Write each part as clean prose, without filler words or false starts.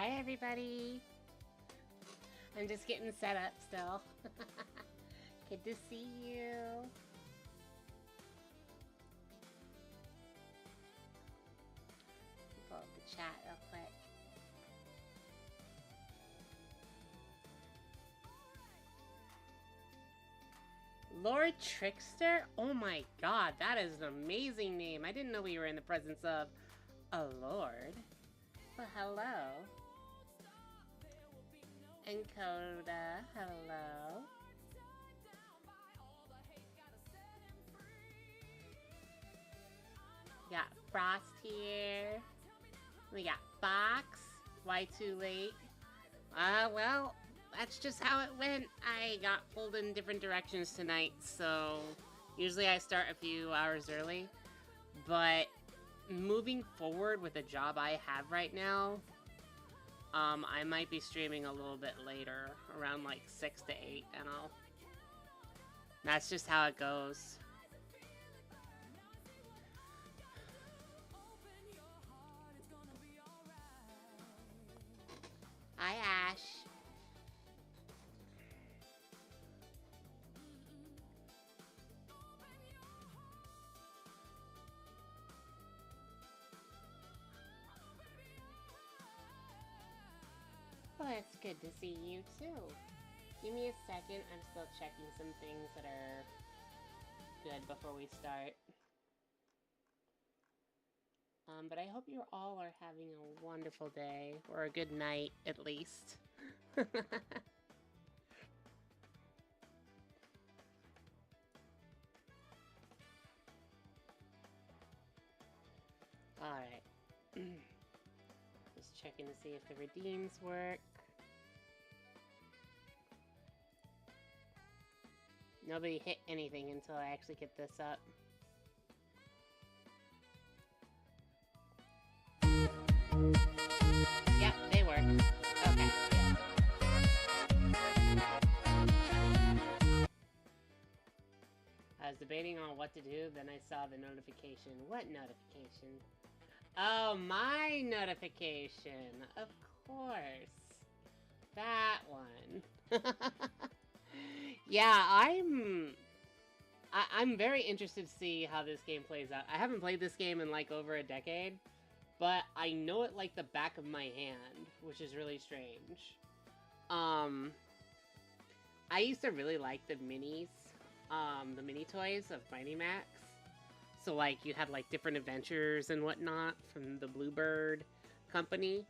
Hi, everybody. I'm just getting set up still. Good to see you. Pull up the chat real quick. Lord Trickster? Oh my god, that is an amazing name. I didn't know we were in the presence of a lord. Well, hello. And Coda, hello. We got Frost here. We got Fox. Why too late? Well, that's just how it went. I got pulled in different directions tonight, so usually I start a few hours early. But moving forward with the job I have right now, I might be streaming a little bit later, around like 6 to 8, and that's just how it goes. Hi, Ash. Well, it's good to see you too. Give me a second, I'm still checking some things that are good before we start. But I hope you all are having a wonderful day, or a good night, at least. Alright. Just checking to see if the redeems work. Nobody hit anything until I actually get this up. Yep, they work. Okay. I was debating on what to do, then I saw the notification. What notification? Oh, my notification! Of course. That one. Yeah, I'm very interested to see how this game plays out. I haven't played this game in like over a decade, but I know it like the back of my hand, which is really strange. I used to really like the minis, the mini toys of Mighty Max. So like you had like different adventures and whatnot from the Bluebird company.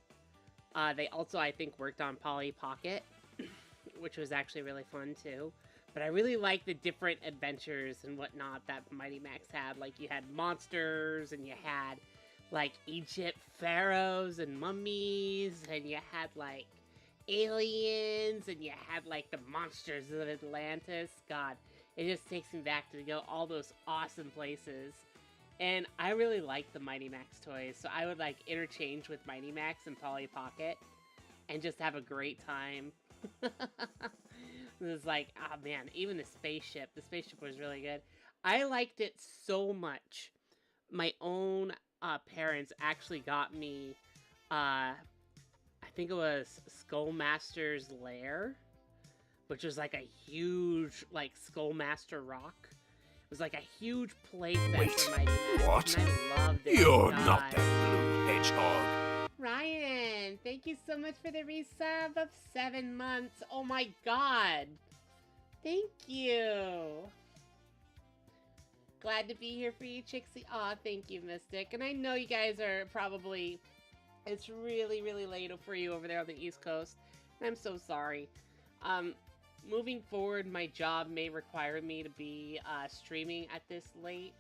They also, I think, worked on Polly Pocket, which was actually really fun too. But I really like the different adventures and whatnot that Mighty Max had. Like you had monsters, and you had like Egypt pharaohs and mummies, and you had like aliens, and you had like the monsters of Atlantis. God, it just takes me back to go all those awesome places. And I really like the Mighty Max toys, so I would like interchange with Mighty Max and Polly Pocket and just have a great time. It was like, oh man, even the spaceship was really good. I liked it so much. My own parents actually got me, I think it was Skullmaster's Lair, which was like a huge, like, Skullmaster rock. It was like a huge playset for Mighty Max. What? And I loved it. You're God. not the blue hedgehog. Ryan, thank you so much for the resub of 7 months. Oh my god. Thank you. Glad to be here for you, Trixie. Aw, thank you, Mystic. And I know you guys are probably... It's really, really late for you over there on the East Coast. And I'm so sorry. Moving forward, my job may require me to be streaming at this late.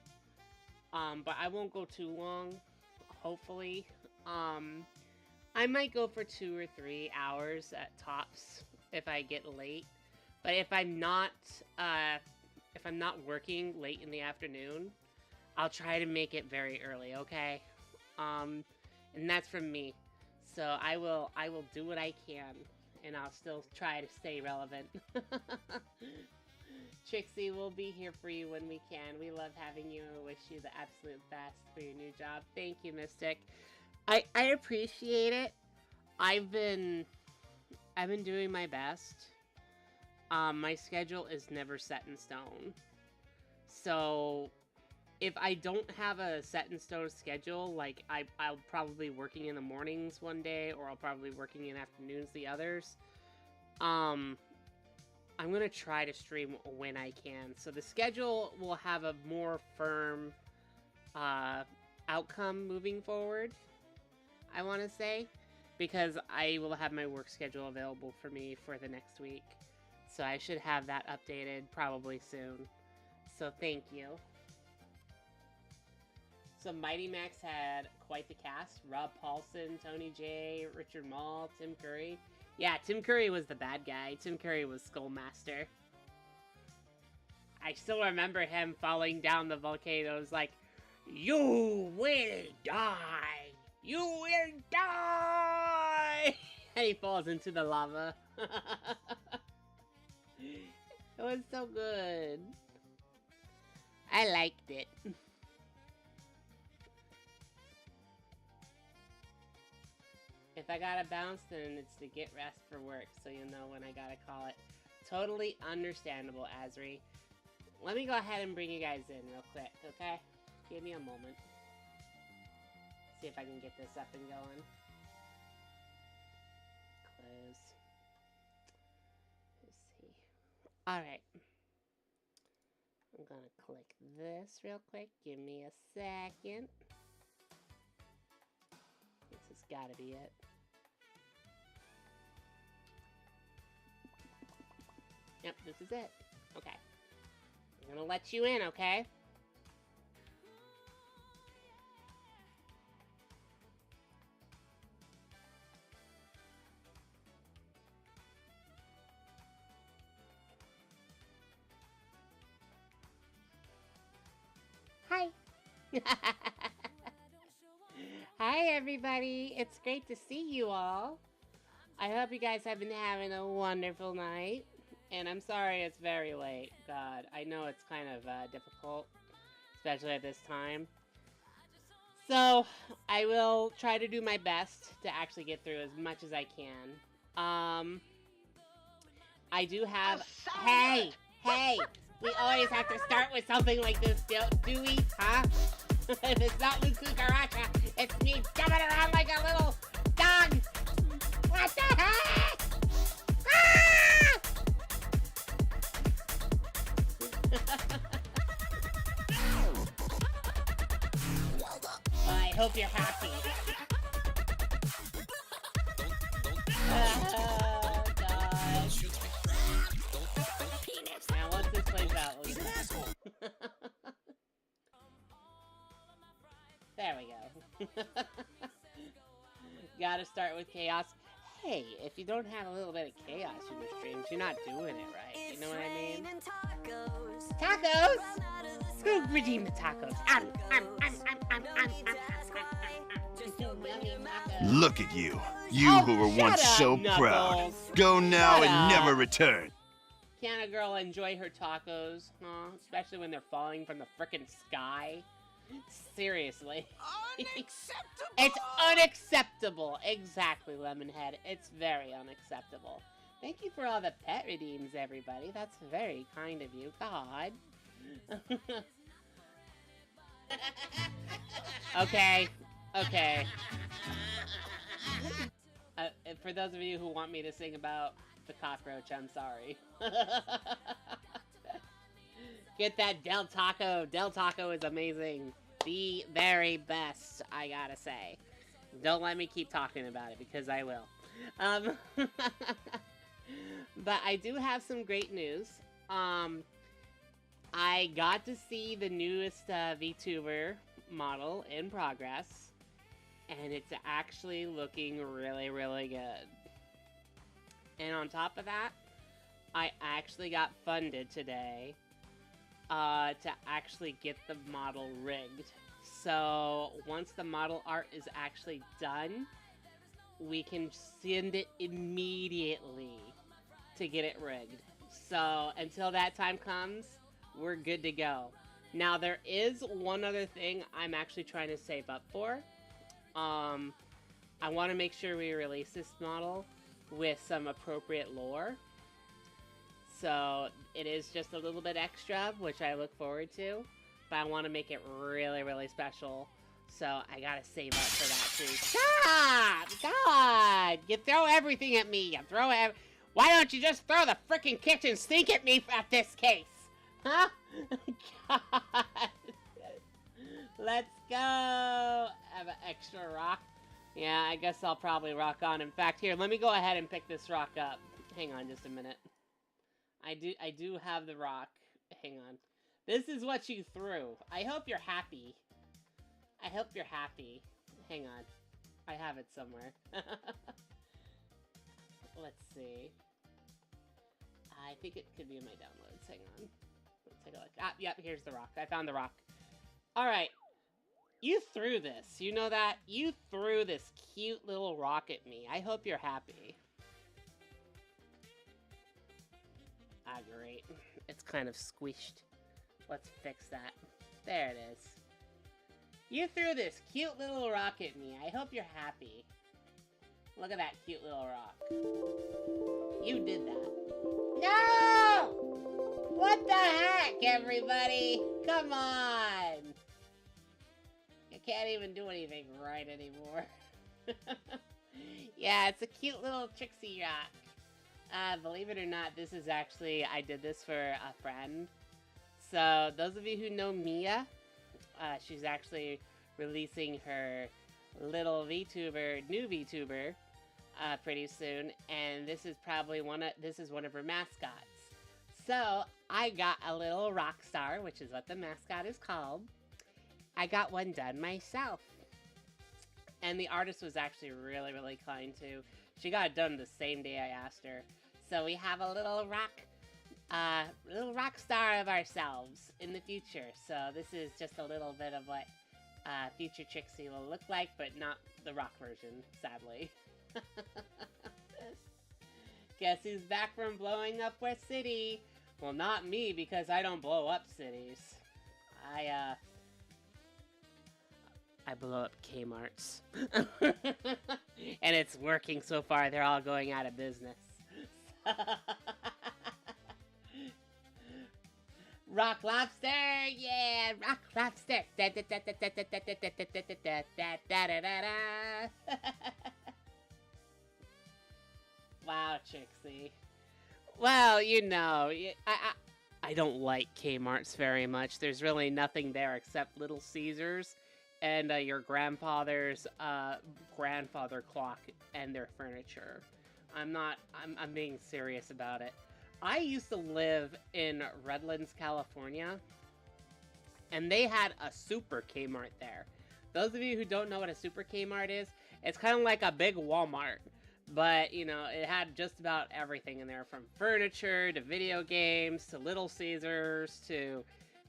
But I won't go too long, hopefully. I might go for 2 or 3 hours at tops if I get late. But if I'm not working late in the afternoon, I'll try to make it very early, okay? And that's from me. So I will do what I can, and I'll still try to stay relevant. Trixie, we'll be here for you when we can. We love having you and wish you the absolute best for your new job. Thank you, Mystic. I appreciate it. I've been doing my best. My schedule is never set in stone. So if I don't have a set in stone schedule, like I'll probably working in the mornings one day, or I'll probably working in afternoons the others. I'm gonna try to stream when I can. So the schedule will have a more firm outcome moving forward, I want to say, because I will have my work schedule available for me for the next week. So I should have that updated probably soon. So thank you. So Mighty Max had quite the cast. Rob Paulson, Tony J, Richard Mall, Tim Curry. Yeah, Tim Curry was the bad guy. Tim Curry was Skullmaster. I still remember him falling down the volcano. Like, you will die! You will die! And he falls into the lava. It was so good. I liked it. If I gotta bounce, then it's to get rest for work, so you'll know when I gotta call it. Totally understandable, Azri. Let me go ahead and bring you guys in real quick, okay? Give me a moment. See if I can get this up and going. Close. Let's see. Alright. I'm gonna click this real quick. Give me a second. This has gotta be it. Yep, this is it. Okay. I'm gonna let you in, okay? Hi. Hi, everybody. It's great to see you all. I hope you guys have been having a wonderful night. And I'm sorry it's very late. God, I know it's kind of difficult, especially at this time. So, I will try to do my best to actually get through as much as I can. I do have... Hey! Hey! We always have to start with something like this, do we? Huh? If it's not Luku Karacha, it's me jumping around like a little dog! What the heck? Ah! I hope you're happy. Oh, God. Now, once this plays out, we'll there we go. Gotta start with chaos. Hey, if you don't have a little bit of chaos in your streams, you're not doing it right. You know what I mean? Tacos? Who redeemed the tacos? Look at you. You who were once so proud. Go now and never return. Can a girl enjoy her tacos? Huh? Especially when they're falling from the frickin' sky? Seriously. Unacceptable! It's unacceptable! Exactly, Lemonhead. It's very unacceptable. Thank you for all the pet redeems, everybody. That's very kind of you. God. Okay. Okay. For those of you who want me to sing about the cockroach, I'm sorry. Get that Del Taco. Del Taco is amazing. The very best, I gotta say. Don't let me keep talking about it, because I will. But I do have some great news. I got to see the newest VTuber model in progress, and it's actually looking really, really good. And on top of that, I actually got funded today to actually get the model rigged. So once the model art is actually done, we can send it immediately to get it rigged. So until that time comes, we're good to go. Now there is one other thing I'm actually trying to save up for. I want to make sure we release this model with some appropriate lore. So it is just a little bit extra, which I look forward to. But I want to make it really, really special. So I gotta save up for that too. Stop! God! You throw everything at me. You throw it. Why don't you just throw the freaking kitchen sink at me at this case? Huh? God. Let's go. Have an extra rock. Yeah, I guess I'll probably rock on. In fact, here, let me go ahead and pick this rock up. Hang on just a minute. I do have the rock. Hang on. This is what you threw. I hope you're happy. I hope you're happy. Hang on. I have it somewhere. Let's see. I think it could be in my downloads. Hang on. Let's take a look. Ah, yep, here's the rock. I found the rock. Alright. You threw this. You know that? You threw this cute little rock at me. I hope you're happy. Ah, great. It's kind of squished. Let's fix that. There it is. You threw this cute little rock at me. I hope you're happy. Look at that cute little rock. You did that. No! What the heck, everybody? Come on! You can't even do anything right anymore. Yeah, it's a cute little Trixie rock. Believe it or not, this is actually, I did this for a friend. So, those of you who know Mia, she's actually releasing her little VTuber, new VTuber, pretty soon, and this is probably one of her mascots. So, I got a little rock star, which is what the mascot is called. I got one done myself. And the artist was actually really, really kind too. She got it done the same day I asked her. So we have a little rock star of ourselves in the future. So this is just a little bit of what future Trixie will look like, but not the rock version, sadly. Guess who's back from blowing up West City? Well, not me, because I don't blow up cities. I blow up Kmart's. And it's working so far, they're all going out of business. Rock Lobster, yeah, Rock Lobster. Wow, Trixie. Well, you know, I don't like Kmart's very much. There's really nothing there except Little Caesars and your grandfather's grandfather clock and their furniture. I'm being serious about it. I used to live in Redlands, California, and they had a super Kmart there. Those of you who don't know what a super Kmart is, it's kind of like a big Walmart, but, you know, it had just about everything in there, from furniture to video games to Little Caesars to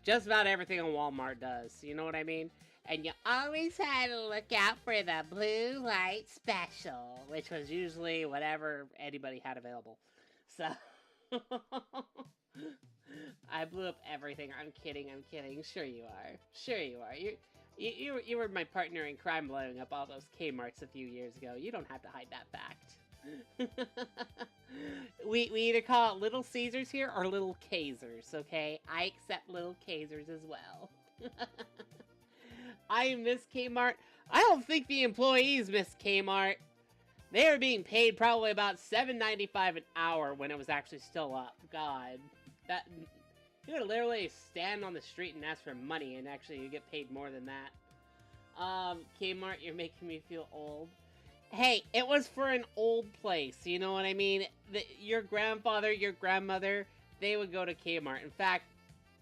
just about everything a Walmart does. You know what I mean? And you always had to look out for the blue light special, which was usually whatever anybody had available. So, I blew up everything. I'm kidding. Sure you are. Sure you are. You were my partner in crime blowing up all those Kmarts a few years ago. You don't have to hide that fact. We either call it Little Caesars here or Little Kazers, okay? I accept Little Kazers as well. I miss Kmart. I don't think the employees miss Kmart. They were being paid probably about $7.95 an hour when it was actually still up. God, that you would literally stand on the street and ask for money, and actually you get paid more than that. Kmart, you're making me feel old. Hey, it was for an old place. You know what I mean? Your grandfather, your grandmother, they would go to Kmart. In fact,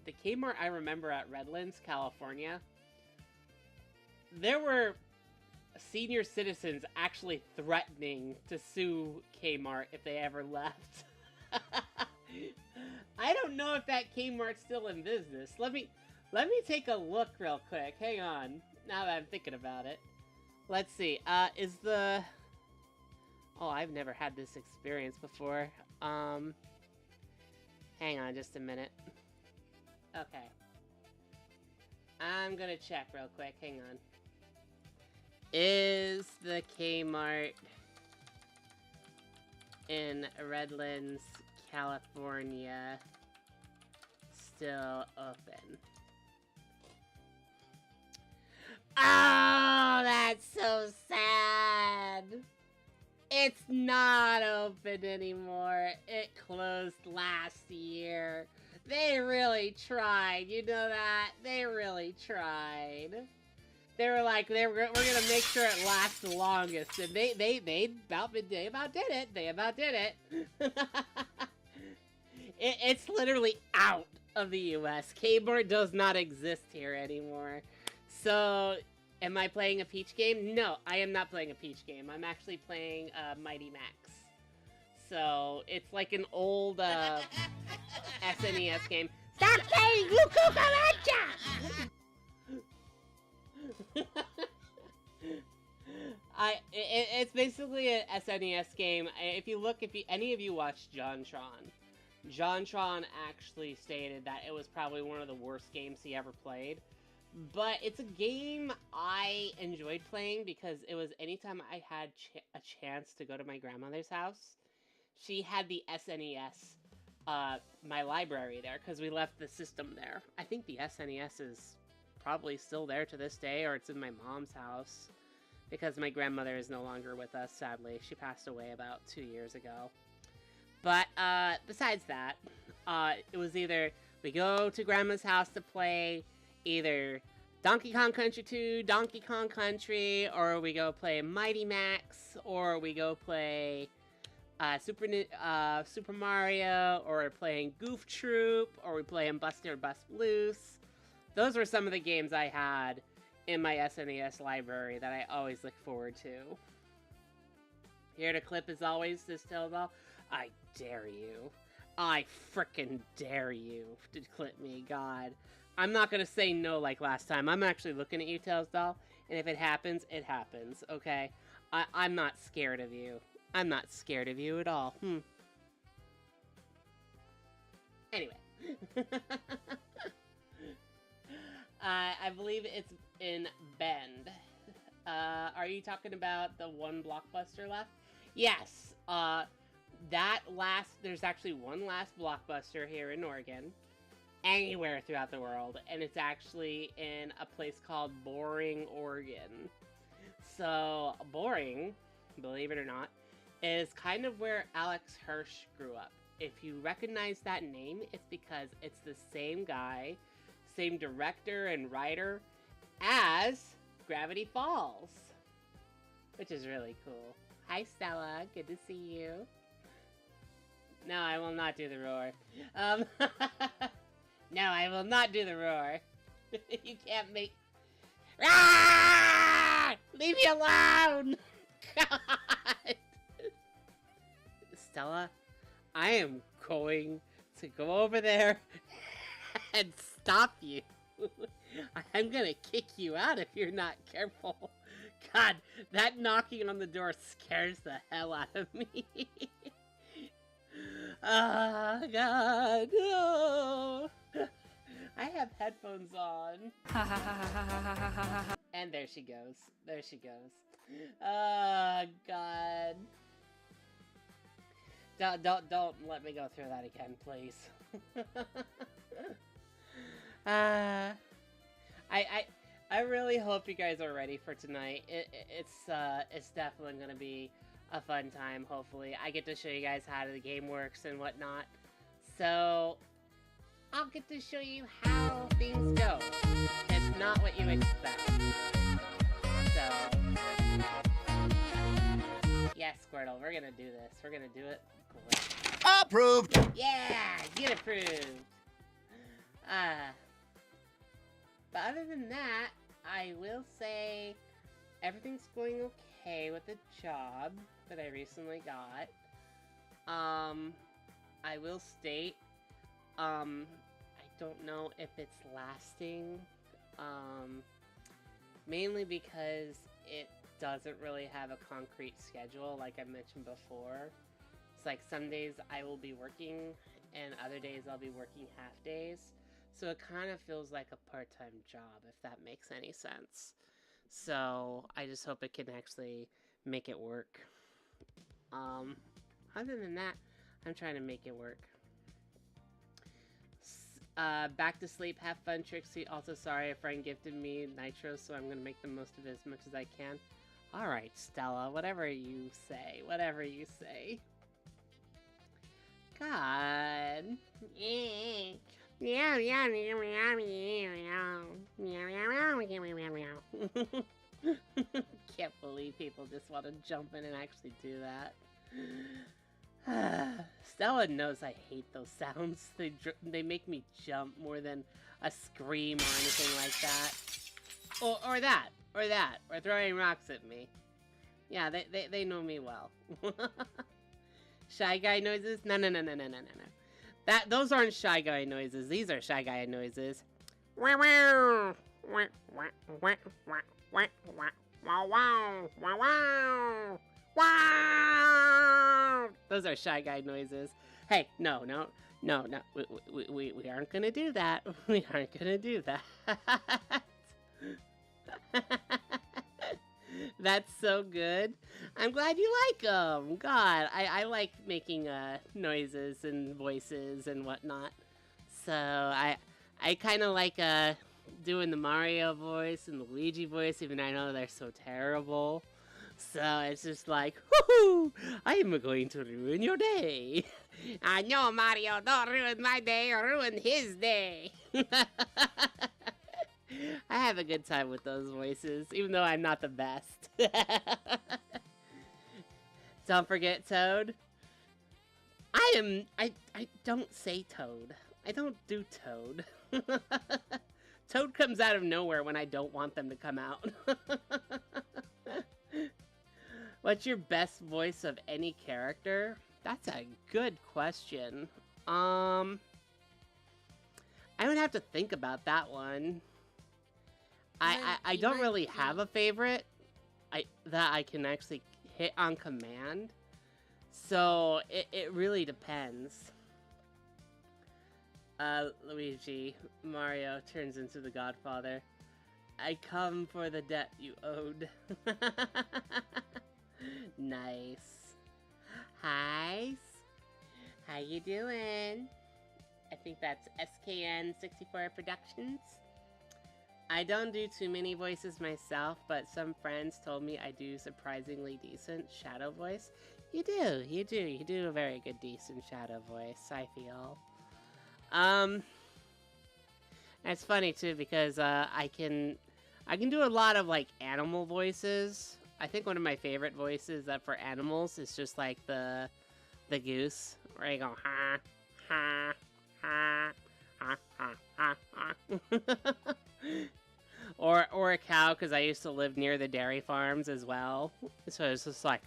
the Kmart I remember at Redlands, California, there were senior citizens actually threatening to sue Kmart if they ever left. I don't know if that Kmart's still in business. Let me take a look real quick. Hang on. Now that I'm thinking about it. Let's see. Is the... Oh, I've never had this experience before. Hang on just a minute. Okay. I'm gonna check real quick. Hang on. Is is the Kmart in Redlands, California still open? Oh, that's so sad. It's not open anymore. It closed last year. They really tried. You know that? They really tried. They were like, we're gonna make sure it lasts the longest, and they about did it. They about did it. It's literally out of the U.S. Kmart does not exist here anymore. So, am I playing a Peach game? No, I am not playing a Peach game. I'm actually playing Mighty Max. So, it's like an old SNES game. Stop playing, you cucaracha! It's basically an SNES game. If any of you watched JonTron actually stated that it was probably one of the worst games he ever played. But it's a game I enjoyed playing because it was anytime I had a chance to go to my grandmother's house, she had the SNES, my library there, because we left the system there. I think the SNES is probably still there to this day, or it's in my mom's house, because my grandmother is no longer with us, sadly. She passed away about 2 years ago. But, besides that, it was either we go to Grandma's house to play either Donkey Kong Country 2, Donkey Kong Country, or we go play Mighty Max, or we go play Super Mario, or we're playing Goof Troop, or we play Buster Bust Loose. Those were some of the games I had in my SNES library that I always look forward to. Here to clip as always, this Telldoll. I dare you. I frickin' dare you to clip me, God. I'm not gonna say no like last time. I'm actually looking at you, Telldoll, and if it happens, it happens, okay? I'm not scared of you. I'm not scared of you at all. Anyway. I believe it's in Bend. Are you talking about the one Blockbuster left? Yes. There's actually one last Blockbuster here in Oregon. Anywhere throughout the world. And it's actually in a place called Boring, Oregon. So, Boring, believe it or not, is kind of where Alex Hirsch grew up. If you recognize that name, it's because it's the same guy, same director and writer as Gravity Falls, which is really cool. Hi, Stella. Good to see you. No, I will not do the roar. No, I will not do the roar. You can't make... Ah! Leave me alone! God! Stella, I am going to go over there and stop you. I'm gonna kick you out if you're not careful. God, that knocking on the door scares the hell out of me. Oh, God, no. I have headphones on. And there she goes. There she goes. Oh, God. Don't let me go through that again, please. I really hope you guys are ready for tonight. It's definitely gonna be a fun time. Hopefully, I get to show you guys how the game works and whatnot. So I'll get to show you how things go. It's not what you expect. So yes, Squirtle, we're gonna do this. We're gonna do it. Approved! Yeah, get approved. But other than that, I will say everything's going okay with the job that I recently got. I will state, I don't know if it's lasting, mainly because it doesn't really have a concrete schedule like I mentioned before. It's like some days I will be working and other days I'll be working half days. So it kind of feels like a part-time job, if that makes any sense. So I just hope it can actually make it work. Other than that, I'm trying to make it work. Back to sleep. Have fun, Trixie. Also, sorry, a friend gifted me Nitro, so I'm gonna make the most of it as much as I can. Alright, Stella, whatever you say. Whatever you say. God. Can't believe people just want to jump in and actually do that. Stella knows I hate those sounds. They make me jump more than a scream or anything like that. Or throwing rocks at me. Yeah, they know me well. Shy guy noises? No. Those aren't shy guy noises. These are shy guy noises. Those are shy guy noises. Hey, no. We aren't gonna do that. We aren't gonna do that. That's so good. I'm glad you like them. God, I like making noises and voices and whatnot. So I kind of like doing the Mario voice and the Luigi voice, even though I know they're so terrible. So it's just like, woohoo! I am going to ruin your day. No, Mario, don't ruin my day or ruin his day. I have a good time with those voices, even though I'm not the best. Don't forget Toad. I don't say Toad. I don't do Toad. Toad comes out of nowhere when I don't want them to come out. What's your best voice of any character? That's a good question. I would have to think about that one. I don't really have a favorite that I can actually hit on command. So it really depends. Luigi, Mario turns into the Godfather. I come for the debt you owed. Nice. Hi. How you doing? I think that's SKN64 Productions. I don't do too many voices myself, but some friends told me I do surprisingly decent shadow voice. You do a very good decent shadow voice, I feel. It's funny too because I can do a lot of like animal voices. I think one of my favorite voices for animals is just like the goose, where you go ha ha ha ha ha ha. Or a cow, because I used to live near the dairy farms as well. So it's just like.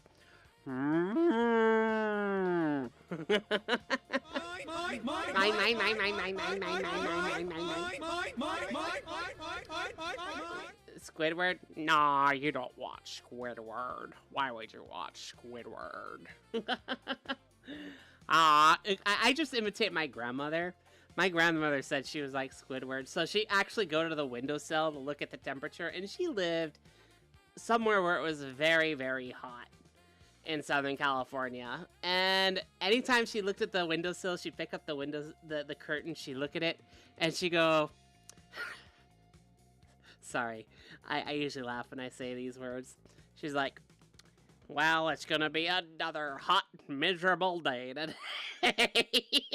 Squidward? Nah, you don't watch Squidward. Why would you watch Squidward? I just imitate my grandmother. My grandmother said she was like Squidward, so she actually go to the windowsill to look at the temperature, and she lived somewhere where it was very, very hot in Southern California. And anytime she looked at the windowsill, she'd pick up the curtain, she'd look at it, and she'd go... Sorry, I usually laugh when I say these words. She's like, well, it's gonna be another hot, miserable day today.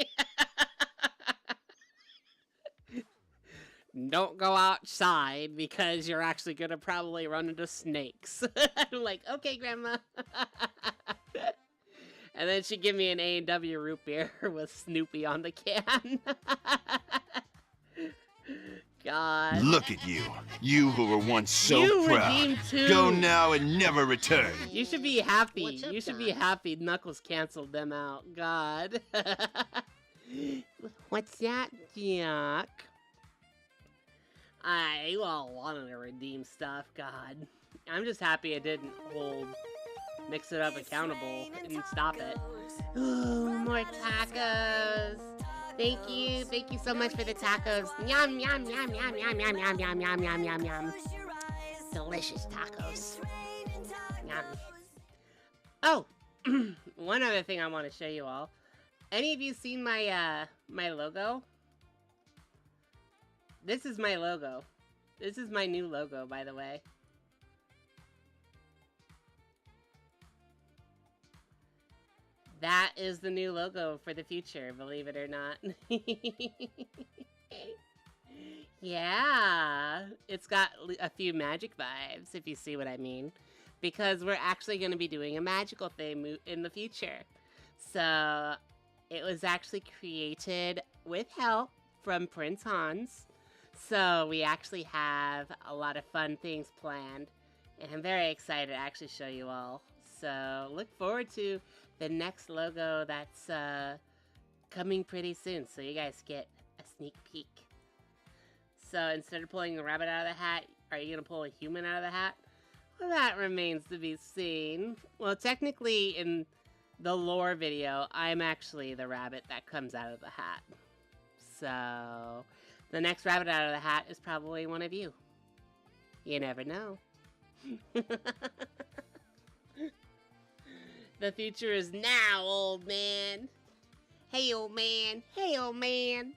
Don't go outside because you're actually gonna probably run into snakes. I'm like, okay, Grandma. And then she'd give me an A&W root beer with Snoopy on the can. God. Look at you. You who were once so proud. Go now and never return. You should be happy. You should be happy Knuckles canceled them out. God. What's that, Jack? I wanted to redeem stuff. God. I'm just happy I didn't Mix It Up accountable and stop it. Ooh, more tacos. Thank you so much for the tacos. Yum, yum, yum, yum, yum, yum, yum, yum, yum, yum, yum, yum. Delicious tacos. Yum. Oh, one other thing I want to show you all. Any of you seen my my logo? This is my logo. This is my new logo, by the way. That is the new logo for the future, believe it or not. Yeah, it's got a few magic vibes, if you see what I mean. Because we're actually going to be doing a magical thing in the future. So, it was actually created with help from Prince Hans. So, we actually have a lot of fun things planned. And I'm very excited to actually show you all. So, look forward to the next logo that's coming pretty soon. So, you guys get a sneak peek. So, instead of pulling a rabbit out of the hat, are you going to pull a human out of the hat? Well, that remains to be seen. Well, technically, in the lore video, I'm actually the rabbit that comes out of the hat. So, the next rabbit out of the hat is probably one of you. You never know. The future is now, old man. Hey, old man. Hey, old man.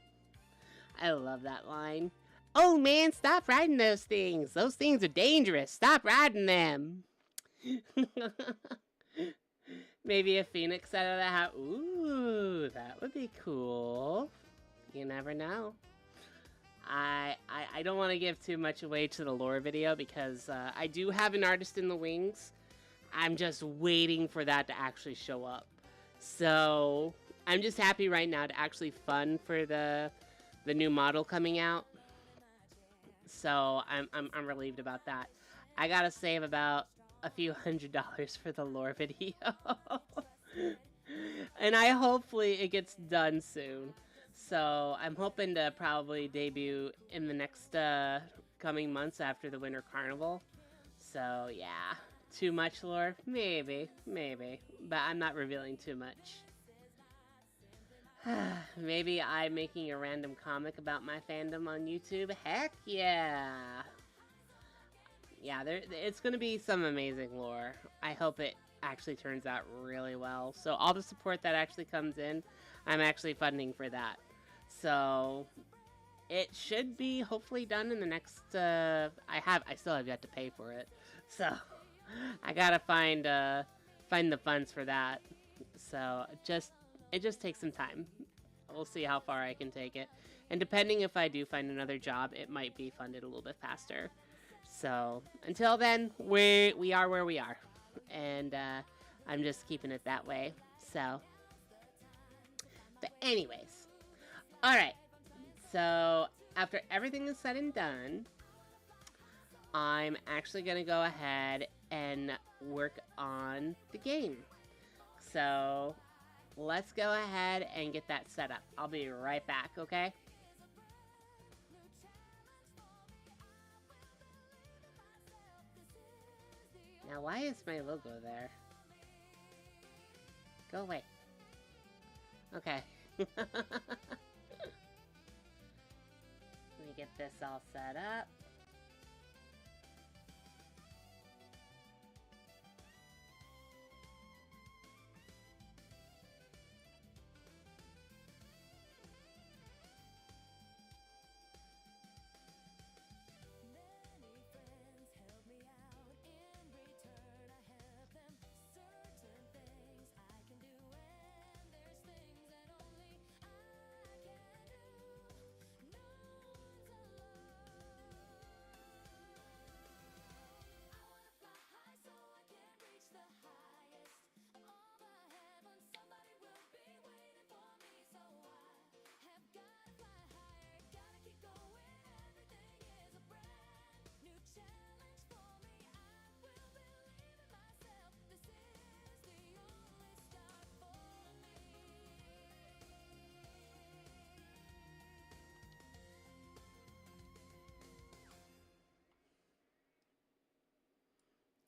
I love that line. Oh man, stop riding those things. Those things are dangerous. Stop riding them. Maybe a phoenix out of the hat. Ooh, that would be cool. You never know. I don't want to give too much away to the lore video because I do have an artist in the wings. I'm just waiting for that to actually show up. So I'm just happy right now to actually fund for the new model coming out. So I'm relieved about that. I gotta save about a few $100s for the lore video. And hopefully it gets done soon. So I'm hoping to probably debut in the next coming months after the Winter Carnival. So yeah, too much lore? Maybe. But I'm not revealing too much. Maybe I'm making a random comic about my fandom on YouTube. Heck yeah! Yeah, it's going to be some amazing lore. I hope it actually turns out really well. So all the support that actually comes in, I'm actually funding for that. So it should be hopefully done in the next. I still have yet to pay for it, so I gotta find the funds for that. So it just takes some time. We'll see how far I can take it. And depending if I do find another job, it might be funded a little bit faster. So until then, we are where we are. And I'm just keeping it that way. So, but anyways. Alright. So after everything is said and done, I'm actually going to go ahead and work on the game. So let's go ahead and get that set up. I'll be right back, okay? Now, why is my logo there? Go away. Okay. Let me get this all set up.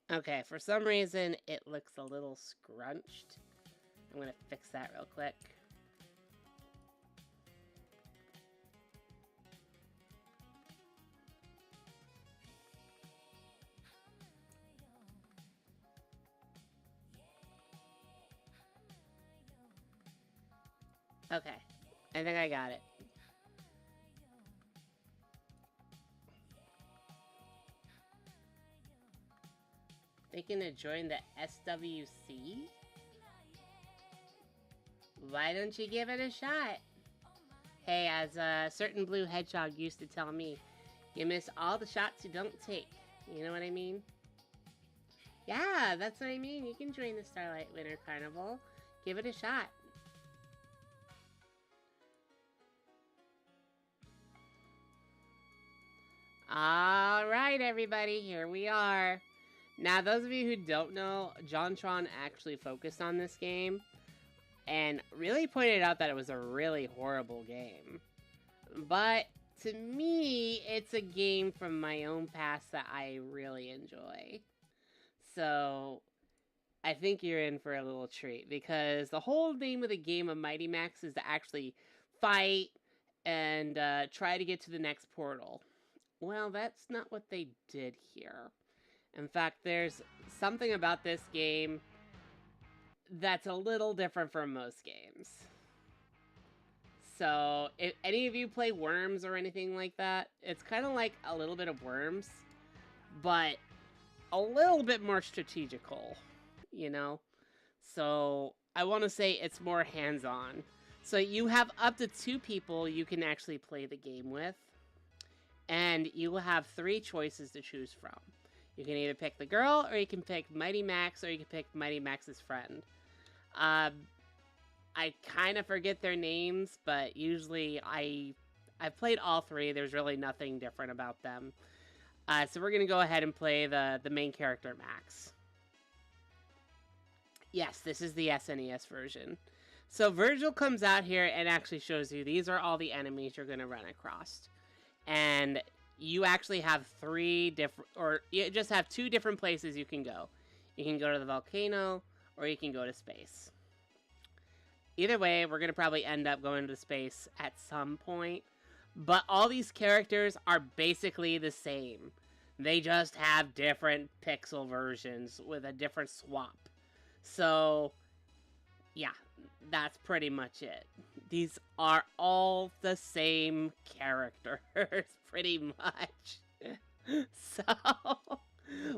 Okay, for some reason, it looks a little scrunched. I'm gonna fix that real quick. Okay. I think I got it. Thinking to join the SWC? Why don't you give it a shot? Hey, as a certain blue hedgehog used to tell me, you miss all the shots you don't take. You know what I mean? Yeah, that's what I mean. You can join the Starlight Winter Carnival. Give it a shot. Alright, everybody, here we are. Now, those of you who don't know, JonTron actually focused on this game and really pointed out that it was a really horrible game. But to me, it's a game from my own past that I really enjoy. So I think you're in for a little treat, because the whole name of the game of Mighty Max is to actually fight and try to get to the next portal. Well, that's not what they did here. In fact, there's something about this game that's a little different from most games. So, if any of you play Worms or anything like that, it's kind of like a little bit of Worms, but a little bit more strategical, you know? So, I want to say it's more hands-on. So, you have up to 2 people you can actually play the game with, and you will have 3 choices to choose from. You can either pick the girl, or you can pick Mighty Max, or you can pick Mighty Max's friend. I kind of forget their names, but usually I've played all 3. There's really nothing different about them. So we're going to go ahead and play the main character, Max. Yes, this is the SNES version. So Virgil comes out here and actually shows you these are all the enemies you're going to run across. And you actually have 3 different, or you just have 2 different places you can go. You can go to the volcano, or you can go to space. Either way, we're going to probably end up going to space at some point. But all these characters are basically the same. They just have different pixel versions with a different swap. So, yeah, that's pretty much it. These are all the same characters, pretty much. So,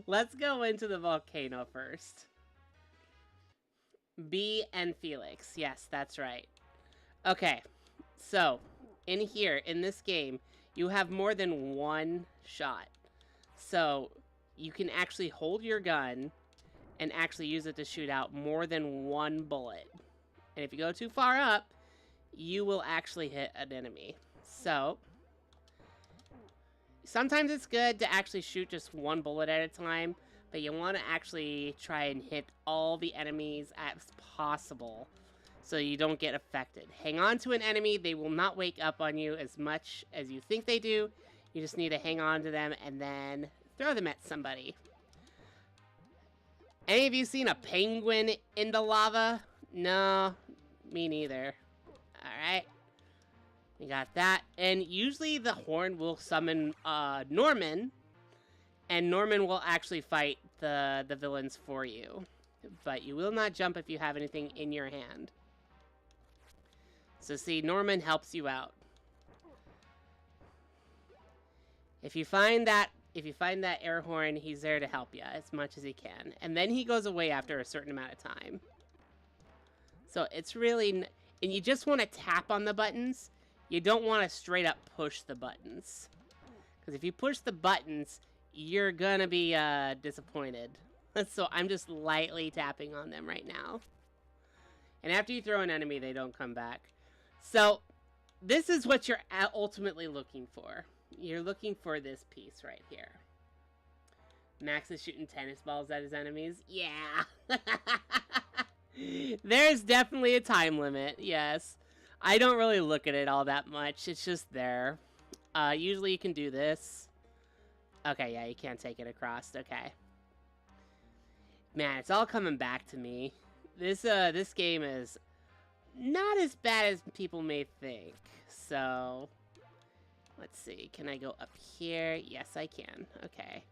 let's go into the volcano first. B and Felix. Yes, that's right. Okay, so, in here, in this game, you have more than 1 shot. So, you can actually hold your gun and actually use it to shoot out more than 1 bullet. And if you go too far up, you will actually hit an enemy. So, sometimes it's good to actually shoot just 1 bullet at a time, but you want to actually try and hit all the enemies as possible so you don't get affected. Hang on to an enemy. They will not wake up on you as much as you think they do. You just need to hang on to them and then throw them at somebody. Any of you seen a penguin in the lava? No, me neither. Alright. We got that. And usually the horn will summon Norman. And Norman will actually fight the villains for you. But you will not jump if you have anything in your hand. So see, Norman helps you out. If you find that air horn, he's there to help you as much as he can. And then he goes away after a certain amount of time. So it's really... And you just want to tap on the buttons. You don't want to straight up push the buttons. Because if you push the buttons, you're gonna be disappointed. So I'm just lightly tapping on them right now. And after you throw an enemy, they don't come back. So this is what you're ultimately looking for. You're looking for this piece right here. Max is shooting tennis balls at his enemies. Yeah. There's definitely a time limit, yes. I don't really look at it all that much. It's just there. Usually you can do this. Okay, yeah, you can't take it across. Okay. Man, it's all coming back to me. This game is not as bad as people may think. So, let's see. Can I go up here? Yes, I can. Okay.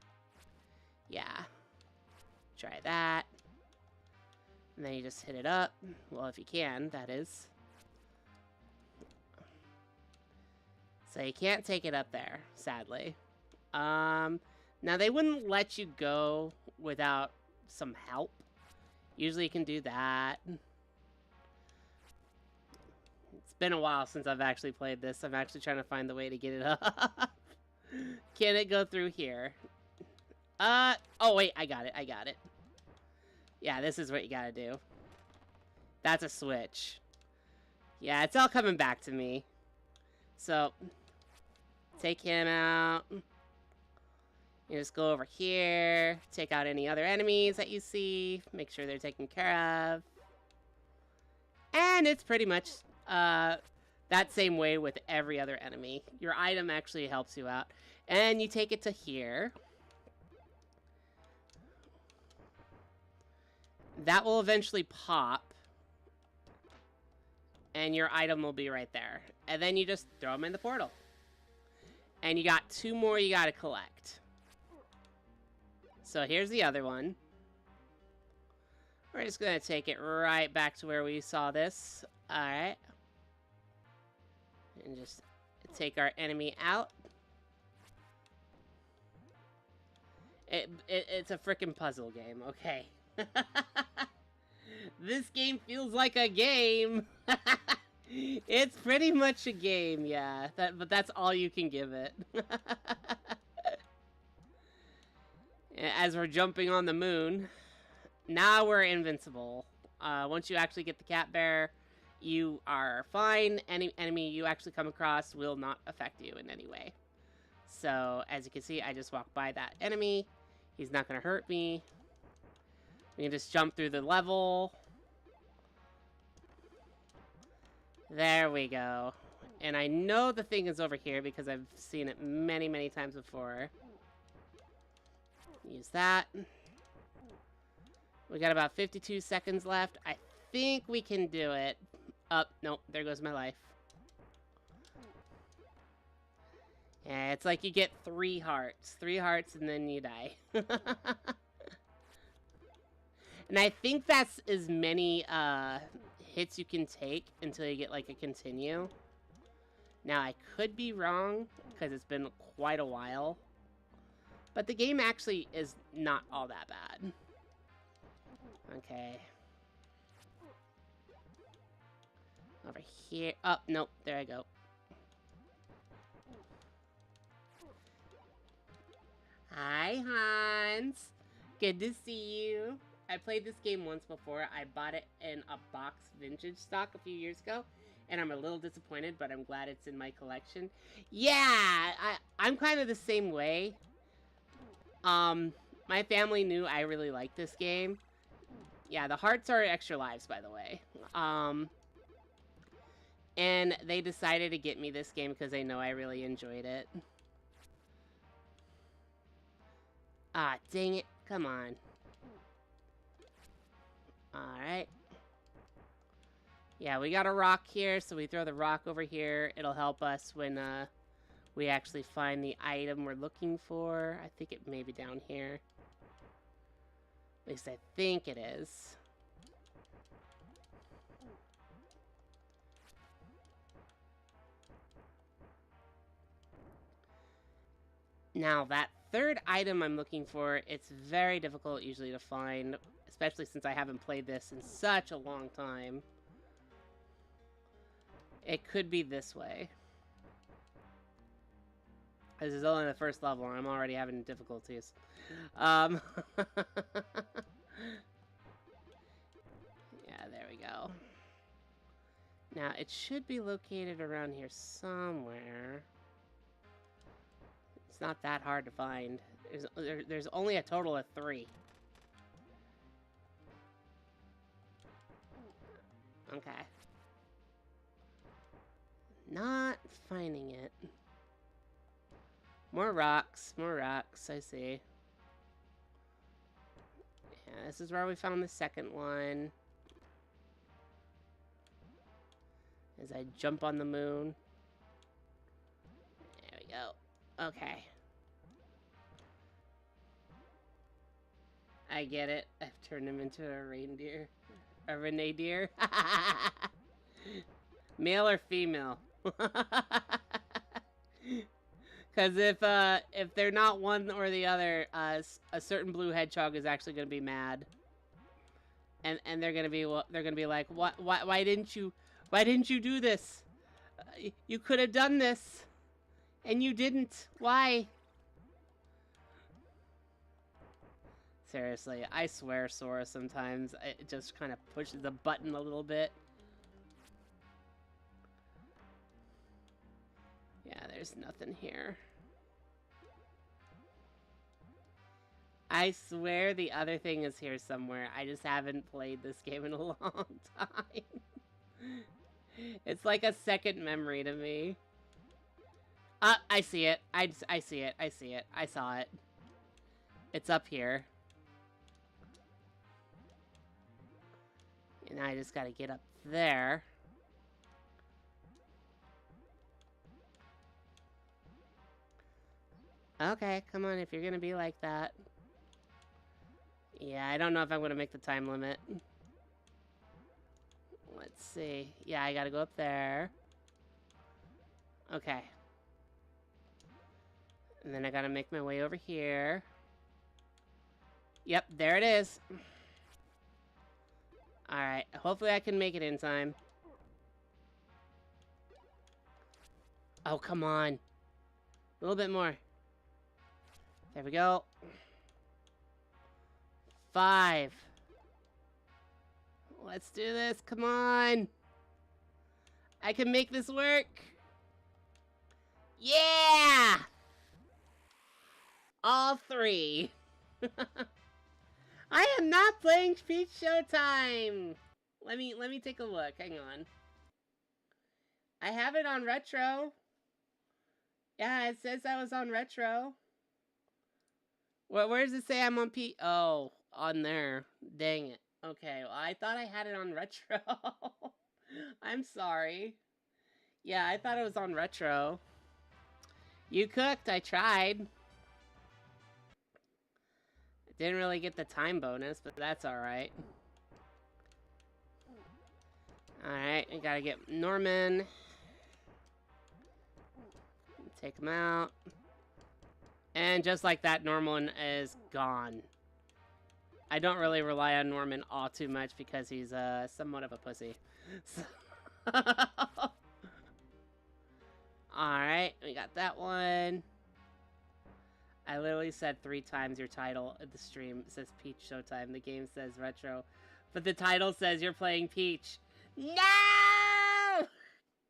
Yeah. Try that. And then you just hit it up. Well, if you can, that is. So you can't take it up there, sadly. Now they wouldn't let you go without some help. Usually you can do that. It's been a while since I've actually played this. I'm actually trying to find the way to get it up. Can it go through here? Oh wait, I got it. Yeah, this is what you gotta do. That's a switch. Yeah, it's all coming back to me. So, take him out. You just go over here, take out any other enemies that you see, make sure they're taken care of. And it's pretty much that same way with every other enemy. Your item actually helps you out. And you take it to here. That will eventually pop. And your item will be right there. And then you just throw them in the portal. And you got 2 more you gotta collect. So here's the other one. We're just gonna take it right back to where we saw this. Alright. And just take our enemy out. It's a frickin' puzzle game, okay? This game feels like a game. It's pretty much a game, yeah. But that's all you can give it. As we're jumping on the moon, now we're invincible. Once you actually get the cat bear, you are fine. Any enemy you actually come across will not affect you in any way. So, as you can see, I just walked by that enemy. He's not going to hurt me. We can just jump through the level. There we go. And I know the thing is over here because I've seen it many, many times before. Use that. We got about 52 seconds left. I think we can do it. Nope, there goes my life. Yeah, it's like you get 3 hearts. 3 hearts and then you die. And I think that's as many hits you can take until you get like a continue. Now I could be wrong because it's been quite a while. But the game actually is not all that bad. Okay. Over here. Oh, nope. There I go. Hi, Hans. Good to see you. I played this game once before. I bought it in a box vintage stock a few years ago. And I'm a little disappointed, but I'm glad it's in my collection. Yeah, I'm kind of the same way. My family knew I really liked this game. Yeah, the hearts are extra lives, by the way. And they decided to get me this game because they know I really enjoyed it. Ah, dang it. Come on. Alright. Yeah, we got a rock here, so we throw the rock over here. It'll help us when we actually find the item we're looking for. I think it may be down here. At least I think it is. Now, that third item I'm looking for, it's very difficult usually to find, especially since I haven't played this in such a long time. It could be this way. This is only the first level, and I'm already having difficulties. Yeah, there we go. Now, it should be located around here somewhere. It's not that hard to find. There's only a total of 3. Okay. Not finding it. More rocks, I see. Yeah, this is where we found the second one. As I jump on the moon. There we go. Okay. I get it. I've turned him into a reindeer. A renadier. Male or female? Because if they're not one or the other, a certain blue hedgehog is actually gonna be mad, and they're gonna be like, why didn't you do this? You could have done this, and you didn't. Why? Seriously, I swear Sora sometimes it just kind of pushes the button a little bit. Yeah, there's nothing here. I swear the other thing is here somewhere. I just haven't played this game in a long time. It's like a second memory to me. I see it. I see it. I see it. I saw it. It's up here. And I just gotta get up there. Okay, come on, if you're gonna be like that. Yeah, I don't know if I'm gonna make the time limit. Let's see. Yeah, I gotta go up there. Okay. And then I gotta make my way over here. Yep, there it is. Alright, hopefully I can make it in time. Oh, come on. A little bit more. There we go. 5. Let's do this. Come on. I can make this work. Yeah! All 3. I am not playing Peach Showtime. Let me take a look. Hang on. I have it on retro. Yeah, it says I was on retro. Where does it say I'm on P? Oh, on there. Dang it. Okay, well, I thought I had it on retro. I'm sorry. Yeah, I thought it was on retro. You cooked. I tried. Didn't really get the time bonus, but that's alright. Alright, I gotta get Norman. Take him out. And just like that, Norman is gone. I don't really rely on Norman all too much because he's somewhat of a pussy. So alright, we got that one. I literally said 3 times your title at the stream. It says Peach Showtime. The game says retro. But the title says you're playing Peach. No!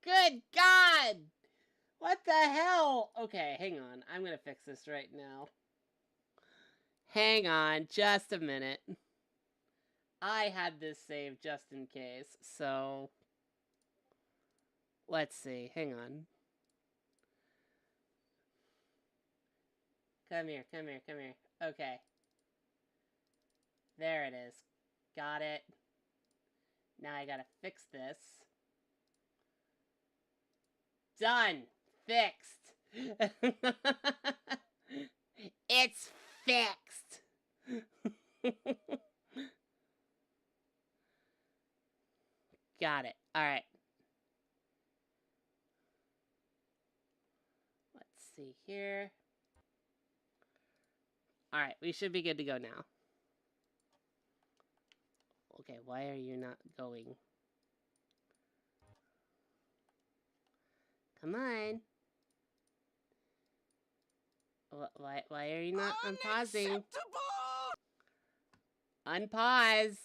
Good God! What the hell? Okay, hang on. I'm gonna fix this right now. Hang on, just a minute. I had this saved just in case, so... Let's see. Hang on. Come here, come here, come here. Okay. There it is. Got it. Now I gotta fix this. Done! Fixed! It's fixed! Got it. Alright. Let's see here. Alright, we should be good to go now. Okay, why are you not going? Come on. Why are you not unpausing? Unpause.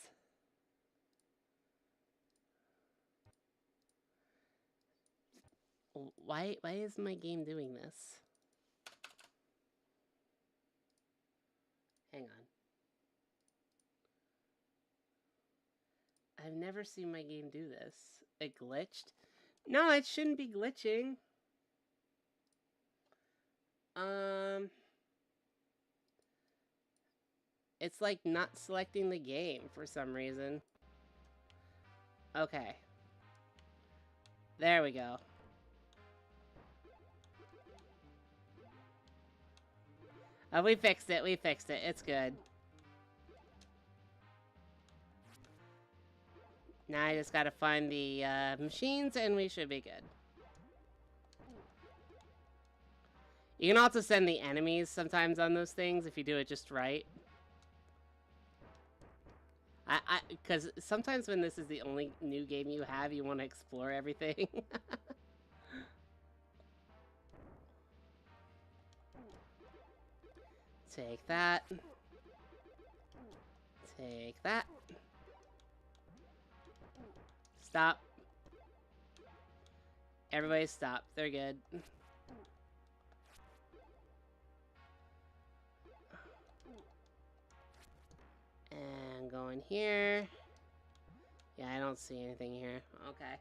Why is my game doing this? Hang on. I've never seen my game do this. It glitched? No, it shouldn't be glitching. It's like not selecting the game for some reason. Okay. There we go. Oh, we fixed it. We fixed it. It's good. Now I just gotta find the machines and we should be good. You can also send the enemies sometimes on those things if you do it just right. Because sometimes when this is the only new game you have, you want to explore everything. Take that. Take that. Stop. Everybody stop. They're good. And go in here. Yeah, I don't see anything here. Okay.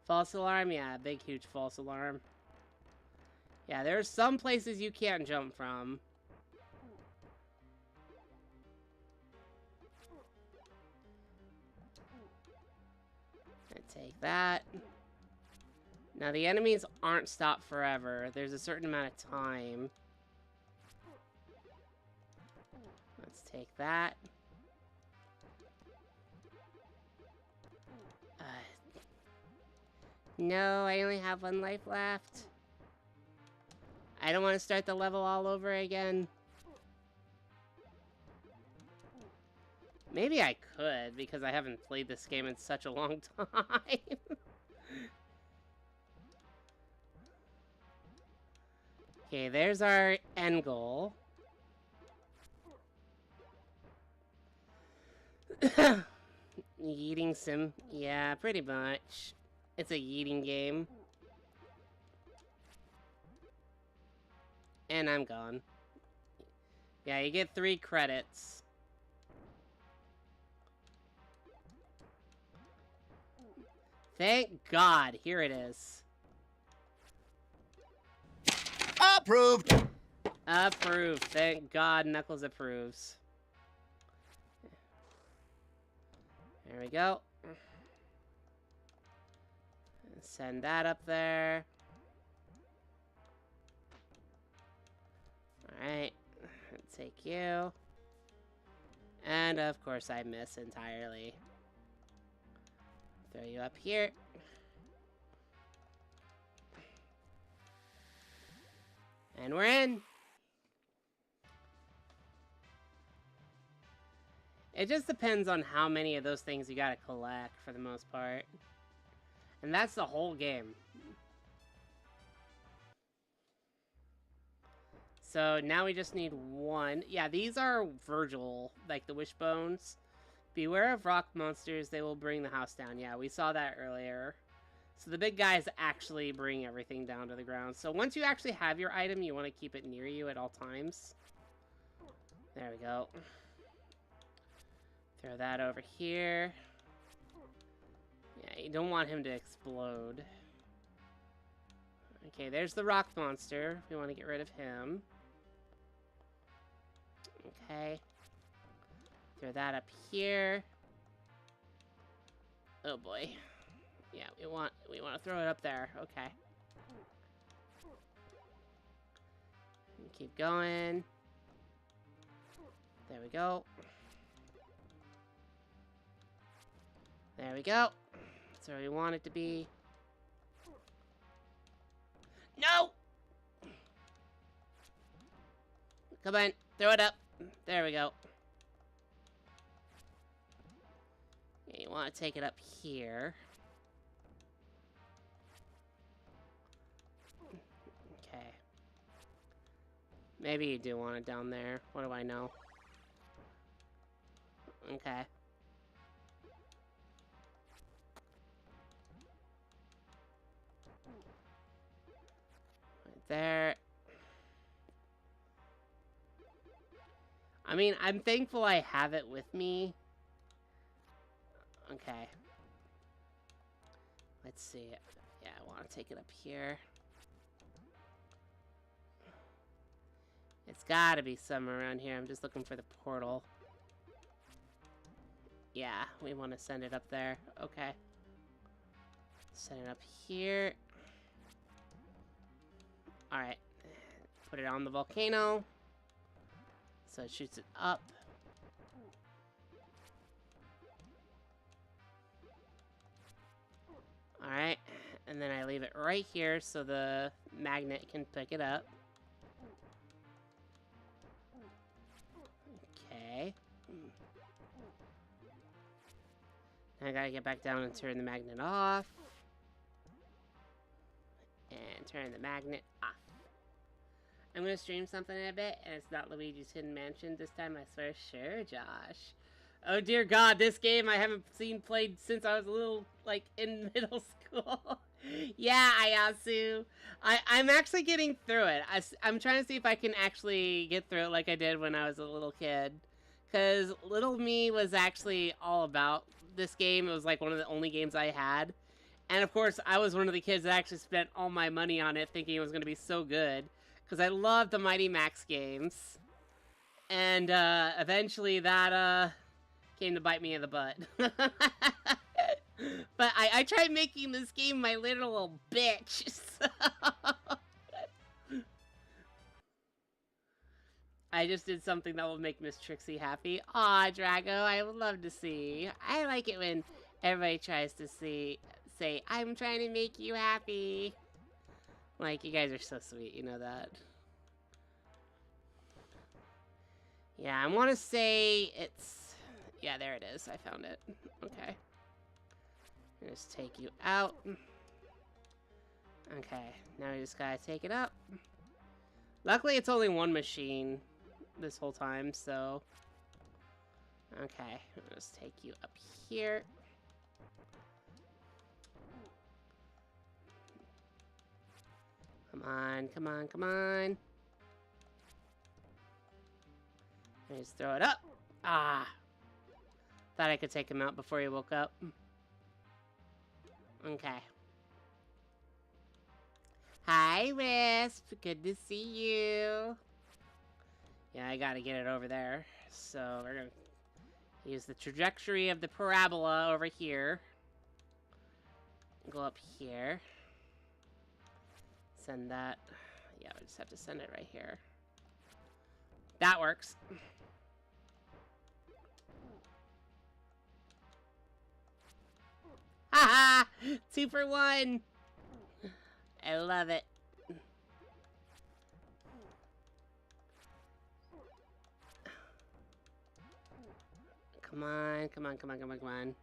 False alarm? Yeah, big, huge false alarm. Yeah, there's some places you can't jump from. Take that. Now, the enemies aren't stopped forever. There's a certain amount of time. Let's take that. No, I only have 1 life left. I don't want to start the level all over again. Maybe I could, because I haven't played this game in such a long time. Okay, there's our end goal. Yeeting sim. Yeah, pretty much. It's a yeeting game. And I'm gone. Yeah, you get 3 credits. Thank God. Here it is. Approved! Approved. Thank God Knuckles approves. There we go. Send that up there. Alright. Take you. And of course I miss entirely. Throw you up here. And we're in. It just depends on how many of those things you gotta collect for the most part. And that's the whole game. So now we just need 1. Yeah, these are Virgil, like the wishbones. Beware of rock monsters, they will bring the house down. Yeah, we saw that earlier. So the big guys actually bring everything down to the ground. So once you actually have your item, you want to keep it near you at all times. There we go. Throw that over here. Yeah, you don't want him to explode. Okay, there's the rock monster. We want to get rid of him. Okay. Throw that up here. Oh boy. Yeah, we want to throw it up there. Okay. Keep going. There we go. There we go. That's where we want it to be. No! Come on, throw it up. There we go. Yeah, you want to take it up here. Okay. Maybe you do want it down there. What do I know? Okay. Right there. I mean, I'm thankful I have it with me. Okay. Let's see. Yeah, I want to take it up here. It's gotta be somewhere around here. I'm just looking for the portal. Yeah, we want to send it up there. Okay. Send it up here. Alright. Put it on the volcano. So it shoots it up. Alright. And then I leave it right here so the magnet can pick it up. Okay. Now I gotta get back down and turn the magnet off. And turn the magnet off. I'm gonna stream something in a bit, and it's not Luigi's Hidden Mansion this time, I swear. Sure, Josh. Oh dear God, this game I haven't seen played since I was a little, like, in middle school. Yeah, Ayasu. I'm actually getting through it. I'm trying to see if I can actually get through it like I did when I was a little kid. Because little me was actually all about this game. It was like one of the only games I had. And of course, I was one of the kids that actually spent all my money on it thinking it was going to be so good. Because I loved the Mighty Max games. And eventually that came to bite me in the butt. But I tried making this game my little bitch. So. I just did something that will make Miss Trixie happy. Aw, Drago, I would love to see. I like it when everybody tries to say, I'm trying to make you happy. Like, you guys are so sweet, you know that. Yeah, I want to say it's... Yeah, there it is. I found it. Okay. Just take you out. Okay, now we just gotta take it up. Luckily, it's only one machine this whole time, so... Okay, I'll just take you up here. Come on, come on, come on. Just throw it up. Ah! Thought I could take him out before he woke up. Okay. Hi, Wisp. Good to see you. Yeah, I gotta get it over there. So we're gonna use the trajectory of the parabola over here. Go up here. Send that. Yeah, we just have to send it right here. That works. Haha! 2 for 1! I love it. Come on, come on, come on, come on, come on.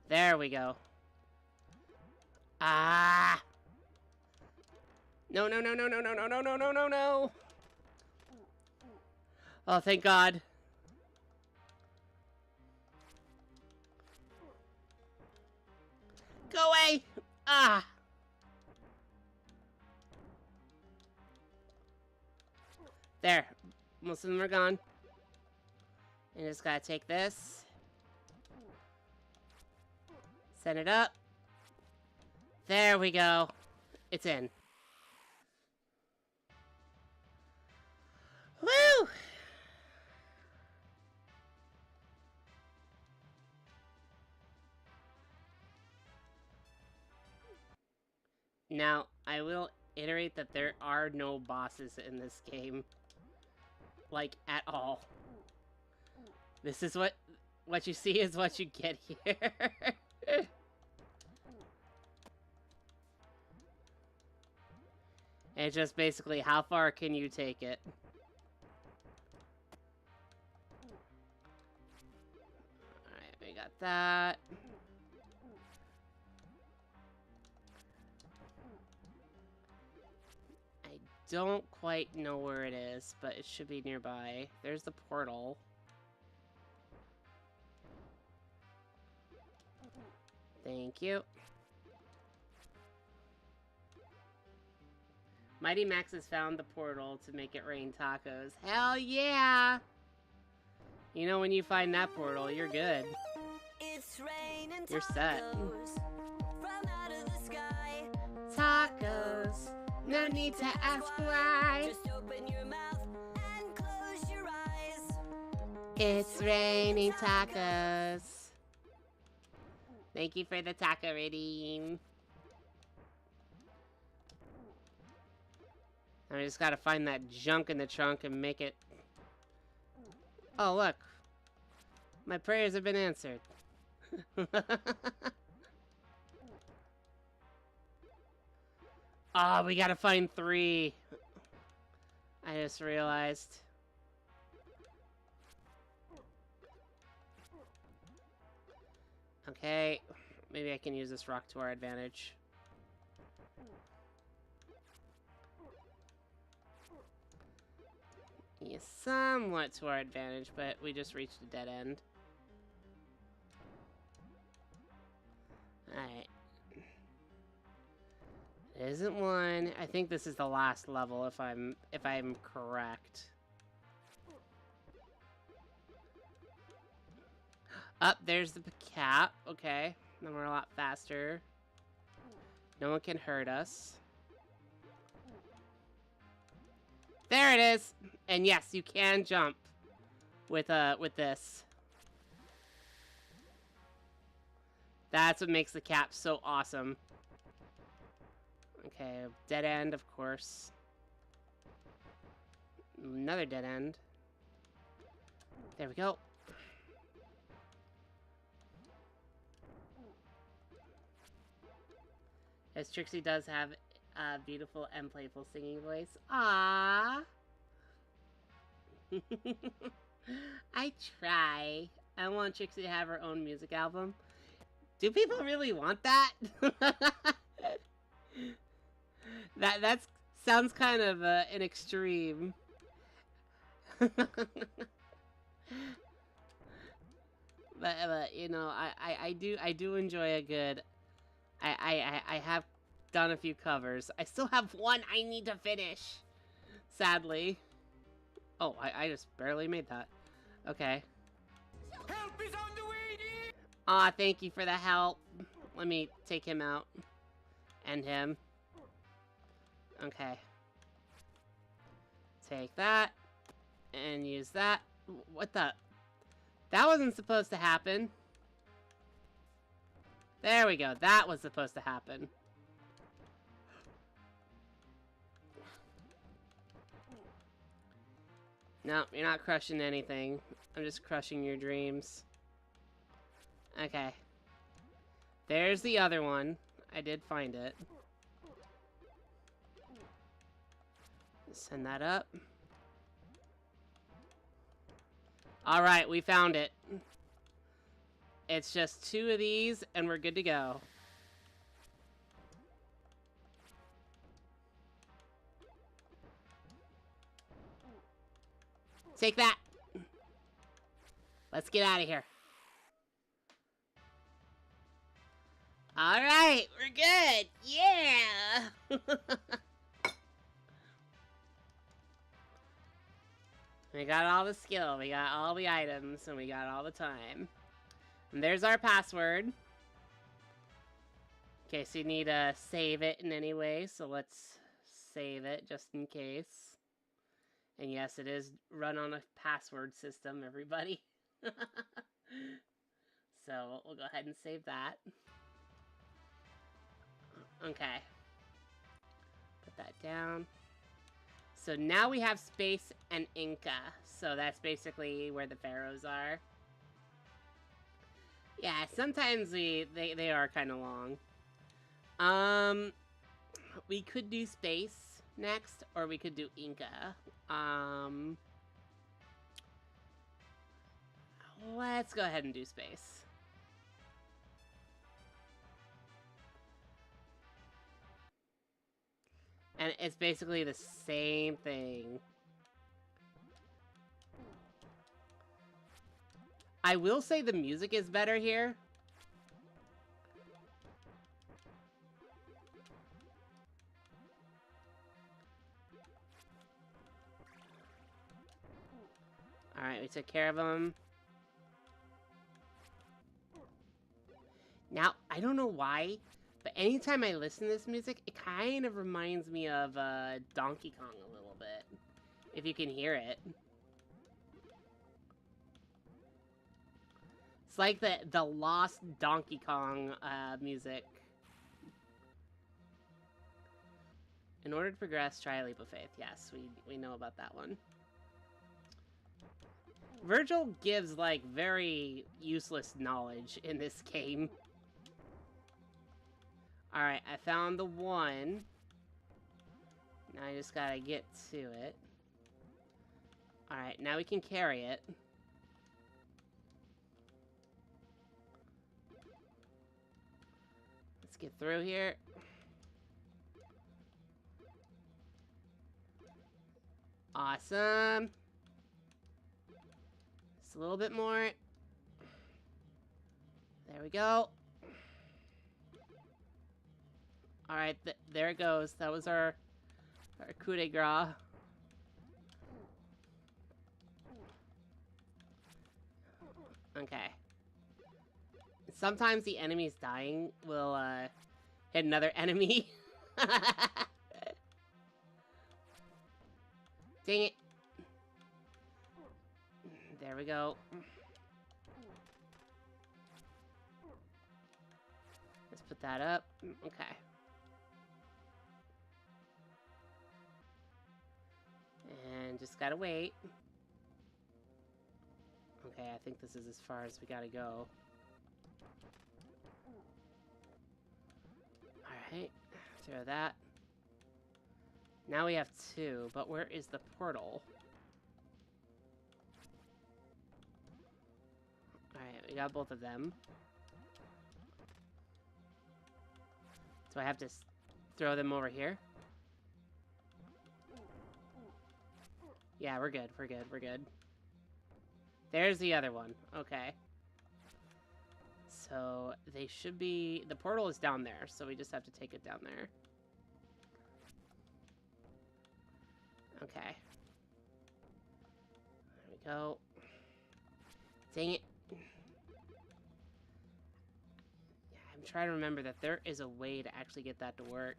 There we go. Ah! No, no, no, no, no, no, no, no, no, no, no, no! Oh, thank God. Go away! Ah! There. Most of them are gone. And just gotta take this. Send it up. There we go. It's in. Woo! Now, I will iterate that there are no bosses in this game. Like, at all. This is what you see is what you get here. And it's just basically, how far can you take it? Alright, we got that. I don't quite know where it is, but it should be nearby. There's the portal. Thank you. Mighty Max has found the portal to make it rain tacos. Hell yeah! You know, when you find that portal, you're good. You're set. From out of the sky. Tacos. No need to ask why. Just open your mouth and close your eyes. It's raining tacos. Thank you for the taco redeem. I just gotta find that junk in the trunk and make it... Oh, look. My prayers have been answered. Ah, we gotta find 3. I just realized. Okay, maybe I can use this rock to our advantage. Yeah, somewhat to our advantage, but we just reached a dead end. Alright. It isn't one. I think this is the last level if I'm correct. Up, there's the cap. Okay. Then we're a lot faster. No one can hurt us. There it is! And yes, you can jump with this. That's what makes the cap so awesome. Okay, dead end, of course. Another dead end. There we go. As Trixie does have a beautiful and playful singing voice. Aww. I try. I want Trixie to have her own music album. Do people really want that? That sounds kind of an extreme. but you know, I do enjoy a good. I have done a few covers. I still have one I need to finish. Sadly. Oh, I just barely made that. Okay. Help is on the way, dear. Aw, thank you for the help. Let me take him out. And him. Okay. Take that. And use that. What the? That wasn't supposed to happen. There we go. That was supposed to happen. No, you're not crushing anything. I'm just crushing your dreams. Okay. There's the other one. I did find it. Send that up. Alright, we found it. It's just 2 of these, and we're good to go. Take that! Let's get out of here. Alright, we're good! Yeah! We got all the skill, we got all the items, and we got all the time. And there's our password. In case you need to save it in any way, so let's save it just in case. And yes, it is run on a password system, everybody. So we'll go ahead and save that. Okay. Put that down. So now we have space and Inca. So that's basically where the pharaohs are. Yeah, sometimes they are kind of long. We could do space next, or we could do Inca. Let's go ahead and do space. And it's basically the same thing. I will say the music is better here. Alright, we took care of him. Now, I don't know why, but anytime I listen to this music, it kind of reminds me of Donkey Kong a little bit. If you can hear it. It's like the lost Donkey Kong music. In order to progress, try a leap of faith. Yes, we know about that one. Virgil gives, like, very useless knowledge in this game. Alright, I found the one. Now I just gotta get to it. Alright, now we can carry it. Let's get through here. Awesome. Just a little bit more. There we go. Alright, there it goes. That was our coup de grace. Okay. Sometimes the enemies dying will hit another enemy. Dang it. There we go. Let's put that up. Okay. And just gotta wait. Okay, I think this is as far as we gotta go. Alright, throw that. Now we have 2, but where is the portal? Alright, we got both of them. So I have to throw them over here? Yeah, we're good, we're good, we're good. There's the other one. Okay. So, they should be... The portal is down there, so we just have to take it down there. Okay. There we go. Dang it. Yeah, I'm trying to remember that there is a way to actually get that to work.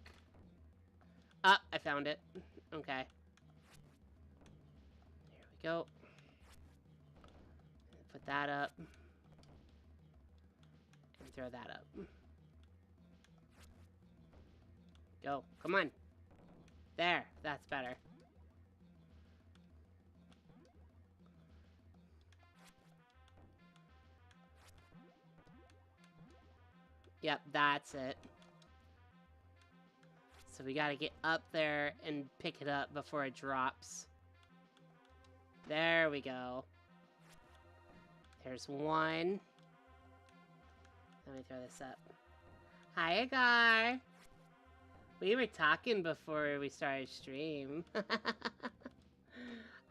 Ah, I found it. Okay. There we go. Put that up. And throw that up. Go. Come on. There. That's better. Yep, that's it. So we gotta get up there and pick it up before it drops. There we go. There's one. Let me throw this up. Hi, Agar. We were talking before we started stream.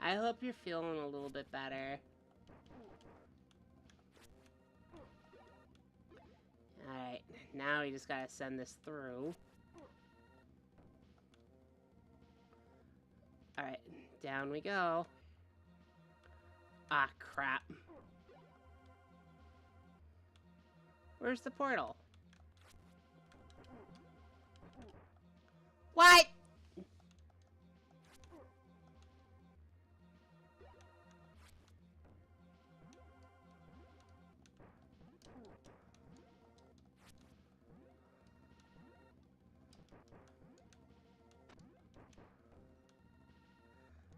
I hope you're feeling a little bit better. Alright, now we just gotta send this through. Alright, down we go. Ah, crap. Where's the portal? What?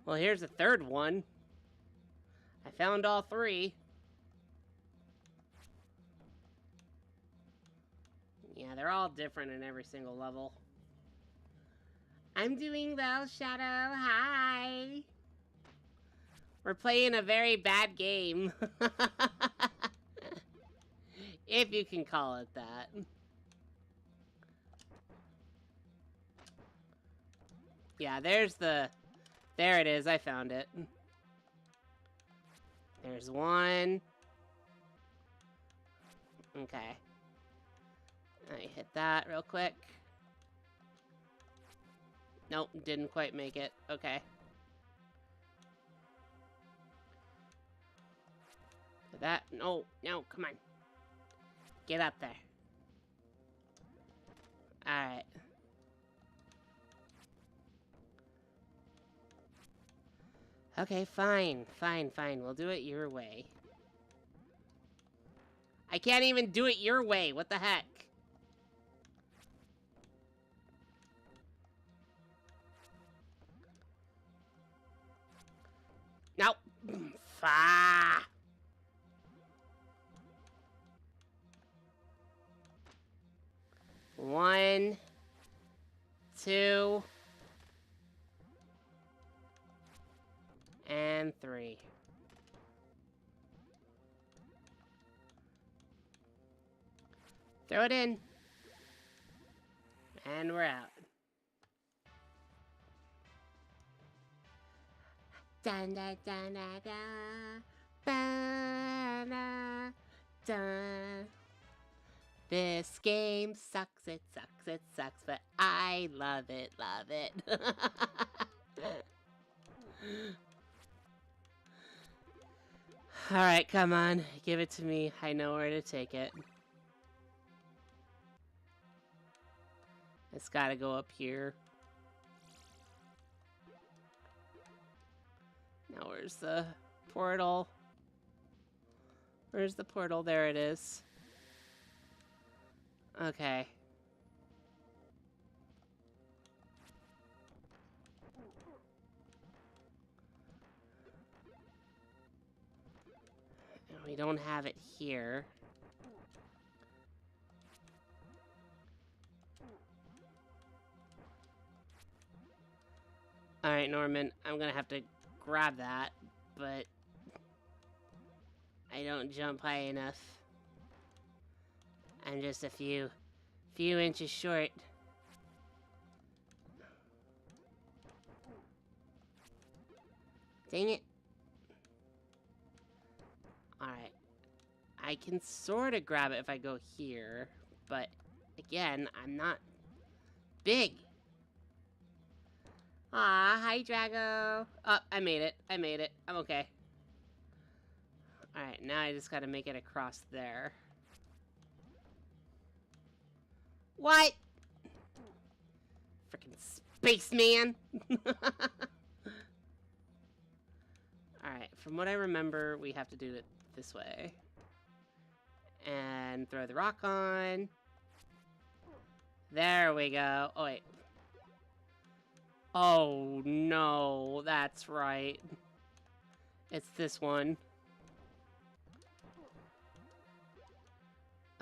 Well, here's the third one. I found all 3. Yeah, they're all different in every single level. I'm doing well, Shadow. Hi. We're playing a very bad game. If you can call it that. Yeah, there's the... There it is, I found it. There's one. Okay. Let me hit that real quick. Nope, didn't quite make it. Okay. That, no, no, come on. Get up there. Alright. Okay, fine, fine, fine. We'll do it your way. I can't even do it your way. What the heck? Nope. Fah. One, two, And 3. Throw it in. And we're out. Dun dun dun dun dun. Ba, da, dun. This game sucks, it sucks, but I love it, love it. Alright, come on, give it to me. I know where to take it. It's gotta go up here. Now where's the portal? Where's the portal? There it is. Okay. And we don't have it here. Alright, Norman, I'm gonna have to grab that, but I don't jump high enough. I'm just a few inches short. Dang it. Alright. I can sort of grab it if I go here, but again, I'm not big. Aw, hi, Drago. Oh, I made it. I made it. I'm okay. Alright, now I just gotta make it across there. What? Frickin' spaceman! Alright, from what I remember, we have to do it this way. And throw the rock on. There we go. Oh, wait. Oh, no. That's right. It's this one.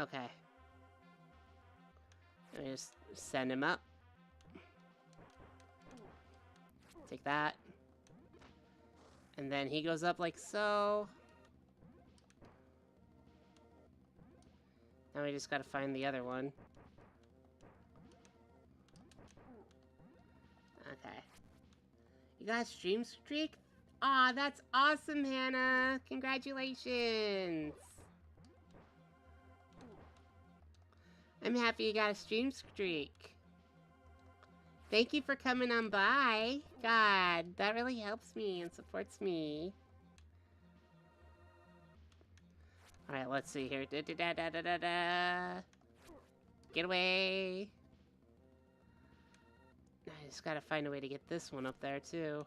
Okay. Let me just send him up. Take that. And then he goes up like so. Now we just gotta find the other one. Okay. You got a stream streak? Aw, that's awesome, Hannah! Congratulations! I'm happy you got a stream streak. Thank you for coming on by. God, that really helps me and supports me. Alright, let's see here. Da, da, da, da, da, da, da. Get away. I just gotta find a way to get this one up there, too.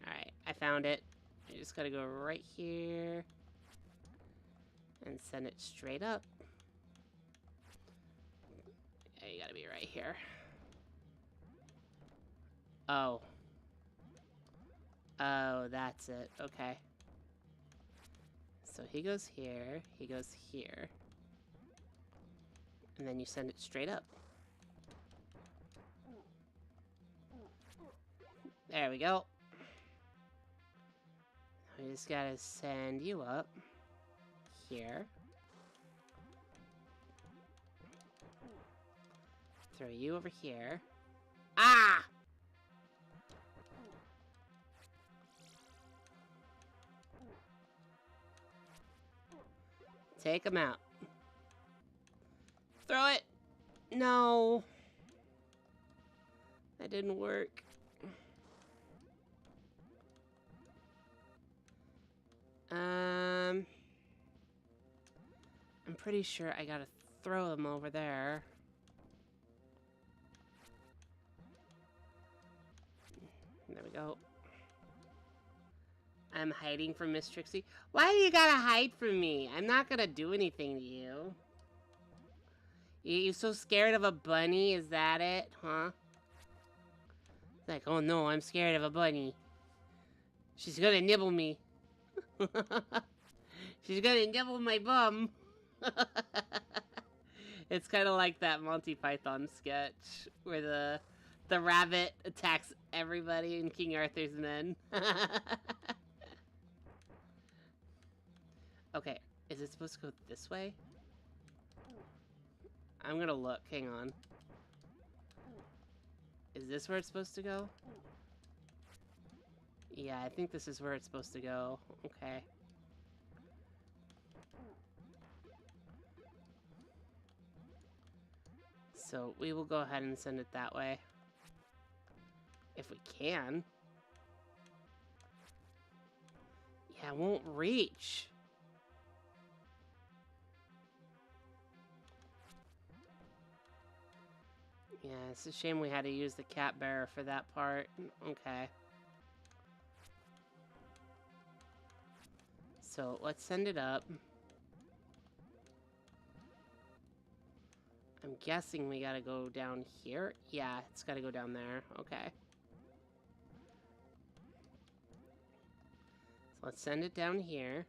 Alright, I found it. I just gotta go right here. And send it straight up. Yeah, you gotta be right here. Oh. Oh, that's it. Okay. So he goes here, he goes here. And then you send it straight up. There we go. We just gotta send you up. Here. Throw you over here. Ah! Take him out. Throw it! No. That didn't work. I'm pretty sure I gotta throw them over there. There we go. I'm hiding from Miss Trixie. Why do you gotta hide from me? I'm not gonna do anything to you. You're so scared of a bunny? Is that it? Huh? It's like, oh no, I'm scared of a bunny. She's gonna nibble me. She's gonna nibble my bum. It's kind of like that Monty Python sketch where the The rabbit attacks everybody in King Arthur's men. Okay, is it supposed to go this way? I'm gonna look, hang on. Is this where it's supposed to go? Yeah, I think this is where it's supposed to go. Okay. So we will go ahead and send it that way. If we can. Yeah, it won't reach. Yeah, it's a shame we had to use the cat bearer for that part. Okay. So let's send it up. I'm guessing we gotta go down here. Yeah, it's gotta go down there. Okay. So let's send it down here.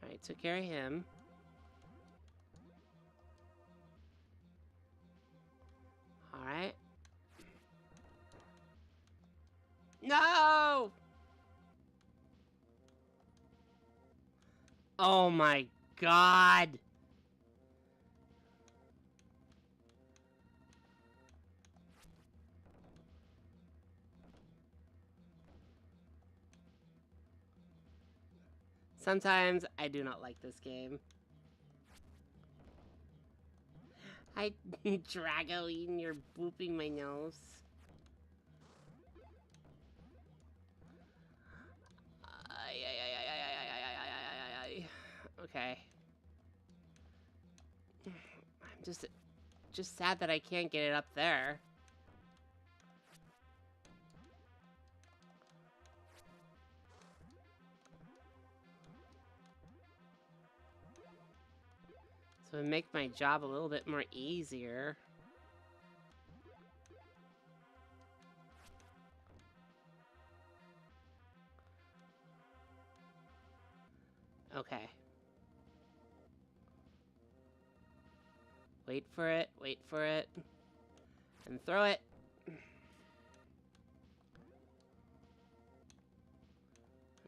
Alright, took care of him. Alright. No! Oh my god! Sometimes I do not like this game. Hi, Dragoine, you're booping my nose. Okay. I'm just sad that I can't get it up there. So it make my job a little bit more easier. Okay. Wait for it, and throw it.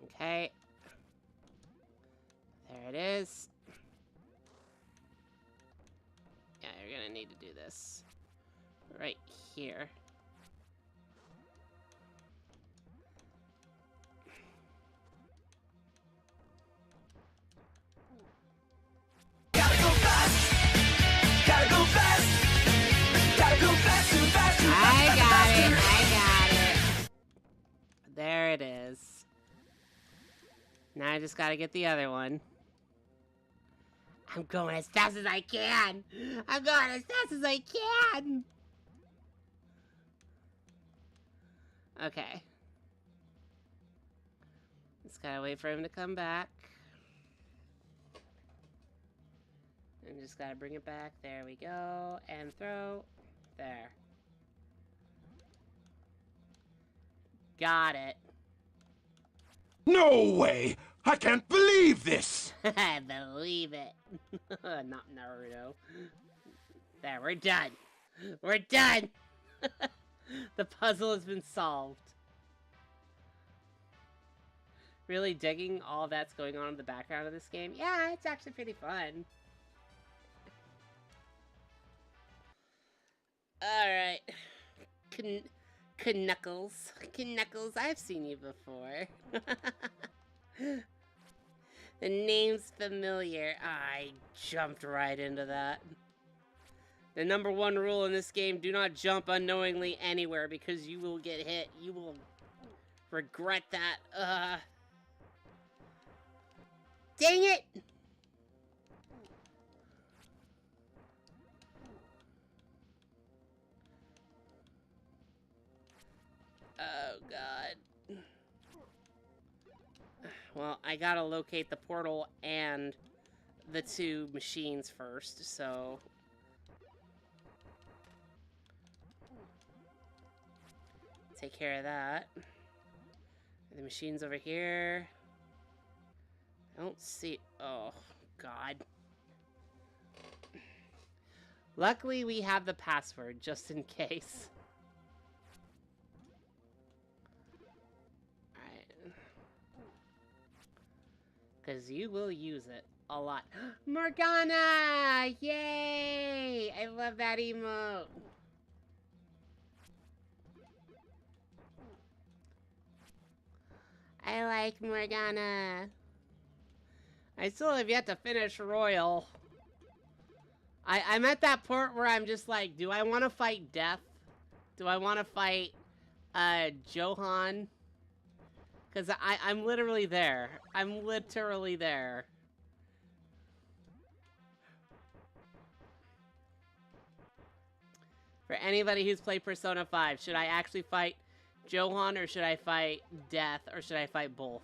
Okay. There it is. Yeah, you're gonna need to do this. Right here. Gotta go fast. Gotta go fast. Gotta go fast and fast and I fast. got it. There it is. Now I just gotta get the other one. I'm going as fast as I can. I'm going as fast as I can. Okay. Just gotta wait for him to come back. And just gotta bring it back. There we go. And throw. There. Got it. No way! I can't believe this! I believe it. Not Naruto. There, we're done. We're done! The puzzle has been solved. Really digging all that's going on in the background of this game? Yeah, it's actually pretty fun. Alright. Knuckles. Knuckles, I've seen you before. The name's familiar. I jumped right into that. The #1 rule in this game, do not jump unknowingly anywhere because you will get hit. You will regret that. Dang it! Oh, God. Well, I gotta locate the portal and the 2 machines first, so... Take care of that. The machine's over here. I don't see... Oh, God. Luckily, we have the password, just in case. Alright. Because you will use it a lot. Morgana! Yay! I love that emote. I like Morgana. I still have yet to finish Royal. I'm at that part where I'm just like, do I want to fight Death? Do I want to fight Johan? Because I'm literally there. I'm literally there. For anybody who's played Persona 5, should I actually fight Johan or should I fight Death or should I fight both?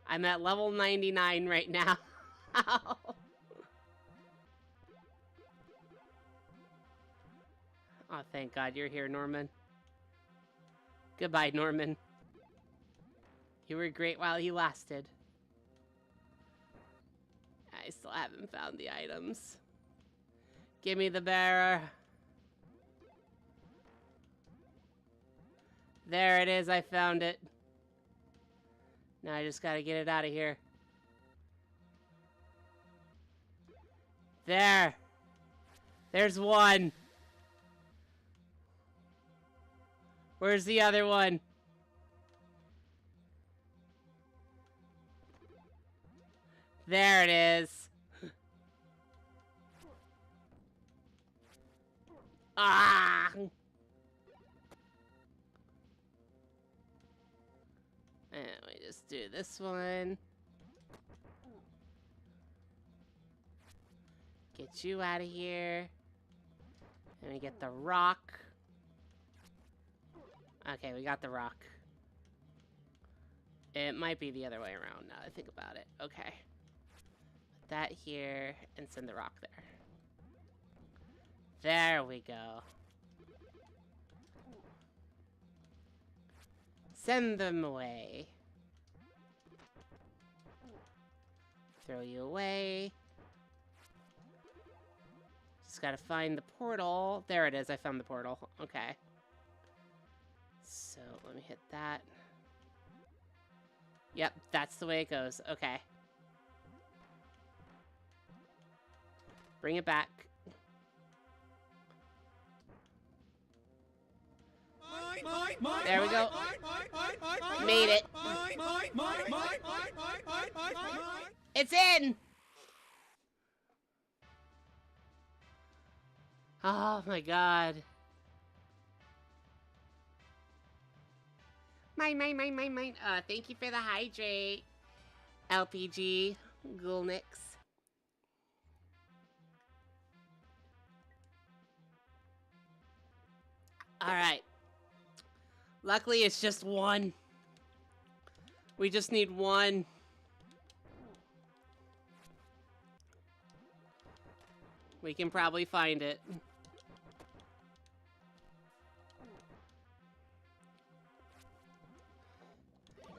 I'm at level 99 right now. Oh, thank God you're here, Norman. Goodbye, Norman. You were great while he lasted. I still haven't found the items. Give me the bearer. There it is, I found it. Now I just gotta get it out of here. There. There's one. Where's the other one? There it is. Ah! And we just do this one. Get you out of here. And we get the rock. Okay, we got the rock. It might be the other way around now that I think about it. Okay. Put that here and send the rock there. There we go. Send them away. Throw you away. Just gotta find the portal. There it is, I found the portal. Okay. So, let me hit that. Yep, that's the way it goes. Okay. Bring it back. There we go. Made it. It's in! Oh my God. Mine. Thank you for the hydrate. LPG. Ghoulnix. Alright. Luckily, it's just one. We just need one. We can probably find it.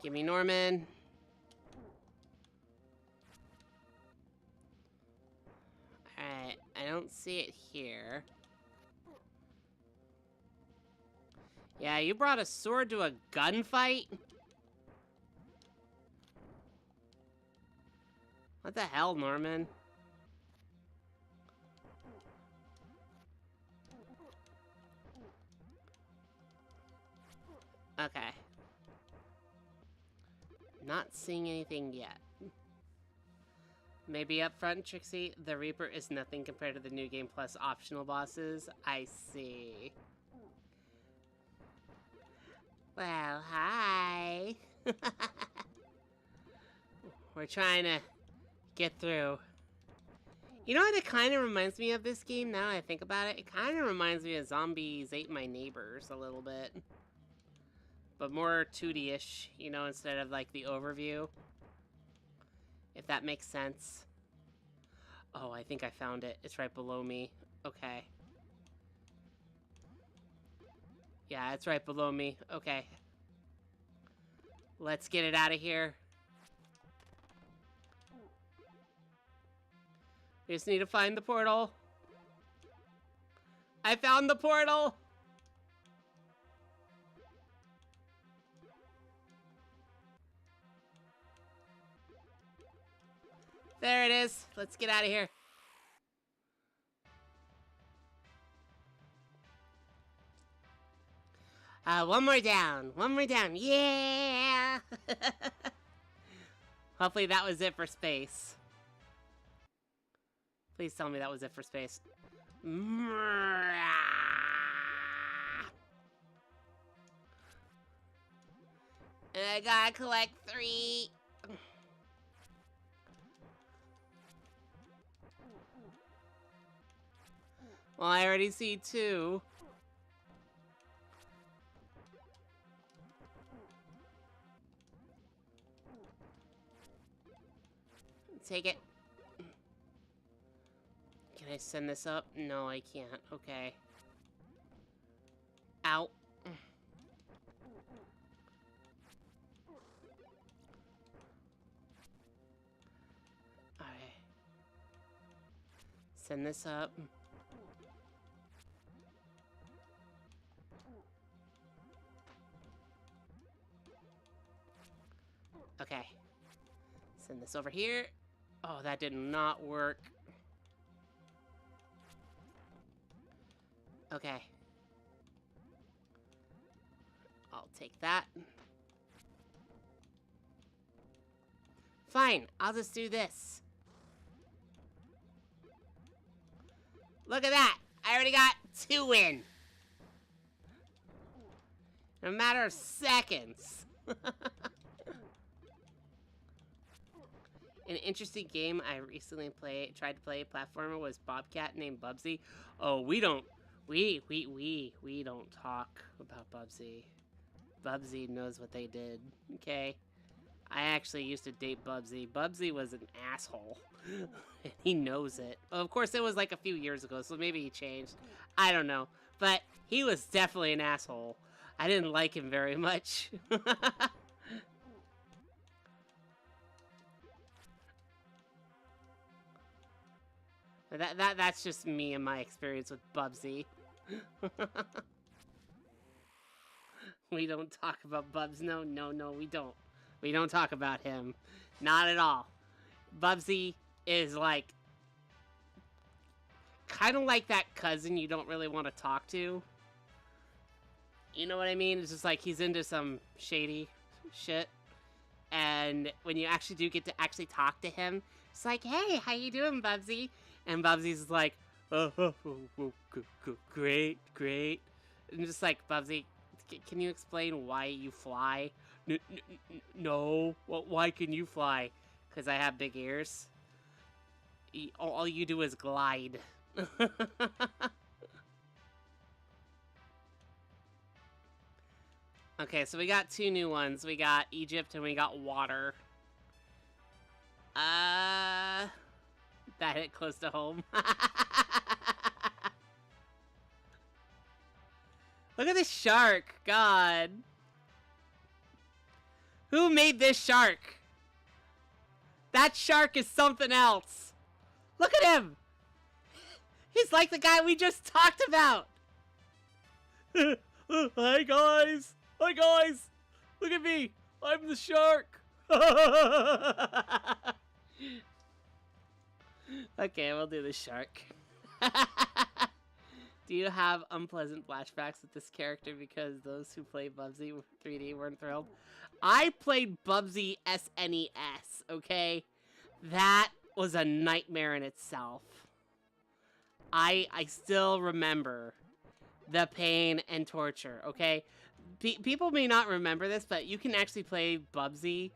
Give me Norman. Alright, I don't see it here. Yeah, you brought a sword to a gunfight? What the hell, Norman? Okay. Not seeing anything yet. Maybe up front, Trixie, the Reaper is nothing compared to the New Game Plus optional bosses. I see. Well, hi. We're trying to get through. You know what it kind of reminds me of, this game, now I think about it? It kind of reminds me of Zombies Ate My Neighbors a little bit. But more 2D-ish, you know, instead of like the overview. If that makes sense. Oh, I think I found it. It's right below me. Okay. Yeah, it's right below me. Okay. Let's get it out of here. We just need to find the portal. I found the portal! There it is. Let's get out of here. One more down. One more down. Yeah! Hopefully that was it for space. Please tell me that was it for space. And I gotta collect 3. Well, I already see 2. Take it. Can I send this up? No, I can't. Okay. Ow. Alright. Send this up. Okay. Send this over here. Oh, that did not work. Okay. I'll take that. Fine, I'll just do this. Look at that! I already got 2 in. In a matter of seconds. An interesting game I recently tried to play a platformer was Bobcat named Bubsy. Oh, we don't talk about Bubsy. Bubsy knows what they did, okay? I actually used to date Bubsy. Bubsy was an asshole. And he knows it. Well, of course, it was like a few years ago, so maybe he changed. I don't know. But he was definitely an asshole. I didn't like him very much. That's just me and my experience with Bubsy. We don't talk about Bubs. No, we don't. We don't talk about him. Not at all. Bubsy is like... kind of like that cousin you don't really want to talk to. You know what I mean? It's just like he's into some shady shit. And when you actually do get to actually talk to him, it's like, hey, how you doing, Bubsy? And Bubsy's like, oh, great. And just like, Bubsy, can you explain why you fly? No. Well, why can you fly? Because I have big ears. All you do is glide. Okay, so we got 2 new ones. We got Egypt and we got water. That hit close to home. Look at this shark. God. Who made this shark? That shark is something else. Look at him. He's like the guy we just talked about. Hi, guys. Hi, guys. Look at me. I'm the shark. Okay, we'll do the shark. Do you have unpleasant flashbacks with this character because those who play Bubsy 3D weren't thrilled? I played Bubsy SNES, okay? That was a nightmare in itself. I still remember the pain and torture, okay? People may not remember this, but you can actually play Bubsy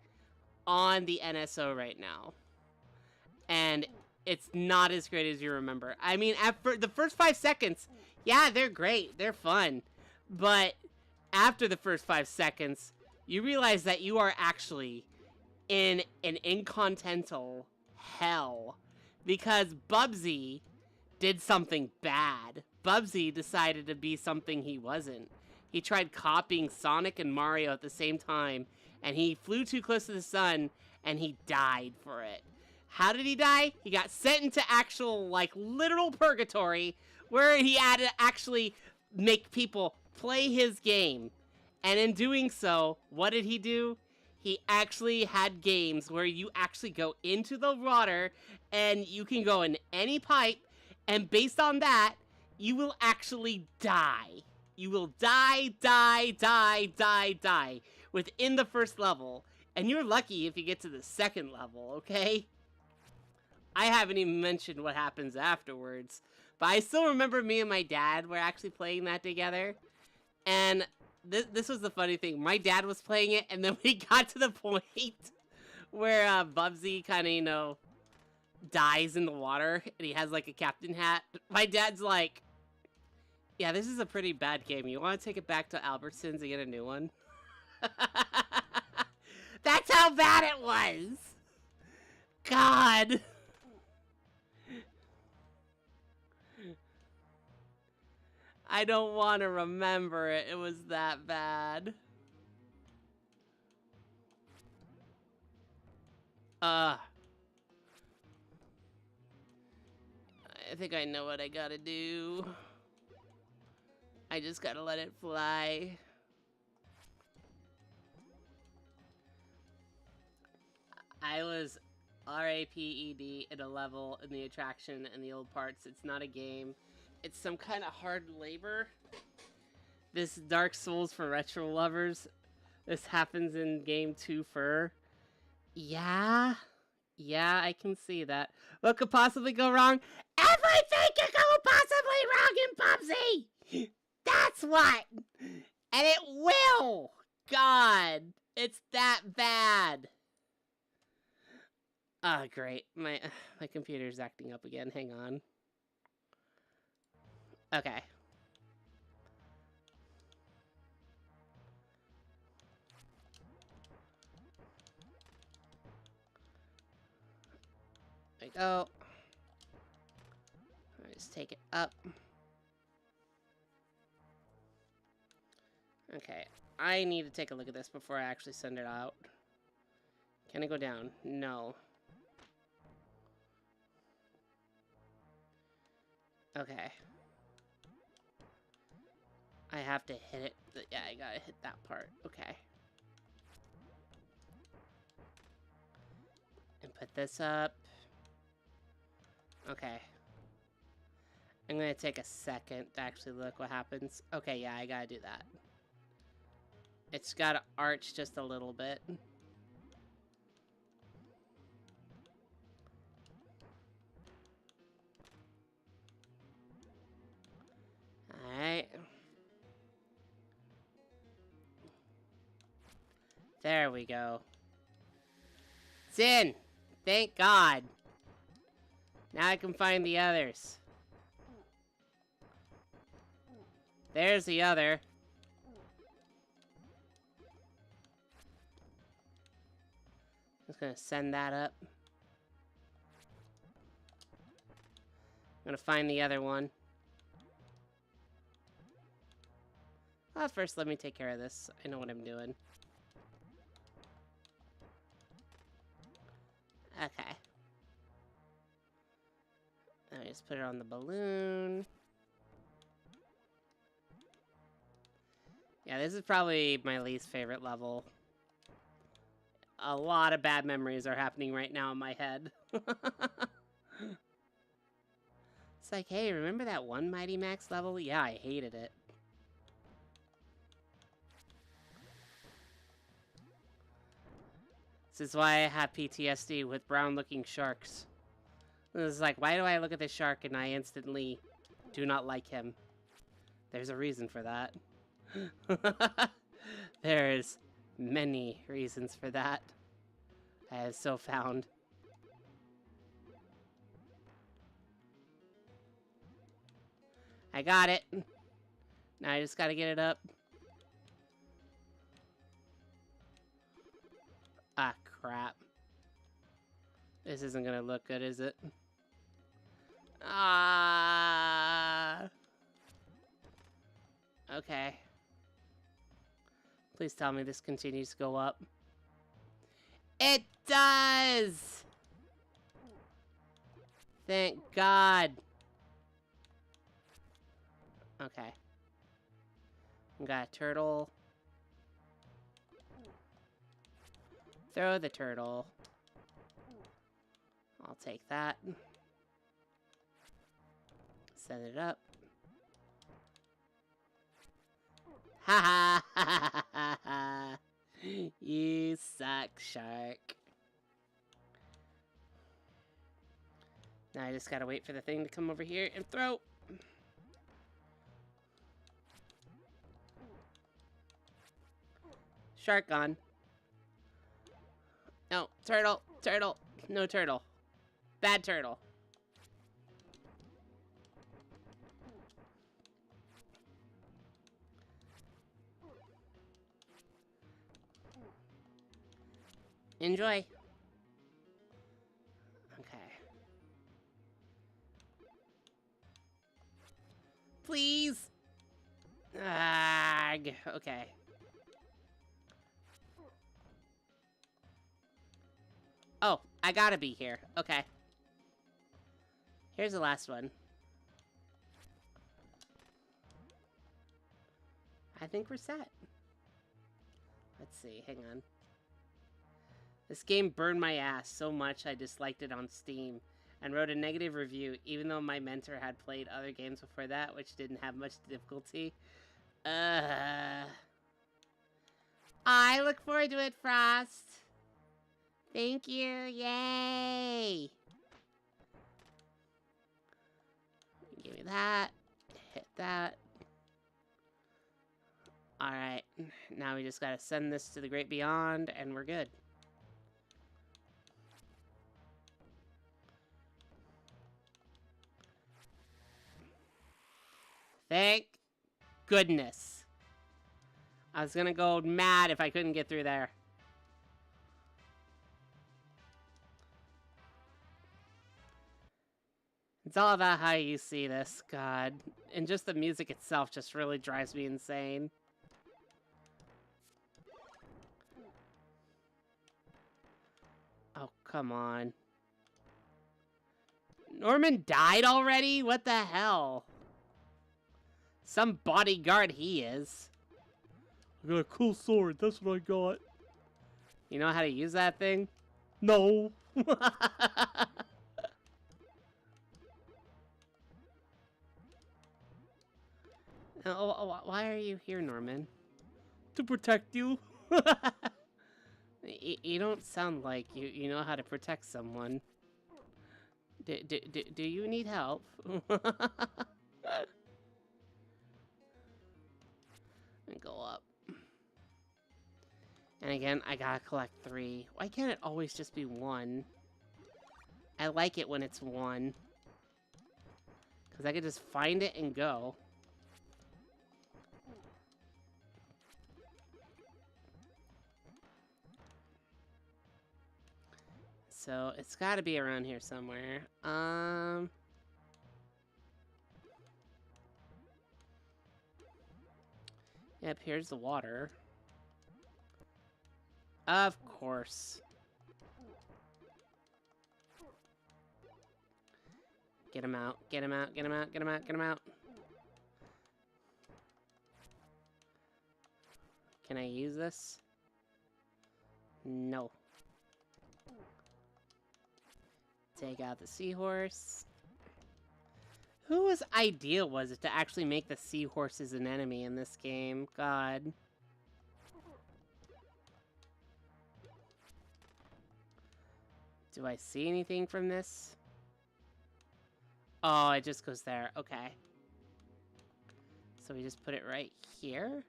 on the NSO right now. And it's not as great as you remember. I mean, after the first 5 seconds, yeah, they're great. They're fun. But after the first 5 seconds, you realize that you are actually in an incontinental hell. Because Bubsy did something bad. Bubsy decided to be something he wasn't. He tried copying Sonic and Mario at the same time. And he flew too close to the sun, and he died for it. How did he die? He got sent into actual, like, literal purgatory, where he had to actually make people play his game. And in doing so, what did he do? He actually had games where you actually go into the water, and you can go in any pipe, and based on that, you will actually die. You will die within the first level. And you're lucky if you get to the second level, okay? I haven't even mentioned what happens afterwards. But I still remember me and my dad were actually playing that together. And this was the funny thing. My dad was playing it, and then we got to the point where Bubsy kind of, you know, dies in the water. And he has, like, a captain hat. My dad's like, yeah, this is a pretty bad game. You want to take it back to Albertsons and get a new one? That's how bad it was! God! I don't want to remember it. It was that bad. I think I know what I gotta do. I just gotta let it fly. I was RAPED in a level in the attraction in the old parts. It's not a game. It's some kind of hard labor. This Dark Souls for retro lovers. This happens in game 2 Fur. Yeah, I can see that. What could possibly go wrong? Everything could go possibly wrong in Pubsy! That's what! And it will! God, it's that bad. Oh, great. My computer's acting up again. Hang on. Okay. There we go. Just take it up. Okay. I need to take a look at this before I actually send it out. Can I go down? No. Okay. I have to hit it. Yeah, I gotta hit that part. Okay. And put this up. Okay. I'm gonna take a second to actually look what happens. Okay, yeah, I gotta do that. It's gotta arch just a little bit. Alright. There we go. It's in! Thank God! Now I can find the others. There's the other. Just gonna send that up. I'm gonna find the other one. Well, first let me take care of this. I know what I'm doing. Okay. Let me just put it on the balloon. Yeah, this is probably my least favorite level. A lot of bad memories are happening right now in my head. It's like, hey, remember that one Mighty Max level? Yeah, I hated it. This is why I have PTSD with brown-looking sharks. It's like, why do I look at this shark and I instantly do not like him? There's a reason for that. There's many reasons for that. I have so found. I got it. Now I just gotta get it up. Ah, crap. This isn't gonna look good, is it? Ah. Okay. Please tell me this continues to go up. It does! Thank God. Okay. We got a turtle. Throw the turtle. I'll take that. Set it up. Ha ha ha ha ha ha. You suck, shark. Now I just gotta wait for the thing to come over here and throw. Shark gone. No, turtle, turtle, no turtle. Bad turtle. Enjoy. Okay. Please. Okay. Oh, I gotta be here. Okay. Here's the last one. I think we're set. Let's see, hang on. This game burned my ass so much I disliked it on Steam and wrote a negative review, even though my mentor had played other games before that, which didn't have much difficulty. I look forward to it, Frost. Thank you, yay! Give me that, hit that. Alright, now we just gotta send this to the great beyond, and we're good. Thank goodness. I was gonna go mad if I couldn't get through there. It's all about how you see this, God. And just the music itself just really drives me insane. Oh, come on. Norman died already? What the hell? Some bodyguard he is. I got a cool sword, that's what I got. You know how to use that thing? No. Why are you here, Norman? To protect you. You don't sound like you know how to protect someone. Do you need help? And go up. And again, I gotta collect 3. Why can't it always just be 1? I like it when it's 1. Because I can just find it and go. So, it's gotta be around here somewhere. Yep, here's the water. Of course. Get him out, get him out, get him out, get him out, get him out. Can I use this? No. Take out the seahorse. Whose idea was it to actually make the seahorses an enemy in this game? God. Do I see anything from this? Oh, it just goes there. Okay. So we just put it right here?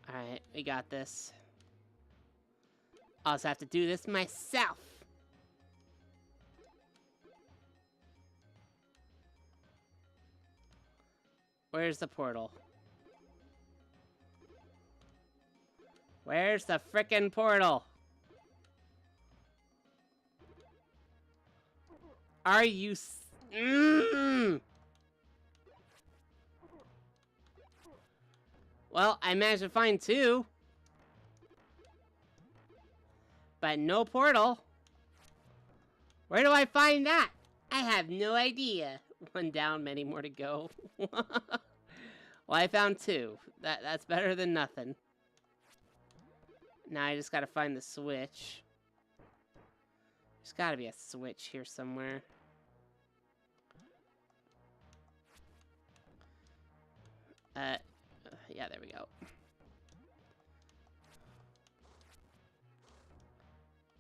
Alright, we got this. I also have to do this myself. Where's the portal? Where's the frickin' portal? Are you Well, I managed to find 2. But no portal. Where do I find that? I have no idea. 1 down, many more to go. Well, I found 2. That's better than nothing. Now I just gotta find the switch. There's gotta be a switch here somewhere. Yeah, there we go.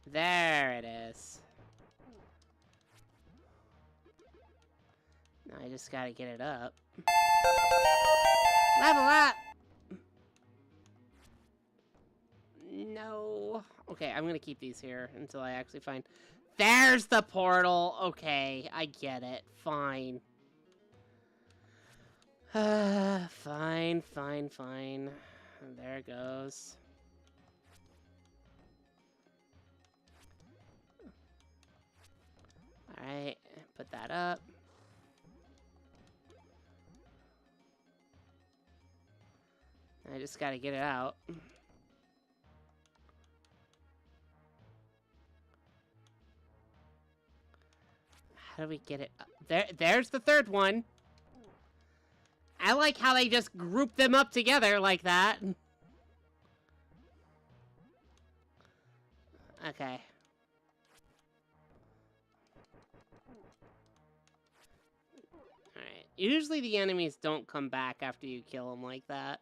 There it is. Now I just gotta get it up. Level up! No. Okay, I'm gonna keep these here until I actually find... There's the portal! Okay, I get it. Fine. Fine. There it goes. Alright, put that up. I just gotta get it out. How do we get it up? There's the 3rd one. I like how they just group them up together like that. Okay. Alright. Usually the enemies don't come back after you kill them like that.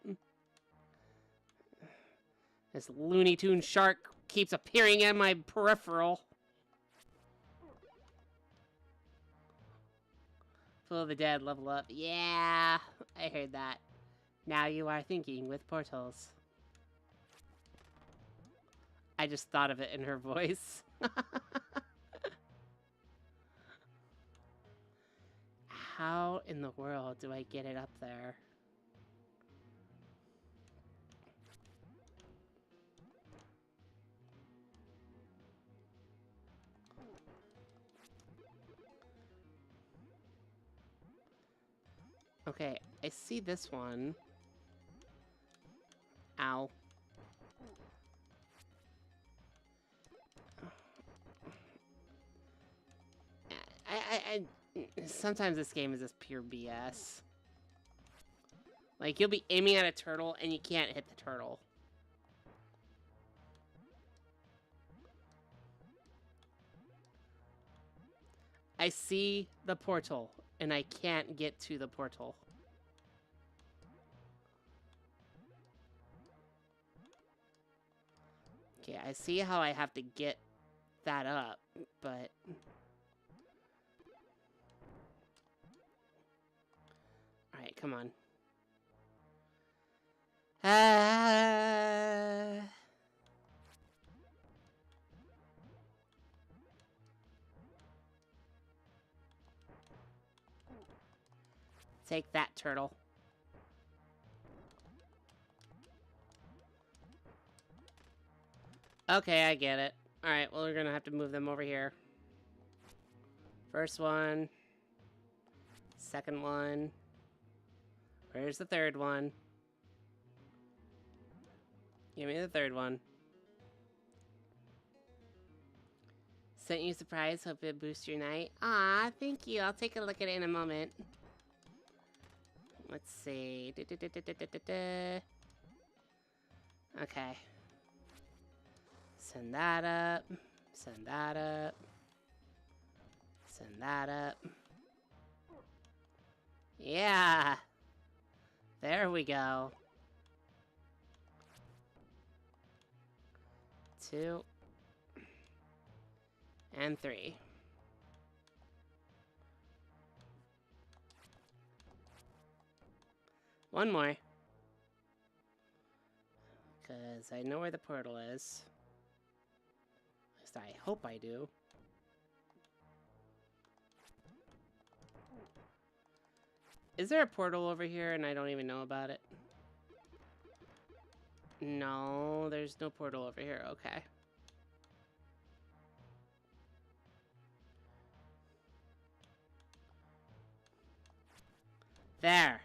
This Looney Tune shark keeps appearing in my peripheral. Full of the Dead, level up. Yeah, I heard that. Now you are thinking with portals. I just thought of it in her voice. How in the world do I get it up there? Okay, I see this one. Ow. Sometimes this game is just pure BS. Like, you'll be aiming at a turtle and you can't hit the turtle. I see the portal and I can't get to the portal. Okay, I see how I have to get that up, but... Alright, come on. Take that, turtle. Okay, I get it. Alright, well, we're gonna have to move them over here. First one. Second one. Where's the 3rd one? Give me the 3rd one. Sent you a surprise. Hope it boosts your night. Aw, thank you. I'll take a look at it in a moment. Let's see. Okay. Send that up. Send that up. Send that up. Yeah. There we go. 2. And 3. One more. Because I know where the portal is. At least I hope I do. Is there a portal over here and I don't even know about it? No, there's no portal over here. Okay. There.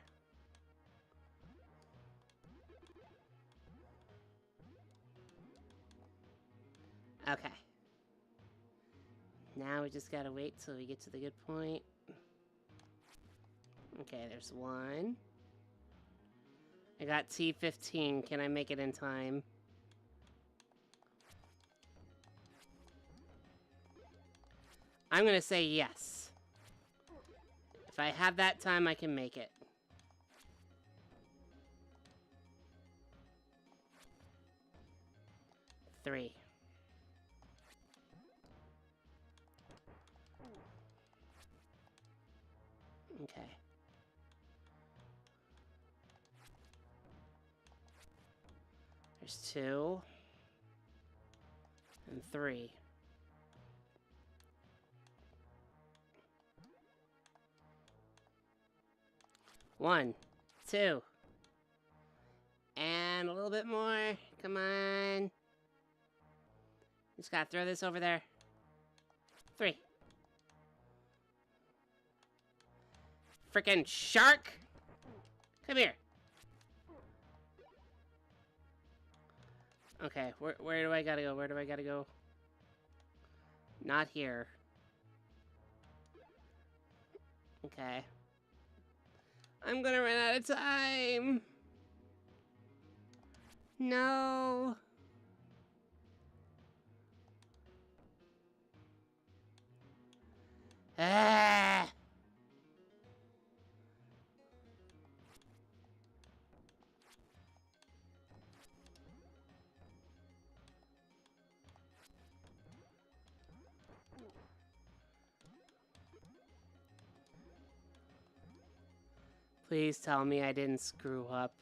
Okay. Now we just gotta wait till we get to the good point. Okay, there's one. I got T15. Can I make it in time? I'm gonna say yes. If I have that time, I can make it. Three. Okay. There's 2. And 3. One, 2. And a little bit more. Come on. Just gotta throw this over there. 3. Frickin' shark! Come here. Okay, where do I gotta go? Where do I gotta go? Not here. Okay. I'm gonna run out of time. No. Ah. Please tell me I didn't screw up.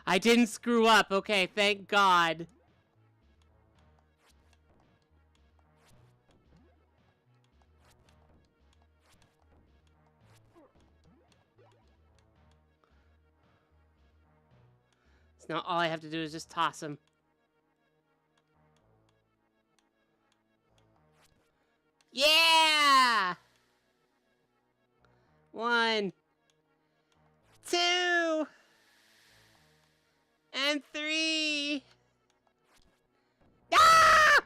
I didn't screw up. Okay, thank God. So now all I have to do is just toss him. Yeah! 1, 2, and 3. Ah!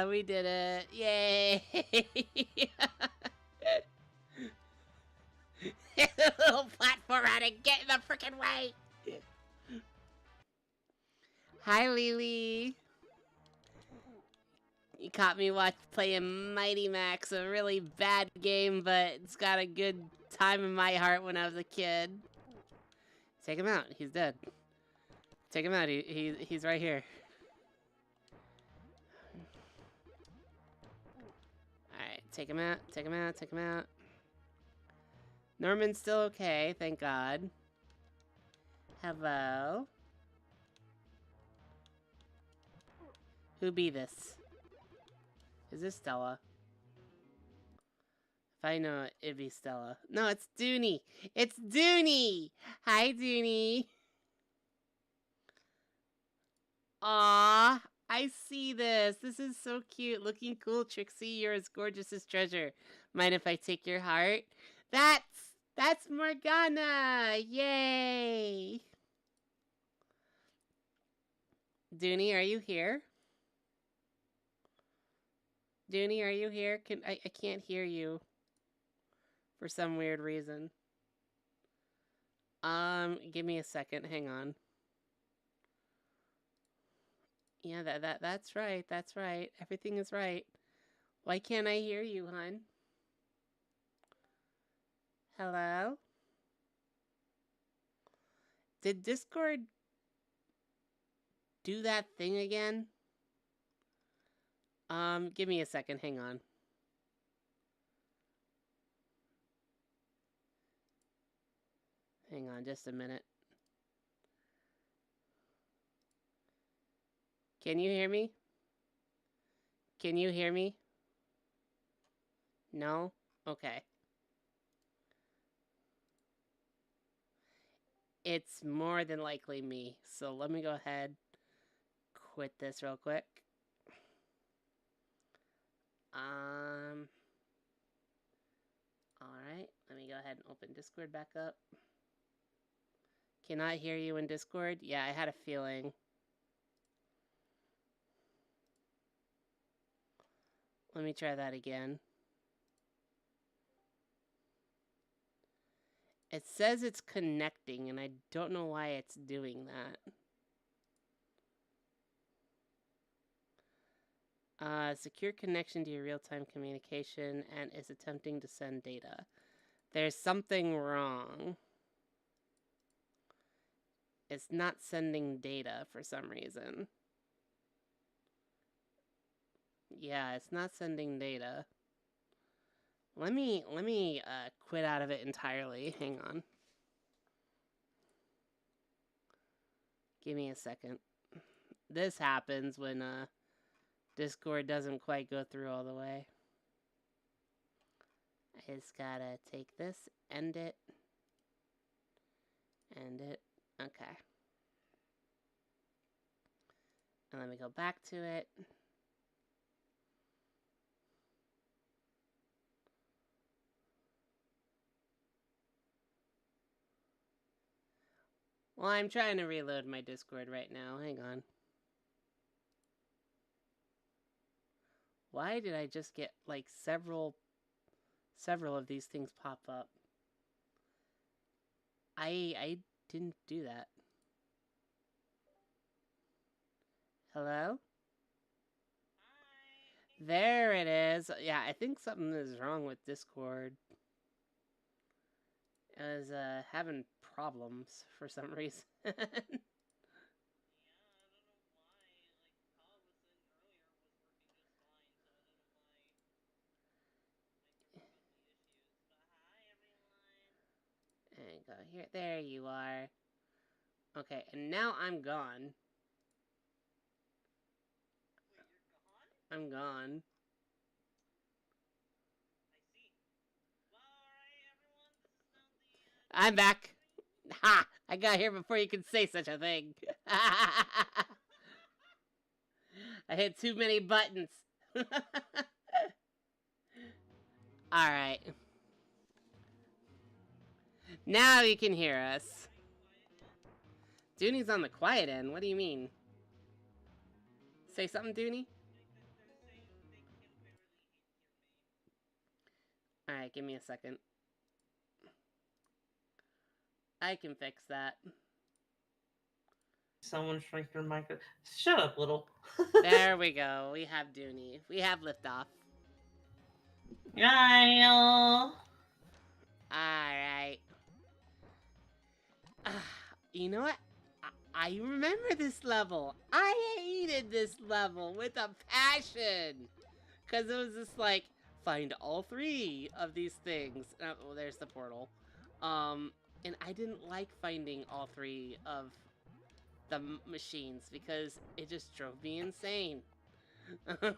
We did it. Yay! Little platform out and get in the freaking way. Hi, Lily. You caught me playing Mighty Max, a really bad game, but it's got a good time in my heart when I was a kid. Take him out. He's dead. Take him out. He's right here. Alright, take him out. Take him out. Take him out. Norman's still okay, thank God. Hello? Who be this? Is this Stella? If I know it, it'd be Stella. No, it's Dooney! It's Dooney! Hi, Dooney! Aww, I see this. This is so cute. Looking cool, Trixie. You're as gorgeous as treasure. Mind if I take your heart? That's Morgana! Yay! Dooney, are you here? Dooney, are you here? I can't hear you. For some weird reason. Give me a second. Hang on. Yeah, that's right. That's right. Everything is right. Why can't I hear you, hon? Hello? Did Discord do that thing again? Give me a second. Hang on. Hang on just a minute. Can you hear me? Can you hear me? No? Okay. It's more than likely me. So let me go ahead, quit this real quick. Alright. ahead and open Discord back up. Cannot hear you in Discord? Yeah, I had a feeling. Let me try that again. It says it's connecting, and I don't know why it's doing that. Secure connection to your real-time communication and is attempting to send data. There's something wrong. It's not sending data for some reason. Yeah, it's not sending data. Let me quit out of it entirely. Hang on. Give me a second. This happens when Discord doesn't quite go through all the way. I just gotta take this, end it. End it. Okay. And let me go back to it. Well, I'm trying to reload my Discord right now. Hang on. Why did I just get, like, several of these things pop up? I didn't do that. Hello? Hi. There it is. Yeah, I think something is wrong with Discord. I was having problems for some reason. Yeah, I don't know why. Like, Paul was in earlier was working just fine, so I don't know why. There you go. Here, there you are. Okay, and now I'm gone. Wait, you're gone? I'm gone. I see. Well, alright, everyone. This is now the I'm back. Ha! I got here before you could say such a thing. I hit too many buttons. Alright. Now you can hear us. Dooney's on the quiet end. What do you mean? Say something, Dooney? Alright, give me a second. I can fix that. Someone shrink your micro. Shut up, little. There we go. We have Dooney. We have liftoff. Kyle. Alright. You know what? I remember this level. I hated this level with a passion. Because it was just like, find all 3 of these things. Oh, there's the portal. And I didn't like finding all 3 of the machines because it just drove me insane. God.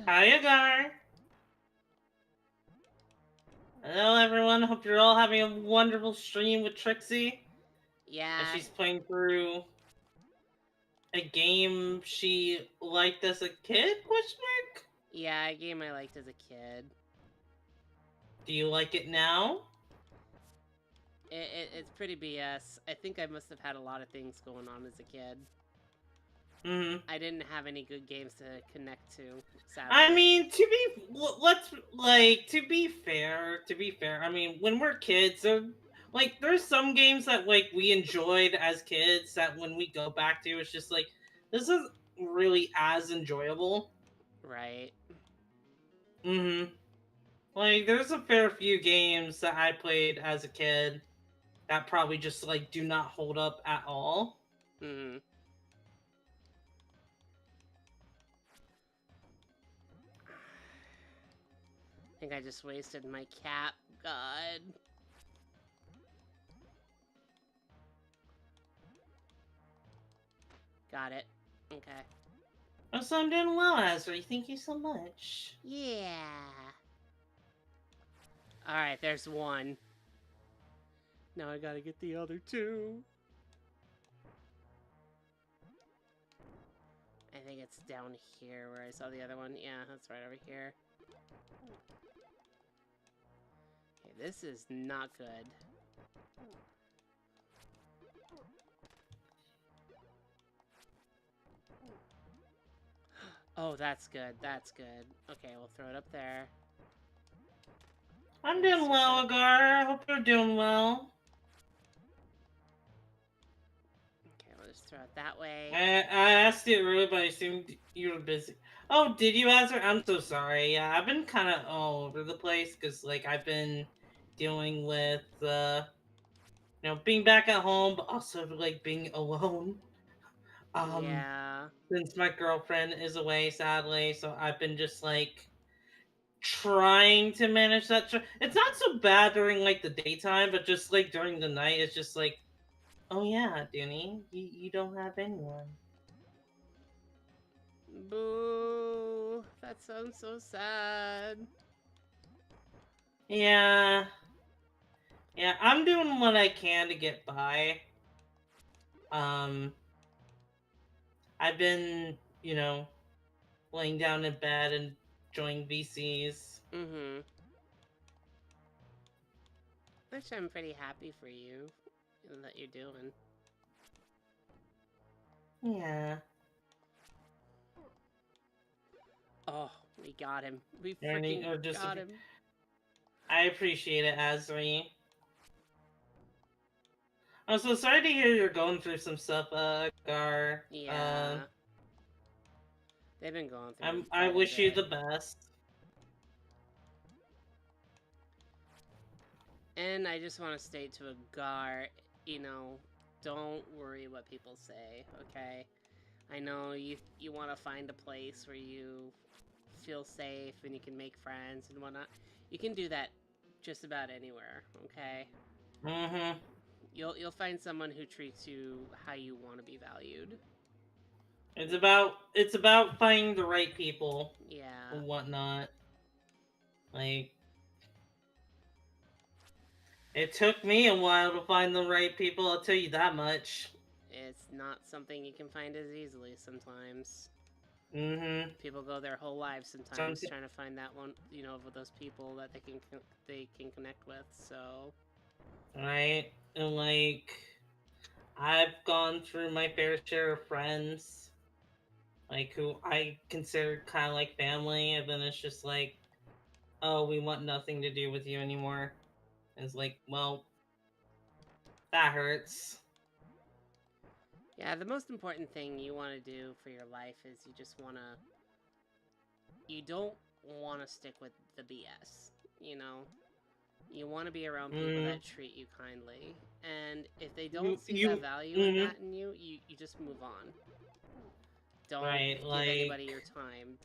Hiya, Gar. Hello, everyone. Hope you're all having a wonderful stream with Trixie. Yeah. And she's playing through a game she liked as a kid? Question mark? Yeah, a game I liked as a kid. Do you like it now? It's pretty BS. I think I must have had a lot of things going on as a kid. Mm-hmm. I didn't have any good games to connect to, sadly. I mean, to be fair, I mean, when we're kids, like, there's some games that, like, we enjoyed as kids that when we go back to, it's just like, this is really as enjoyable. Right. Mm-hmm. Like, there's a fair few games that I played as a kid that probably just, like, do not hold up at all. Mm-hmm. I think I just wasted my cap. God. Got it. Okay. Oh, so I'm doing well, Azri. Thank you so much. Yeah. Alright, there's one. Now I gotta get the other 2. I think it's down here where I saw the other one. Yeah, that's right over here. Okay, this is not good. Oh, that's good. That's good. Okay, we'll throw it up there. I'm doing well, Agar. I hope you're doing well. Okay, we'll just throw it that way. I asked you earlier, but I assumed you were busy. Oh, did you answer? I'm so sorry. Yeah, I've been kind of all over the place because, like, I've been dealing with, being back at home, but also, like, being alone. Yeah. Since my girlfriend is away, sadly, so I've been just, like, trying to manage that. It's not so bad during, like, the daytime, but just, like, during the night, it's just like, oh yeah, Dooney, you don't have anyone. Boo. That sounds so sad. Yeah. Yeah, I'm doing what I can to get by. I've been, laying down in bed and enjoying VCs. Mm-hmm. Which I'm pretty happy for you that you're doing. Yeah. Oh, we got him. We Learning, freaking or just got him. I appreciate it, Azri. I'm so sorry to hear you're going through some stuff, Gar. Yeah. They've been going through I quite a wish you bit. the best. And I just want to state to Agar, don't worry what people say, okay? I know you want to find a place where you feel safe and you can make friends and whatnot. You can do that just about anywhere, okay? Mm-hmm. You'll find someone who treats you how you want to be valued. It's about finding the right people. Yeah. And whatnot. Like, it took me a while to find the right people, I'll tell you that much. It's not something you can find as easily sometimes. Mm-hmm. People go their whole lives sometimes trying to find that one, with those people that they can connect with. So, Right? And, like, I've gone through my fair share of friends, like, who I consider kind of like family, and then it's just like, oh, we want nothing to do with you anymore. And it's like, well, that hurts. yeah, the most important thing you want to do for your life is you don't want to stick with the BS, You want to be around people that treat you kindly. And if they don't see that value in that in you, you just move on. Don't give anybody your time.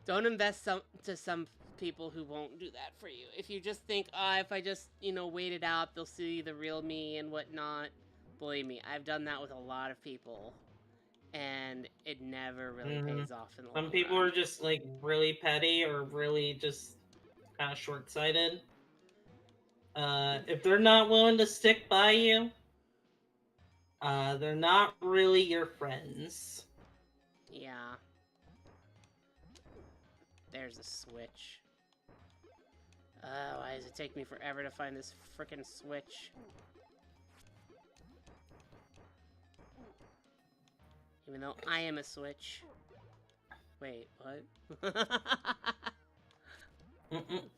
Don't invest to some people who won't do that for you. If you just think, if I just, wait it out, they'll see the real me and whatnot. Believe me, I've done that with a lot of people. And it never really pays off in the long run. Some people are just, like, really petty or really just kind of short-sighted. If they're not willing to stick by you, they're not really your friends. Yeah. There's a switch. Why does it take me forever to find this frickin' switch? Even though I am a switch. Wait, what?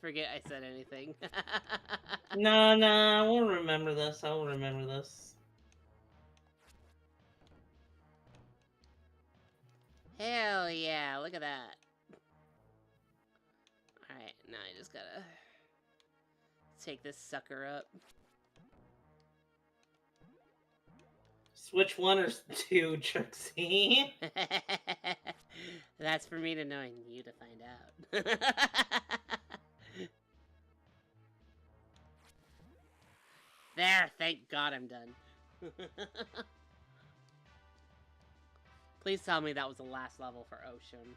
Forget I said anything. No, I won't remember this. I will remember this. Hell yeah, look at that. Alright, now I just gotta take this sucker up. Switch 1 or 2, Trixie? That's for me to know and you to find out. There, thank God I'm done. Please tell me that was the last level for Ocean.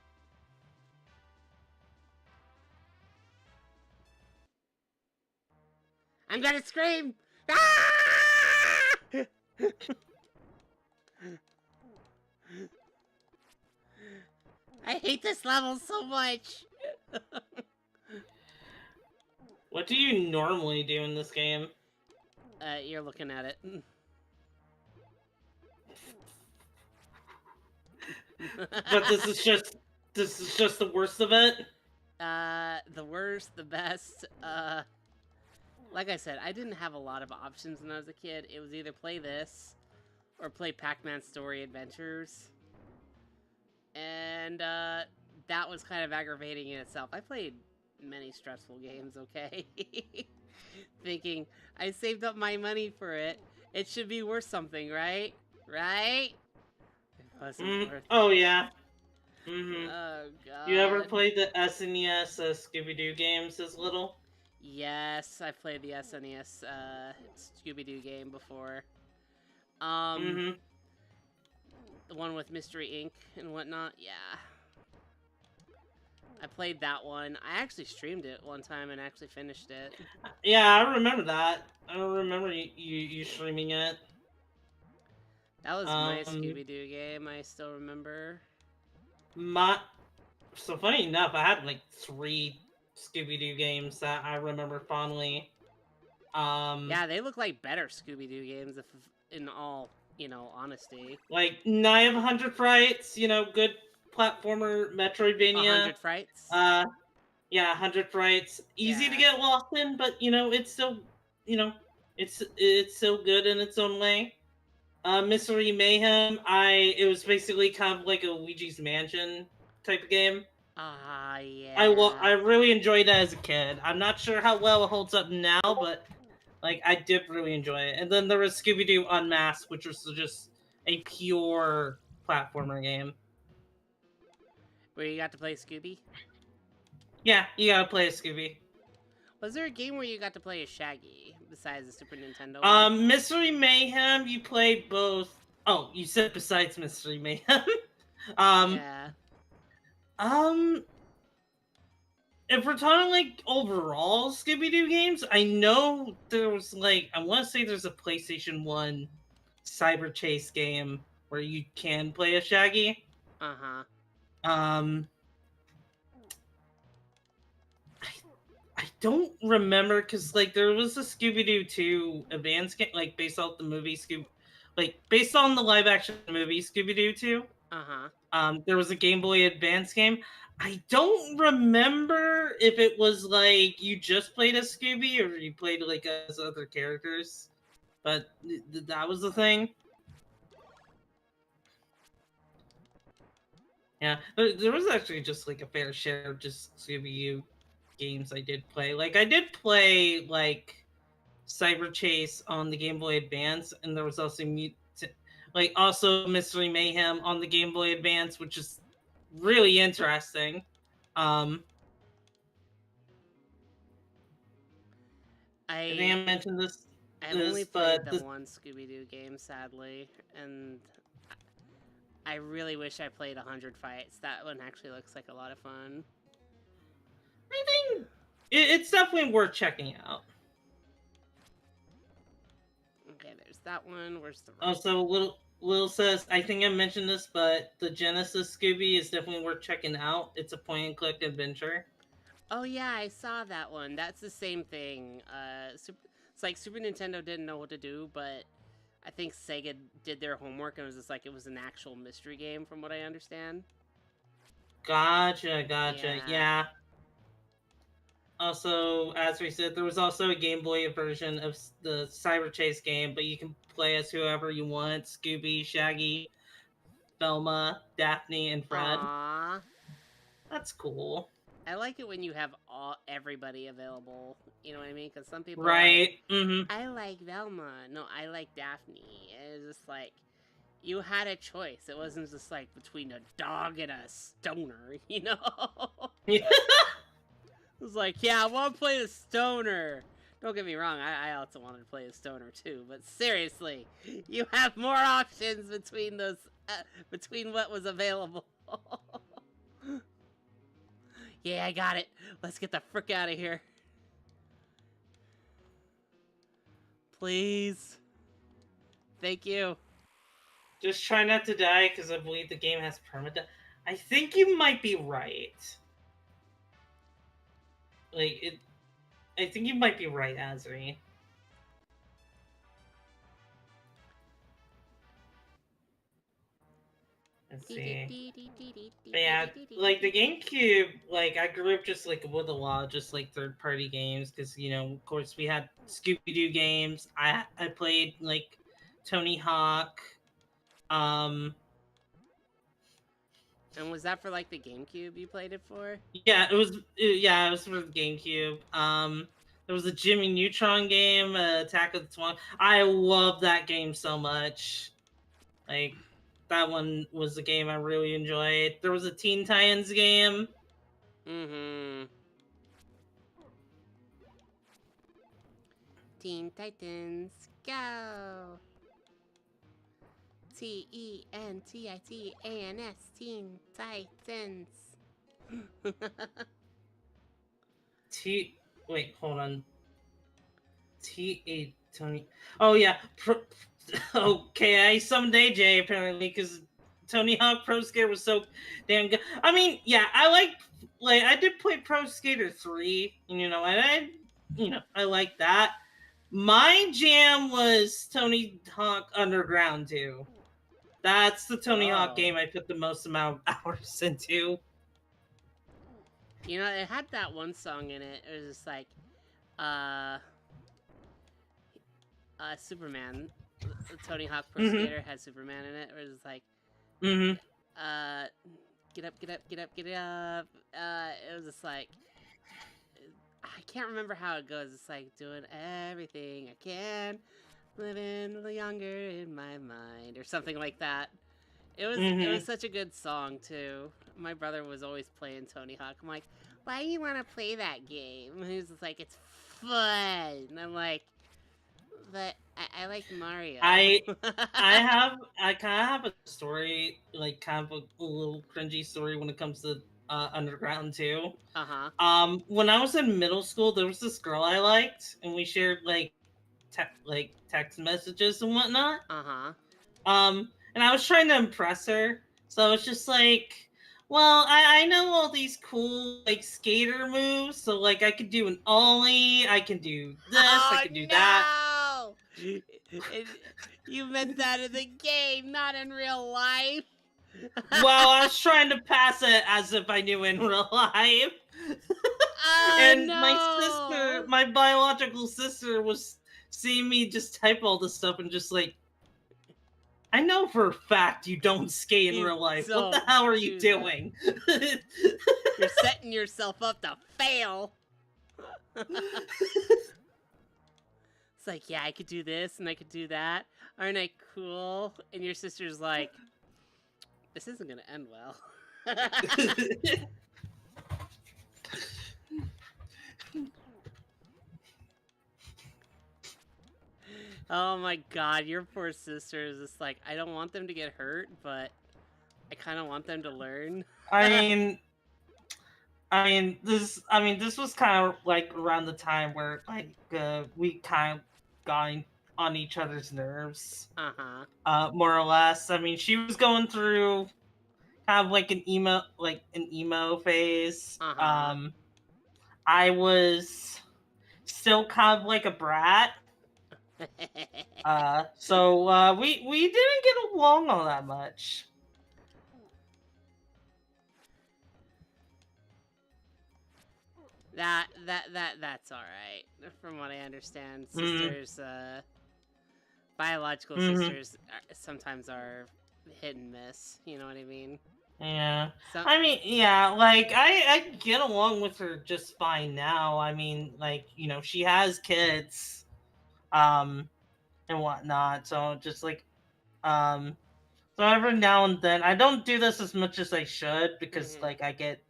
I'm gonna scream! Ah! I hate this level so much. What do you normally do in this game? You're looking at it. But this is just the worst of it. The worst, the best. Like I said, I didn't have a lot of options when I was a kid. It was either play this or play Pac-Man Story Adventures. And that was kind of aggravating in itself. I played many stressful games, okay? Thinking, I saved up my money for it. It should be worth something, right? Right? It wasn't worth it. Oh yeah. Mm-hmm. Oh, God. You ever played the SNES Scooby-Doo games as little? Yes, I played the SNES Scooby-Doo game before. Mm-hmm. The one with Mystery Inc. and whatnot, yeah. I played that one. I actually streamed it one time and actually finished it. Yeah, I remember that. I remember you streaming it. That was my Scooby-Doo game, I still remember. So funny enough, I had like 3 Scooby-Doo games that I remember fondly. Yeah, they look like better Scooby-Doo games, if in all, honesty. Like Night of 100 Frights, good platformer Metroidvania. 100 Frights? Yeah, 100 Frights. Easy to Yeah. get lost in, but it's still, it's still good in its own way. Mystery Mayhem, it was basically kind of like a Luigi's Mansion type of game. Yeah. I really enjoyed that as a kid. I'm not sure how well it holds up now, but I did really enjoy it. And then there was Scooby-Doo Unmasked, which was just a pure platformer game. Where you got to play Scooby? Yeah, you gotta play a Scooby. Was there a game where you got to play a Shaggy besides the Super Nintendo one? Mystery Mayhem, you play both. Oh, you said besides Mystery Mayhem. Yeah. If we're talking overall Scooby-Doo games, I know there was I want to say there's a PlayStation 1 Cyber Chase game where you can play a Shaggy. Uh-huh. I don't remember because there was a Scooby-Doo 2 advance game based off the movie based on the live action movie Scooby-Doo 2. Uh-huh. There was a Game Boy Advance game. I don't remember if it was you just played as Scooby or you played as other characters, but that was the thing. Yeah, there was actually just a fair share of just Scooby-Doo games I did play. I did play Cyber Chase on the Game Boy Advance, and there was also also Mystery Mayhem on the Game Boy Advance, which is really interesting. I think I mentioned this. I've only played the one Scooby-Doo game, sadly, and I really wish I played 100 Fights. That one actually looks like a lot of fun. I think it's definitely worth checking out. Okay, there's that one. Where's the... Also, Lil says, I think I mentioned this, but the Genesis Scooby is definitely worth checking out. It's a point-and-click adventure. Oh yeah, I saw that one. That's the same thing. It's like Super Nintendo didn't know what to do, but I think Sega did their homework and it was just it was an actual mystery game, from what I understand. Gotcha. Yeah. Also, as we said, there was also a Game Boy version of the Cyber Chase game, but you can play as whoever you want. Scooby, Shaggy, Velma, Daphne, and Fred. Aww. That's cool. I like it when you have everybody available. You know what I mean? Because some people right. I like Velma. No, I like Daphne. And it's just you had a choice. It wasn't just between a dog and a stoner, Yeah. It was yeah, I want to play the stoner. Don't get me wrong, I also wanted to play a stoner too, but seriously, you have more options between those, between what was available. Yeah, I got it. Let's get the frick out of here. Please. Thank you. Just try not to die, because I believe the game has permadeath. I think you might be right. Like it, I think you might be right, Azri. Let's see. But yeah, like the GameCube, like I grew up just like with a lot of just like third-party games because of course we had Scooby Doo games. I played like Tony Hawk. Um, And was that for like the GameCube you played it for? yeah, it was for the GameCube. There was a Jimmy Neutron game, Attack of the Swan. I love that game so much. Like that one was a game I really enjoyed. There was a Teen Titans game. Mm-hmm. Teen Titans, go! TENTITANS, Teen Titans. Wait, hold on. T.A. Tony. Oh yeah. Okay, I someday Jay apparently because Tony Hawk Pro Skater was so damn good. I mean, yeah, I did play Pro Skater 3, and I like that. My jam was Tony Hawk Underground 2. That's the Tony Hawk game I put the most amount of hours into. It had that one song in it. It was just like, Superman. Tony Hawk Pro Skater had Superman in it. It was like, get up, get up, get up, get up. It was just like, I can't remember how it goes. It's like doing everything I can, living a little younger in my mind, or something like that. It was such a good song too. My brother was always playing Tony Hawk. I'm like, why do you want to play that game? And he was just like, it's fun. And I'm like, but I like Mario. I kind of have a story, like kind of a little cringy story when it comes to Underground too. When I was in middle school, there was this girl I liked, and we shared like text messages and whatnot. And I was trying to impress her, so it's just like, well, I know all these cool like skater moves, so like I could do an ollie, I can do this, I can do that. You meant that in the game, not in real life. Well, I was trying to pass it as if I knew in real life. And my biological sister was seeing me just type all this stuff and just like, I know for a fact you don't skate in real life. What the hell are you doing? You're setting yourself up to fail. It's like, yeah, I could do this and I could do that. Aren't I cool? And your sister's like, this isn't gonna end well. Oh my god, your poor sister is just like, I don't want them to get hurt, but I kind of want them to learn. This was kind of like around the time where like we kind of got on each other's nerves. More or less. I mean, she was going through kind of like an emo phase. I was still kind of like a brat. So we didn't get along all that much. That's all right. From what I understand, sisters, biological sisters sometimes are hit and miss. You know what I mean? Yeah. I mean, yeah, like I get along with her just fine now. I mean, like, she has kids, and whatnot. So just like, so every now and then, I don't do this as much as I should because like I get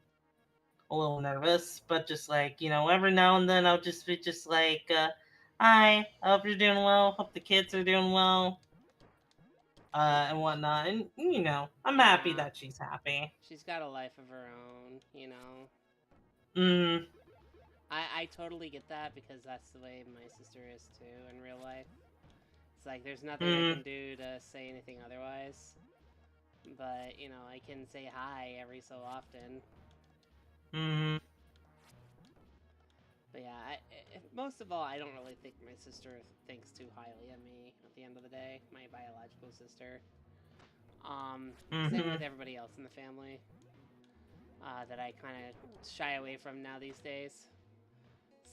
a little nervous. But just like, every now and then I'll just be just like, hi, I hope you're doing well. Hope the kids are doing well. And whatnot, and I'm happy that she's happy. She's got a life of her own, I totally get that because that's the way my sister is too in real life. It's like there's nothing I can do to say anything otherwise. but you know, I can say hi every so often. Mm-hmm. But yeah, most of all, I don't really think my sister thinks too highly of me. At the end of the day, my biological sister. Same Mm-hmm. with everybody else in the family. That I kind of shy away from now these days.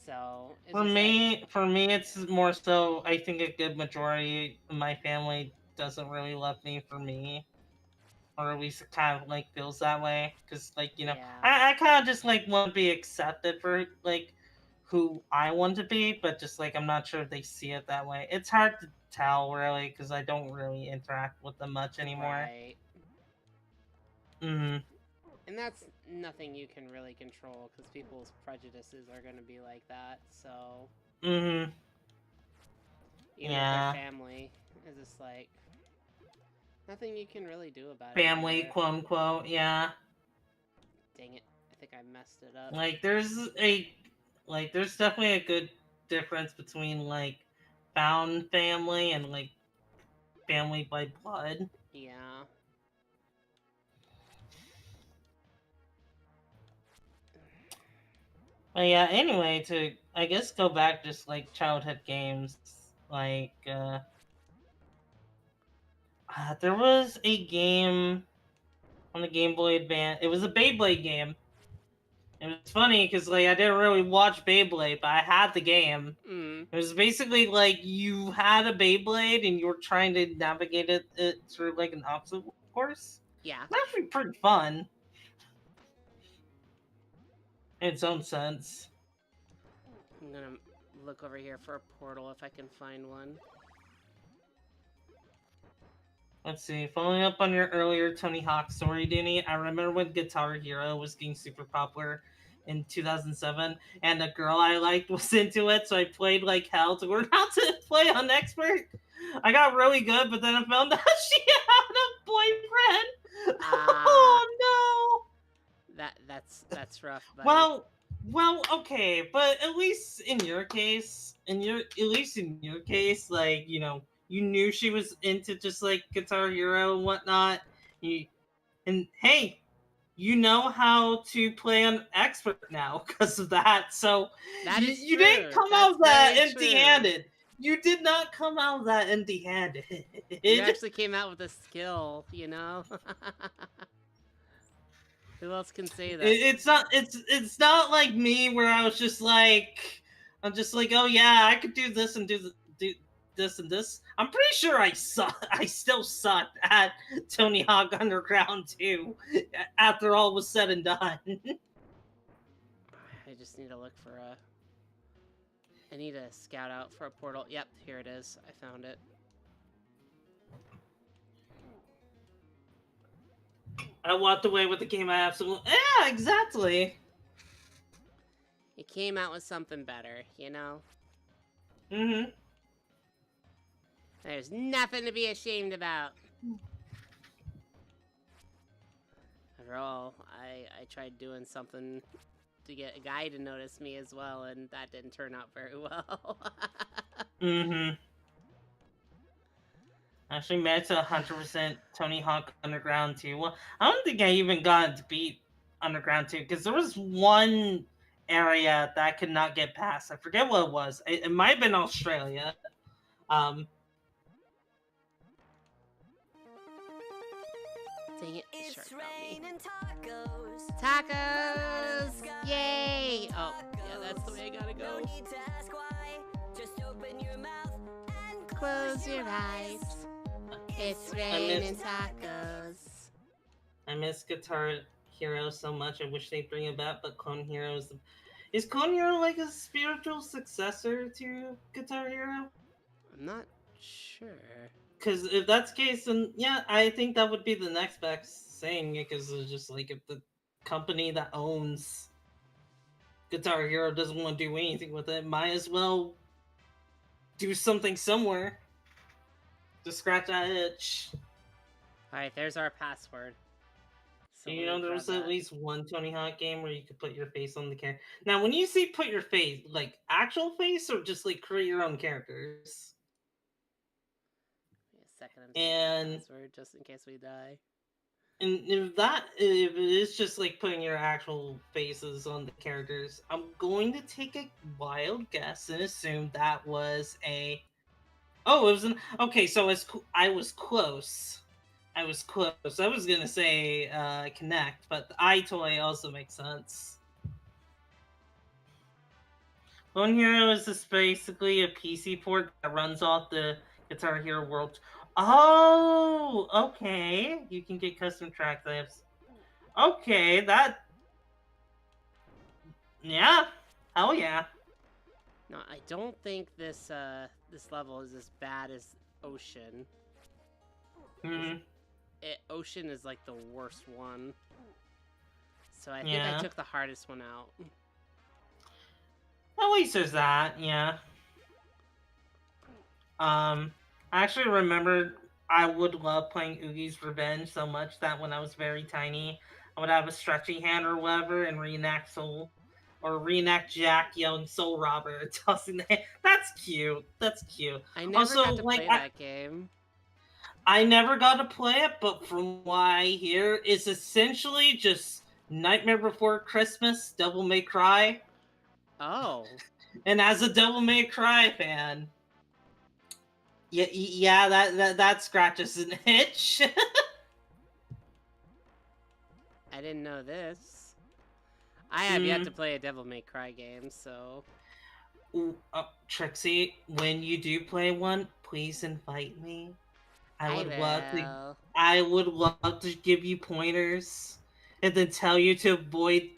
So it's For just like, me, it's more so. I think a good majority of my family doesn't really love me for me, or at least it kind of like feels that way. Because like yeah, I kind of just like want to be accepted for like who I want to be, but just like I'm not sure if they see it that way. It's hard to tell really because I don't really interact with them much anymore. right. Hmm. And that's nothing you can really control because people's prejudices are going to be like that. So Hmm. even if they're Yeah. family, it's just like nothing you can really do about it Family, either. quote unquote. Yeah. Dang it. I think I messed it up. Like there's definitely a good difference between like found family and like family by blood. Yeah. But yeah, anyway, to I guess go back just like childhood games, like there was a game on the Game Boy Advance. It was a Beyblade game. It was funny because like I didn't really watch Beyblade, but I had the game. Mm. It was basically like you had a Beyblade and you were trying to navigate it through like an obstacle course. Yeah. It's actually pretty fun in its own sense. I'm gonna look over here for a portal if I can find one. Let's see. Following up on your earlier Tony Hawk story, Danny, I remember when Guitar Hero was getting super popular in 2007, and the girl I liked was into it, so I played like hell to learn how to play on expert. I got really good, but then I found out she had a boyfriend. Ah, Oh that's rough, no. buddy. Okay, but at least in your case, like you knew she was into just like Guitar Hero and whatnot. You and hey, you know how to play on expert now because of that. So That is you didn't true. come out That's of that very true. empty-handed. You did not come out of that empty-handed. You actually came out with a skill, you know? Who else can say that? It's not like me where I'm just like, oh yeah, I could do this and do this and this. I'm pretty sure I still sucked at Tony Hawk Underground 2 after all was said and done. I just need to look for a... I need to scout out for a portal. Yep, here it is. I found it. I walked away with the game I absolutely... Yeah, exactly. It came out with something better, you know? Mm-hmm. There's nothing to be ashamed about. After all, I tried doing something to get a guy to notice me as well, and that didn't turn out very well. Mm-hmm. Actually made it to 100% Tony Hawk Underground 2. Well, I don't think I even got to beat Underground 2 because there was one area that I could not get past. I forget what it was. It might have been Australia. Um, Dang it, it's It's short about me. raining tacos. Tacos! Yay! Oh, yeah, that's the way I gotta No go. need to ask why. Just open your mouth and Close your eyes. It's raining tacos. I miss Guitar Hero so much. I wish they'd bring it back, but Clone Hero is Clone Hero like a spiritual successor to Guitar Hero? I'm not sure. Because if that's the case, then yeah, I think that would be the next best thing. Because it's just like if the company that owns Guitar Hero doesn't want to do anything with it, might as well do something somewhere to scratch that itch. Alright, there's our password. So You let me know, there grab was at that. least one Tony Hawk game where you could put your face on the character. Now, when you say put your face, like actual face, or just like create your own characters? Wait a second, I'm saving the And password just in case we die. And if it is just like putting your actual faces on the characters, I'm going to take a wild guess and assume that was a. Oh, it was an. Okay, so I was close. I was close. I was gonna say Connect, but the iToy also makes sense. Lone Hero is just basically a PC port that runs off the Guitar Hero World. Oh, okay. You can get custom track clips. Okay, that. Yeah. Hell yeah. No, I don't think this this level is as bad as Ocean. Hmm. Ocean is like the worst one. So I think I Yeah. took the hardest one out. At least there's that, yeah. I actually remember I would love playing Oogie's Revenge so much that when I was very tiny, I would have a stretchy hand or whatever and reenact Jack yelling Soul Robber tossing the hand. That's cute. That's cute. I never Also, got to like play that game. I never got to play it, but from what I hear, it's essentially just Nightmare Before Christmas, Devil May Cry. Oh. And as a Devil May Cry fan, yeah, that scratches an itch. I didn't know this. I have yet to play a Devil May Cry game, so... Ooh, Trixie, when you do play one, please invite me. I would love to give you pointers and then tell you to avoid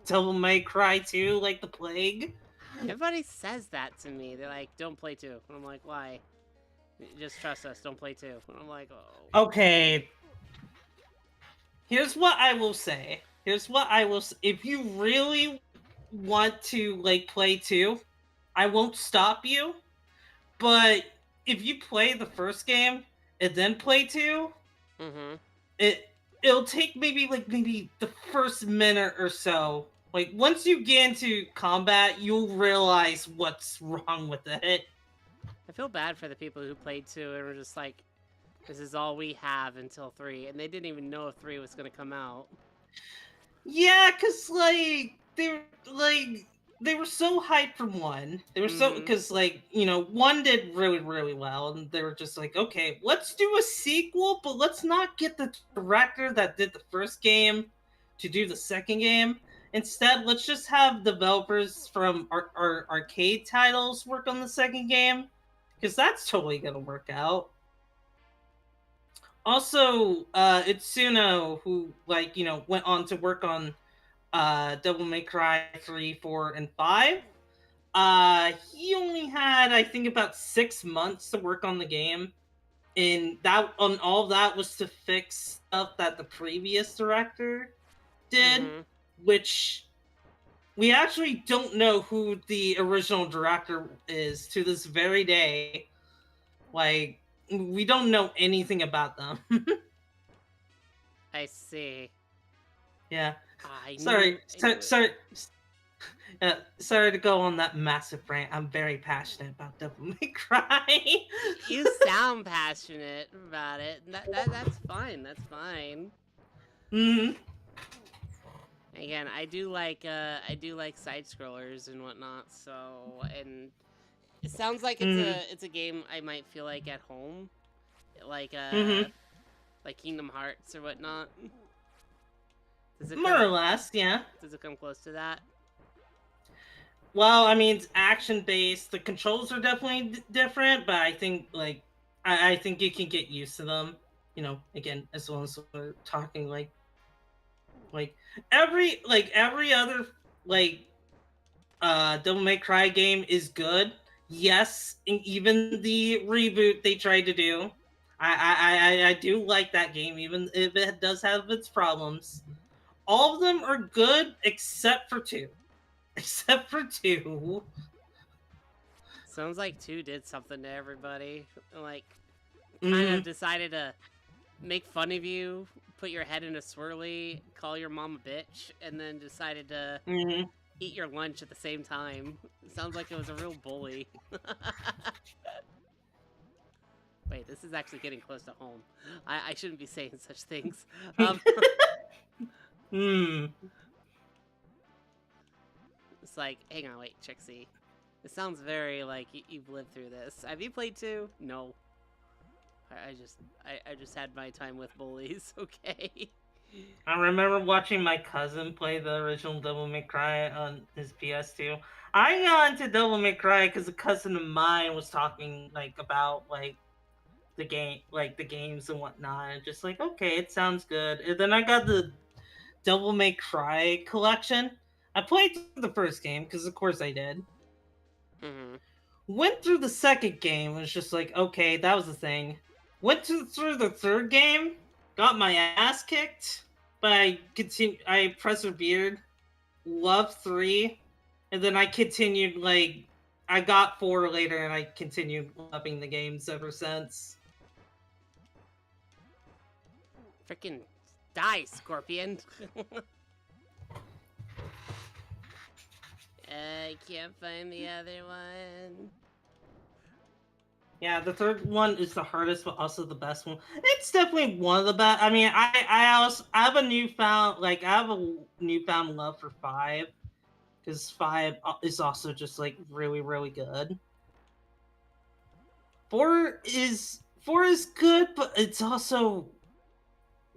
Devil May Cry 2 like the plague. Everybody says that to me. They're like, don't play 2. And I'm like, why? Just trust us, don't play 2. And I'm like, oh. Okay. Here's what I will say. If you really want to, like, play 2, I won't stop you. But if you play the first game and then play 2, it'll take maybe the first minute or so. Like, once you get into combat, you'll realize what's wrong with it. I feel bad for the people who played 2 and were just like, this is all we have until 3, and they didn't even know if 3 was gonna come out. Yeah, cause they were so hyped from 1. They were so because 1 did really, really well, and they were just like, okay, let's do a sequel, but let's not get the director that did the first game to do the second game. Instead, let's just have developers from our arcade titles work on the second game, because that's totally gonna work out. Also, Itsuno, who went on to work on Devil May Cry 3, 4, and 5. He only had, I think, about 6 months to work on the game, and all of that was to fix stuff that the previous director did, which we actually don't know who the original director is to this very day. Like, we don't know anything about them. I see. Yeah. Sorry. Sorry to go on that massive rant. I'm very passionate about Devil May Cry. You sound passionate about it. That's fine. That's fine. Again, I do like side scrollers and whatnot. So, and it sounds like it's a game I might feel like at home, like Kingdom Hearts or whatnot. More or less, yeah. Does it come close to that? Well, I mean, it's action-based. The controls are definitely different, but I think, I think you can get used to them. Again, as long as we're talking, every other, Devil May Cry game is good. Yes, and even the reboot they tried to do. I do like that game, even if it does have its problems. All of them are good except for 2. Except for 2. Sounds like 2 did something to everybody. Kind of decided to make fun of you, put your head in a swirly, call your mom a bitch, and then decided to eat your lunch at the same time. Sounds like it was a real bully. Wait, this is actually getting close to home. I shouldn't be saying such things. Hmm. It's like, hang on, wait, Trixie. It sounds very like you've lived through this. Have you played 2? No. I just had my time with bullies, okay? I remember watching my cousin play the original Devil May Cry on his PS2. I got into Devil May Cry because a cousin of mine was talking like about like the games and whatnot, and just like, okay, it sounds good. And then I got the Devil May Cry collection. I played the first game because of course I did. Mm-hmm. Went through the second game, was just like, okay, that was the thing. Through the third game, got my ass kicked, but I persevered, loved 3, and then I continued, like, I got 4 later, and I continued loving the games ever since. Freaking die, Scorpion! I can't find the other one. Yeah, the third one is the hardest, but also the best one. It's definitely one of the best. I mean, I have a newfound love for 5, because 5 is also just like really really good. 4 is good, but it's also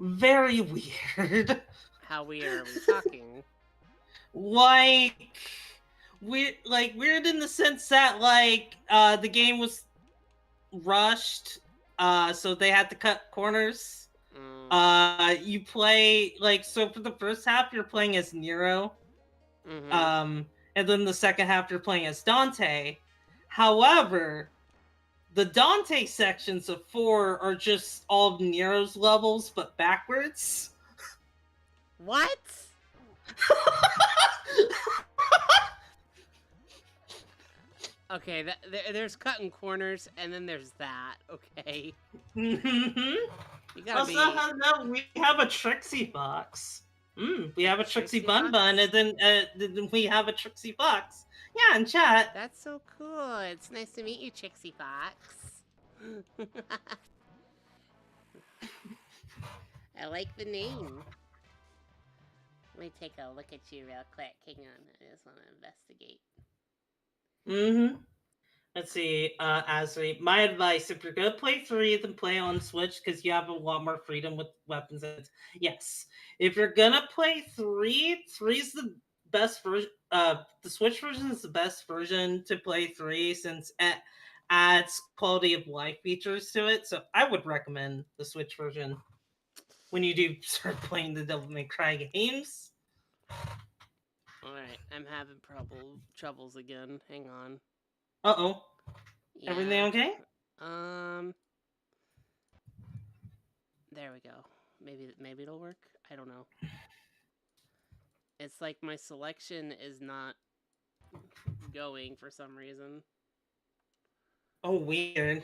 very weird. How weird are we talking? Like weird in the sense that the game was rushed, so they had to cut corners. You play so for the first half you're playing as Nero, Mm-hmm. and then the second half you're playing as Dante. However, the Dante sections of 4 are just all of Nero's levels but backwards. What? Okay, there's cutting corners, and then there's that. Okay. Mm-hmm. You gotta No, we have a Trixie box. We have a Trixie Bun, and then we have a Trixie box. Yeah, in chat. That's so cool. It's nice to meet you, Trixie Fox. I like the name. Let me take a look at you real quick. Hang on, I just want to investigate. Mm-hmm. Let's see, Asri, my advice, if you're gonna play 3, then play on Switch, because you have a lot more freedom with weapons. Yes. If you're gonna play 3, 3's the best version. The Switch version is the best version to play 3, since it adds quality of life features to it. So I would recommend the Switch version when you do start playing the Devil May Cry games. Alright, I'm having troubles again. Hang on. Uh-oh. Yeah. Everything okay? There we go. Maybe it'll work. I don't know. It's like my selection is not going for some reason. Oh, weird.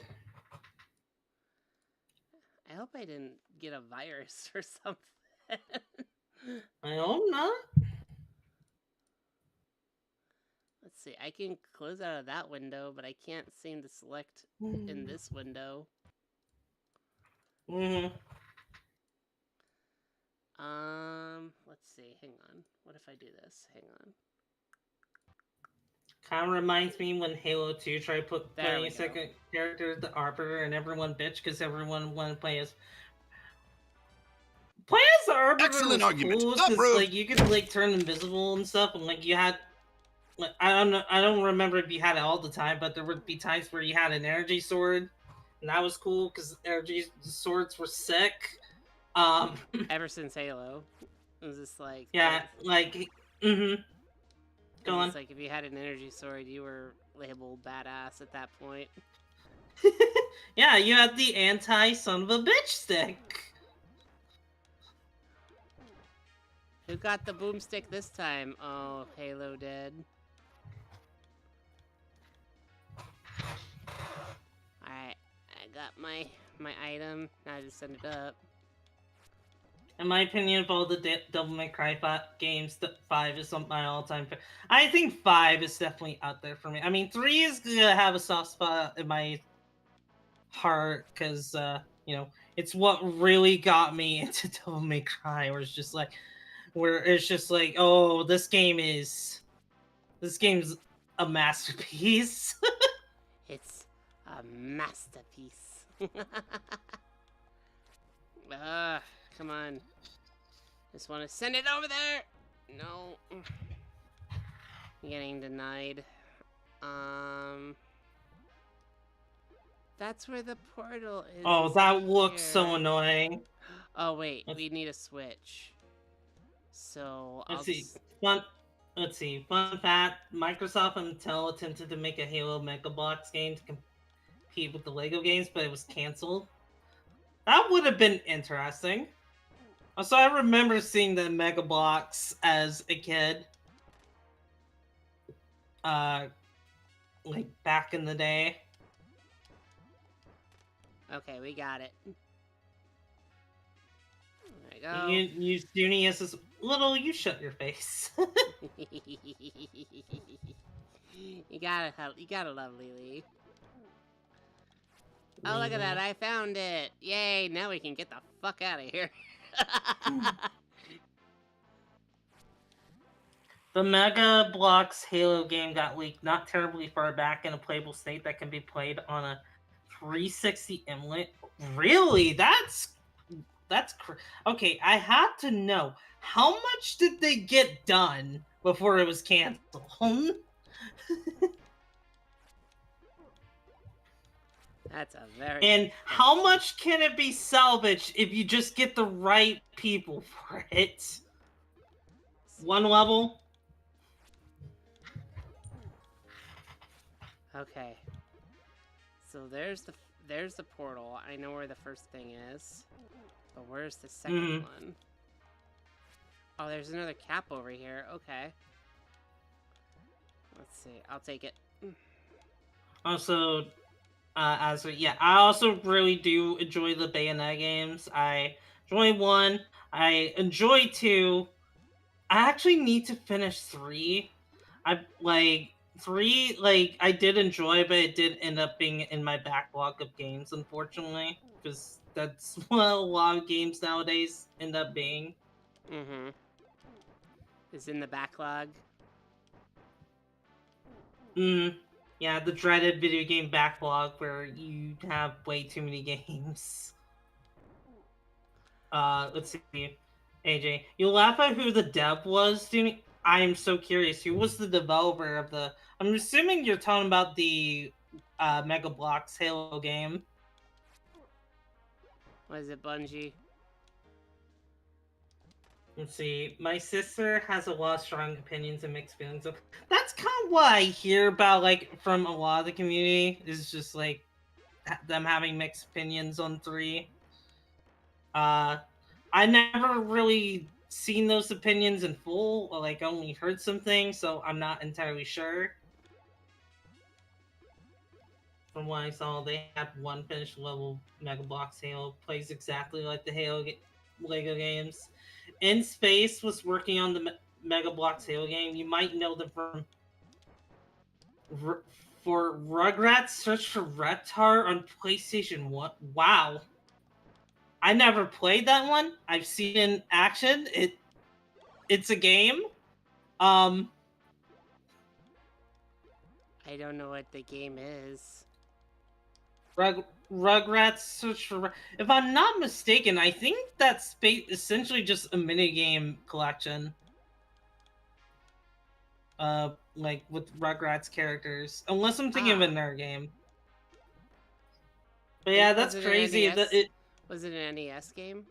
I hope I didn't get a virus or something. I hope not. Let's see. I can close out of that window, but I can't seem to select in this window. Mm-hmm. Let's see. Hang on. What if I do this? Hang on. Kind of reminds me when Halo 2 tried putting a second character, the Arbiter, and everyone bitched because everyone wanted to play as the Arbiter. Excellent was argument. cool because you could turn invisible and stuff, and you had I don't remember if you had it all the time, but there would be times where you had an energy sword, and that was cool because energy swords were sick. Ever since Halo, it was just mm-hmm. Go on. It's like if you had an energy sword, you were labeled badass at that point. Yeah, you had the anti-son of a bitch stick. Who got the boomstick this time? Oh, Halo did. Alright, I got my item. Now I just send it up. In my opinion, of all the Devil May Cry games, 5 is my all-time favorite. I think 5 is definitely out there for me. I mean, 3 is gonna have a soft spot in my heart because it's what really got me into Devil May Cry. Where it's just like, oh, this game's a masterpiece. It's a masterpiece. Come on. Just want to send it over there. No. Getting denied. That's where the portal is. Oh, that looks so annoying. Oh wait, we need a switch. So let's see. Fun fact: Microsoft and Mattel attempted to make a Halo Mega Bloks game to compete with the Lego games, but it was canceled. That would have been interesting. Also, I remember seeing the Mega Bloks as a kid. Like back in the day. Okay, we got it. There we go. You Junius is little. You shut your face. You gotta love Lily. Oh, look at that! I found it! Yay! Now we can get the fuck out of here. The Mega Bloks Halo game got leaked not terribly far back in a playable state that can be played on a 360 emulator. Really? That's okay. I have to know, how much did they get done before it was canceled? That's a very... And how much can it be salvaged if you just get the right people for it? One level? Okay. So there's the portal. I know where the first thing is. But where's the second one? Oh, there's another cap over here. Okay. Let's see. I'll take it. Also, I also really do enjoy the Bayonetta games. I enjoy 1. I enjoy 2. I actually need to finish 3. I did enjoy, but it did end up being in my backlog of games, unfortunately, because that's what a lot of games nowadays end up being. Mm-hmm. Is in the backlog. Yeah, the dreaded video game backlog where you have way too many games. Let's see. AJ, you laugh at who the dev was, dude. I am so curious. Who was the developer of the... I'm assuming you're talking about the Mega Bloks Halo game. Was it Bungie? Let's see. My sister has a lot of strong opinions and mixed feelings. That's kind of what I hear about, like, from a lot of the community. Is just like them having mixed opinions on 3. I never really seen those opinions in full, or like only heard some things, so I'm not entirely sure. From what I saw, they had 1 finished level Mega Bloks Halo, plays exactly like the Lego games. In Space was working on the Mega Bloks Halo game. You might know them from for Rugrats Search for Reptar on PlayStation 1. Wow. I never played that one. I've seen it in action. It's a game. I don't know what the game is. Rugrats Search for... If I'm not mistaken, I think that's essentially just a minigame collection. Like, with Rugrats characters. Unless I'm thinking of another game. But yeah, that's crazy. Was it an NES game?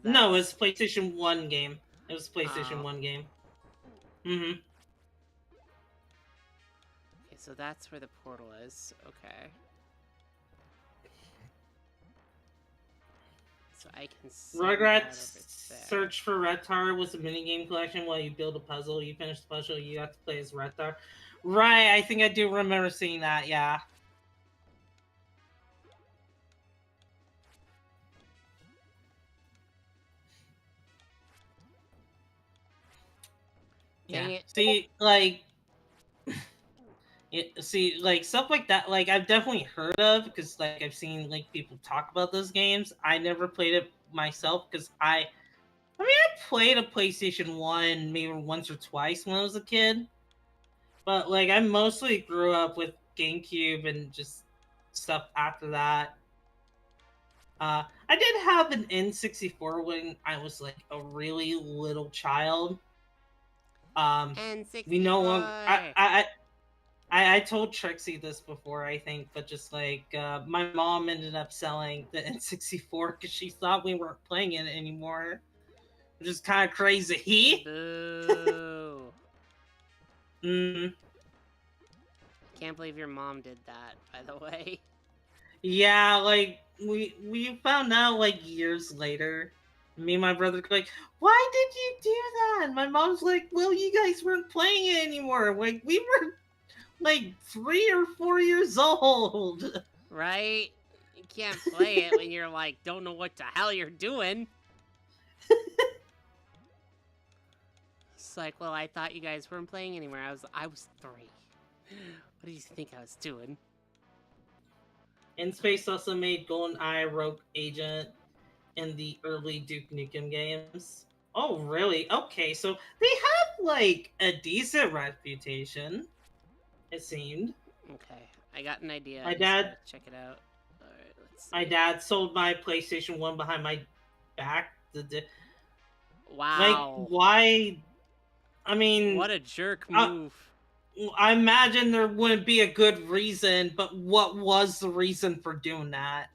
No, it was PlayStation 1 game. It was PlayStation 1 game. Mm-hmm. Okay, so that's where the portal is. Okay. So I can see Rugrats Search for Reptar was a minigame collection. While you build a puzzle, you finish the puzzle, you have to play as Reptar. Right, I think I do remember seeing that, yeah. Dang it. See, like... See, like stuff like that, like I've definitely heard of because like I've seen like people talk about those games. I never played it myself because I mean I played a PlayStation 1 maybe once or twice when I was a kid, but like I mostly grew up with GameCube and just stuff after that. I did have an N64 when I was like a really little child. We no longer. N64. I told Trixie this before, I think, but just like my mom ended up selling the N64 because she thought we weren't playing it anymore, which is kind of crazy. Boo. Mm. Can't believe your mom did that, by the way. Yeah, like we found out like years later. Me and my brother were like, why did you do that? And my mom's like, well, you guys weren't playing it anymore. Like we were like 3 or 4 years old. Right? You can't play it when you're like, don't know what the hell you're doing. It's like, well, I thought you guys weren't playing anywhere. I was 3. What do you think I was doing? InSpace also made GoldenEye, Rogue Agent, and the early Duke Nukem games. Oh, really? Okay, so they have like a decent reputation. It seemed. Okay, I got an idea. My dad- gotta check it out. Alright, let's see. My dad sold my PlayStation 1 behind my back. Wow. Like, why? I mean, What a jerk move. I imagine there wouldn't be a good reason, but what was the reason for doing that?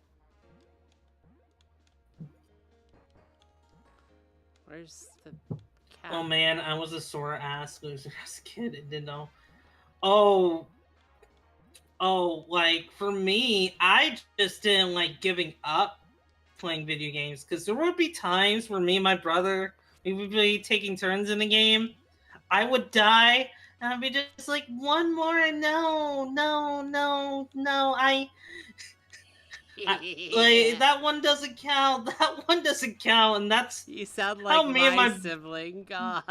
Where's the cat? Oh man, I was a sore ass loser as a kid. I didn't know. Like for me, I just didn't like giving up playing video games because there would be times where me and my brother we would be taking turns in the game. I would die, and I'd be just like, one more, and no, like that one doesn't count. That one doesn't count, and that's You sound how like me and my my- sibling. God.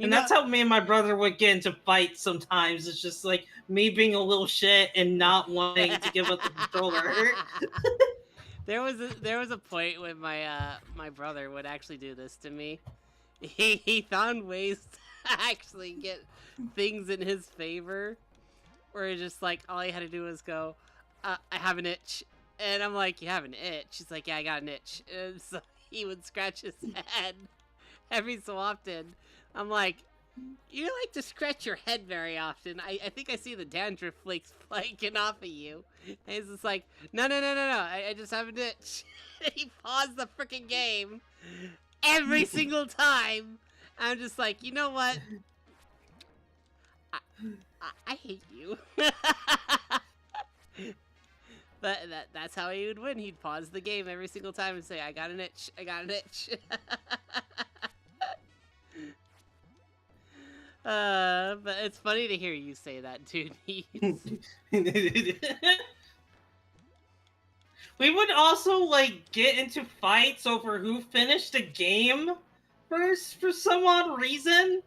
and that's how me and my brother would get into fights sometimes. It's just like me being a little shit and not wanting to give up the controller. There was a point when my brother would actually do this to me. He found ways to actually get things in his favor, where it's just like all he had to do was go, I have an itch, and I'm like, you have an itch? He's like, yeah, I got an itch. And so he would scratch his head every so often. I'm like, you like to scratch your head very often. I think I see the dandruff flakes flaking off of you. And he's just like, no. I just have an itch. He paused the freaking game every single time. I'm just like, you know what? I hate you. But that's how he would win. He'd pause the game every single time and say, I got an itch. I got an itch. But it's funny to hear you say that, dude. We would also like get into fights over who finished a game first for some odd reason.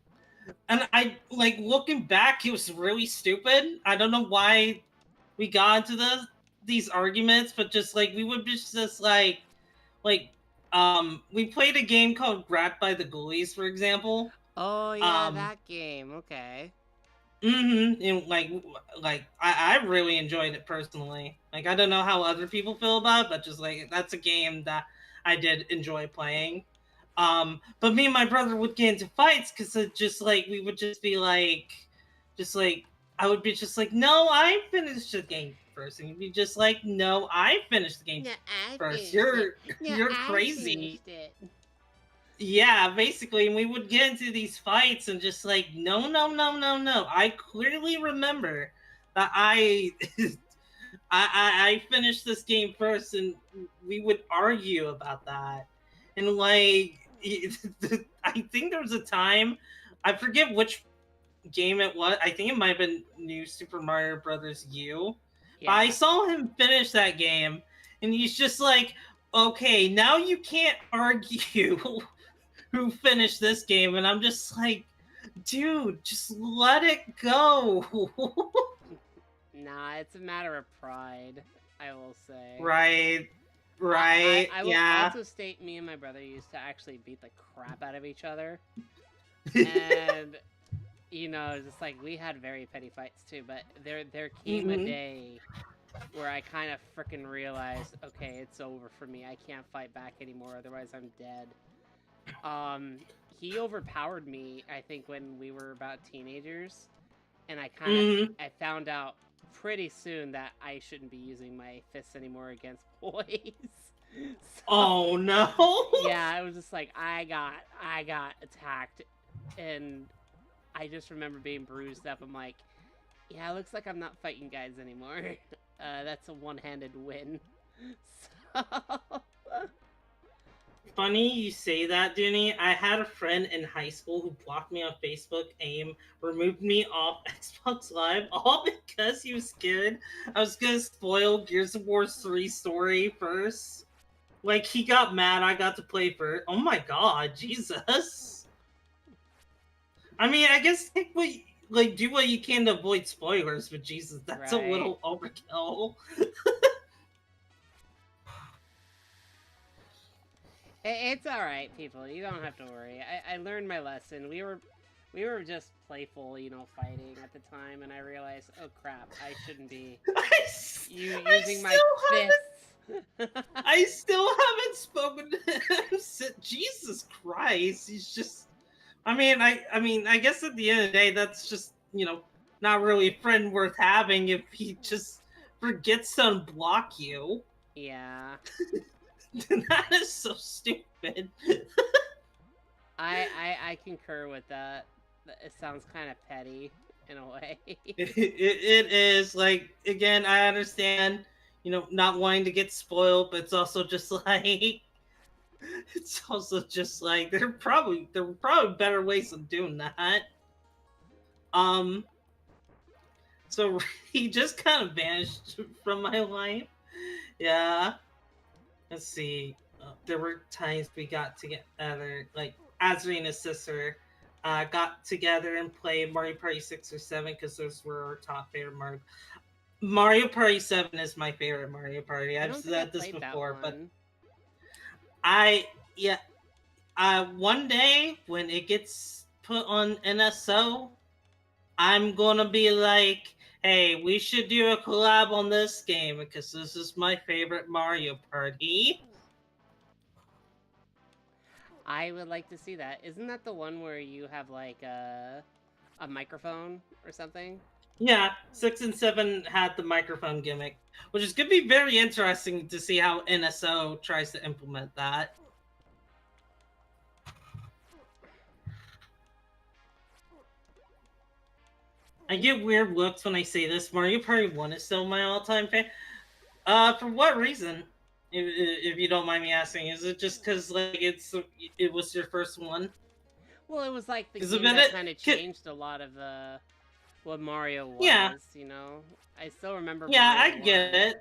And I like looking back, it was really stupid. I don't know why we got into these arguments, but just like we would just like we played a game called Grabbed by the Ghoulies, for example. Oh yeah, that game. Okay. And I really enjoyed it personally. Like I don't know how other people feel about it, but just like that's a game that I did enjoy playing. But me and my brother would get into fights because it just like we would just be like, I would be just like, no, I finished the game first, and you'd be just like, no, I finished the game first. You're crazy. Yeah, basically, and we would get into these fights and just like, no. I clearly remember that I finished this game first, and we would argue about that. And like, I think there was a time, I forget which game it was. I think it might have been New Super Mario Brothers U. Yeah. But I saw him finish that game, and he's just like, okay, now you can't argue who finished this game, and I'm just like, Dude, just let it go. Nah, it's a matter of pride, I will say. Right. I, Right. I will Yeah. also state me and my brother used to actually beat the crap out of each other. And, you know, just like we had very petty fights too, but there came a Mhm. day where I kind of freaking realized, okay, it's over for me. I can't fight back anymore, otherwise I'm dead. Um, he overpowered me, I think, when we were about teenagers, and Mhm. I found out pretty soon that I shouldn't be using my fists anymore against boys. So Oh no. yeah, I was just like I got attacked, and I just remember being bruised up. I'm like, yeah, it looks like I'm not fighting guys anymore. That's a one-handed win. So Funny you say that, Dooney. I had a friend in high school who blocked me on Facebook, AIM, removed me off Xbox Live, all because he was scared I was gonna spoil Gears of War 3 story first. Like, he got mad I got to play first. Oh my god, Jesus. I mean, I guess take what like do what you can to avoid spoilers, but Jesus, that's a right. little overkill. It's all right, people. You don't have to worry. I learned my lesson. We were just playful, you know, fighting at the time, and I realized, oh crap, I shouldn't be I using my still haven't fists. I still haven't spoken to him since. Jesus Christ, he's just. I guess at the end of the day, that's just not really a friend worth having if he just forgets to unblock you. Yeah, That is so stupid. I concur with that. It sounds kind of petty in a way. It is like, again, I understand, not wanting to get spoiled, but it's also just like there are probably better ways of doing that. Um, so he just kind of vanished from my life. Yeah. Let's see. There were times we got together, like Azri and his sister, got together and played Mario Party 6 or 7 because those were our top favorite Mario. Mario Party 7 is my favorite Mario Party. I I've don't think I said this played that before, but one. yeah, one day when it gets put on NSO, I'm gonna be like, hey, we should do a collab on this game because this is my favorite Mario Party. I would like to see that. Isn't that the one where you have like a microphone or something? Yeah, 6 and 7 had the microphone gimmick, which is going to be very interesting to see how NSO tries to implement that. I get weird looks when I say this. Mario Party 1 is still my all-time favorite. For what reason? If you don't mind me asking, is it just because like it was your first one? Well, it was like the Because a game that minute, kind of changed a lot of what Mario yeah, was, you know? I still remember yeah, Mario I get 1. it.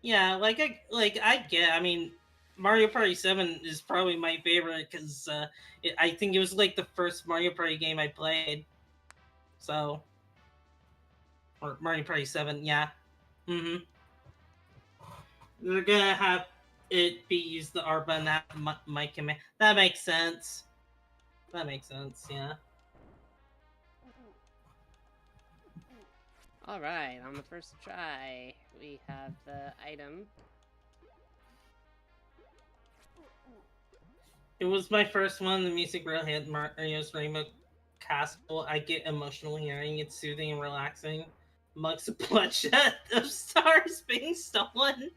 Yeah, I get. I mean, Mario Party 7 is probably my favorite because I think it was like the first Mario Party game I played. So, or Mario Party 7, yeah. Mm-hmm. They're gonna have it be used the ARPA and that my command. That makes sense. That makes sense. Yeah. Alright, on the first try, we have the item. It was my first one. The music really hit Mario's Rainbow Castle. I get emotional hearing. It's soothing and relaxing. Amongst the bloodshed of stars being stolen.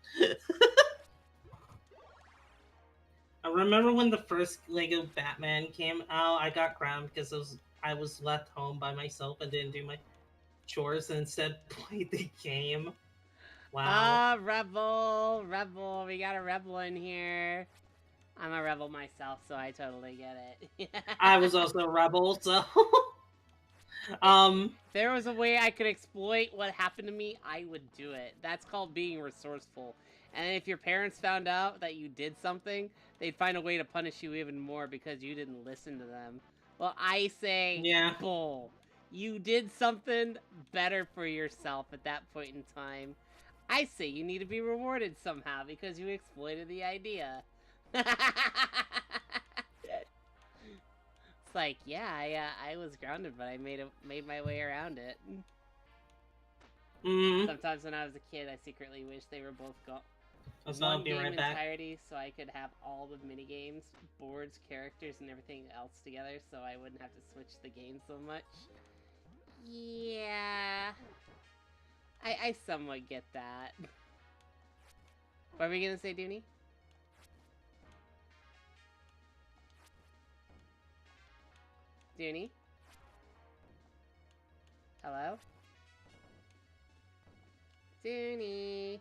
I remember when the first Lego Batman came out, I got grounded because I was left home by myself and didn't do my chores and instead played the game. Wow. Ah, rebel! Rebel! We got a rebel in here. I'm a rebel myself, so I totally get it. I was also a rebel, so If there was a way I could exploit what happened to me, I would do it. That's called being resourceful. And if your parents found out that you did something, they'd find a way to punish you even more because you didn't listen to them. Well, I say, Yeah. bull. You did something better for yourself at that point in time. I say you need to be rewarded somehow because you exploited the idea. It's like, yeah, I was grounded, but I made my way around it. Sometimes when I was a kid, I secretly wished they were both gone. One game entirety, so I could have all the mini games, boards, characters, and everything else together, so I wouldn't have to switch the game so much. Yeah, I somewhat get that. What were we gonna say, Dooney? Dooney? Hello? Dooney?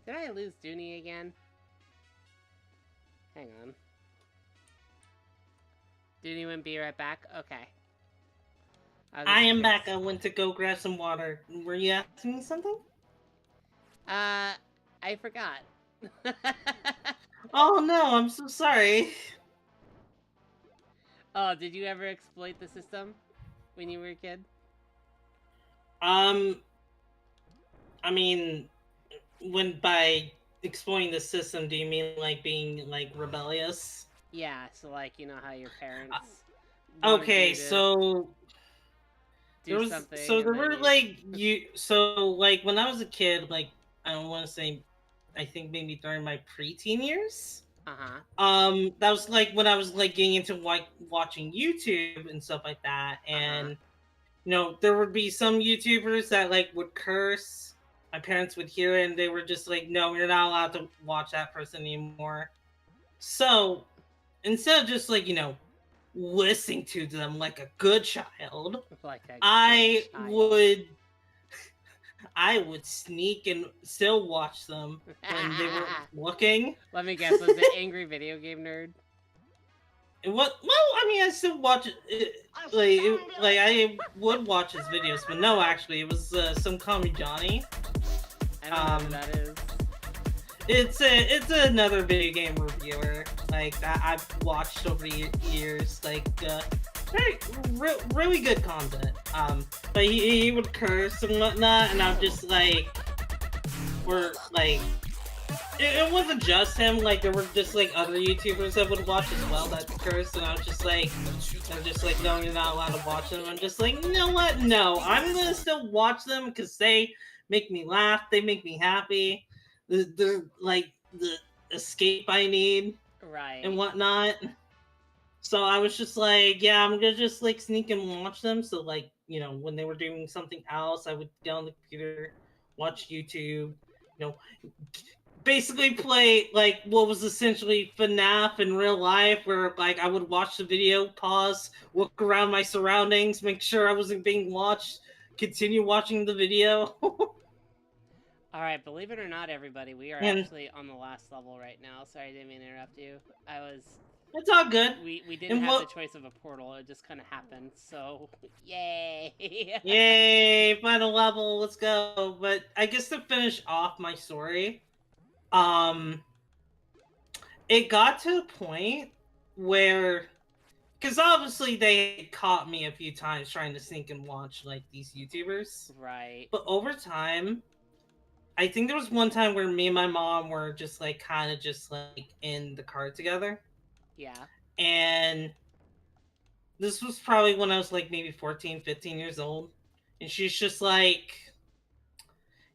Did I lose Dooney again? Hang on. Dooney wouldn't be right back? Okay. I am back. I went to go grab some water. Were you asking me something? I forgot. Oh no, I'm so sorry. Oh, did you ever exploit the system when you were a kid? I mean, when by exploiting the system, do you mean like being like rebellious? Yeah, so like, you know how your parents okay, so do there was something. So there were like like when I was a kid, like I don't want to say, I think maybe during my preteen years. That was like when I was like getting into like watching YouTube and stuff like that, and you know there would be some YouTubers that like would curse. My parents would hear it, and they were just like, "No, you're not allowed to watch that person anymore." So instead of just like listening to them like a good child, I would sneak and still watch them when they were looking. Let me guess, was it Angry Video Game Nerd? What? Well, I mean, I still watch it. Like I would watch his videos, but no, actually, it was some Call Me Johnny. I don't know who that is. It's another video game reviewer like that I've watched over the years. Like really good content. But he would curse and whatnot, and I'm just like, we're like. It wasn't just him, like there were just like other YouTubers that would watch as well that cursed, and I was just like, they're just like, no, you're not allowed to watch them. I'm just like, you know what? No, I'm gonna still watch them because they make me laugh, they make me happy. They're like the escape I need, right, and whatnot. So I was just like, yeah, I'm gonna just like sneak and watch them. So like, when they were doing something else, I would get on the computer, watch YouTube, basically play like what was essentially FNAF in real life, where like I would watch the video, pause, look around my surroundings, make sure I wasn't being watched, continue watching the video. Alright, believe it or not, everybody, we are actually on the last level right now. Sorry, I didn't mean to interrupt you. It's all good. We didn't have the choice of a portal, it just kind of happened, so yay! Yay, final level, let's go. But I guess to finish off my story, it got to a point where, because obviously they caught me a few times trying to sneak and watch like these YouTubers, right? But over time, I think there was one time where me and my mom were just like kind of just like in the car together. Yeah. And this was probably when I was like maybe 14, 15 years old. And she's just like,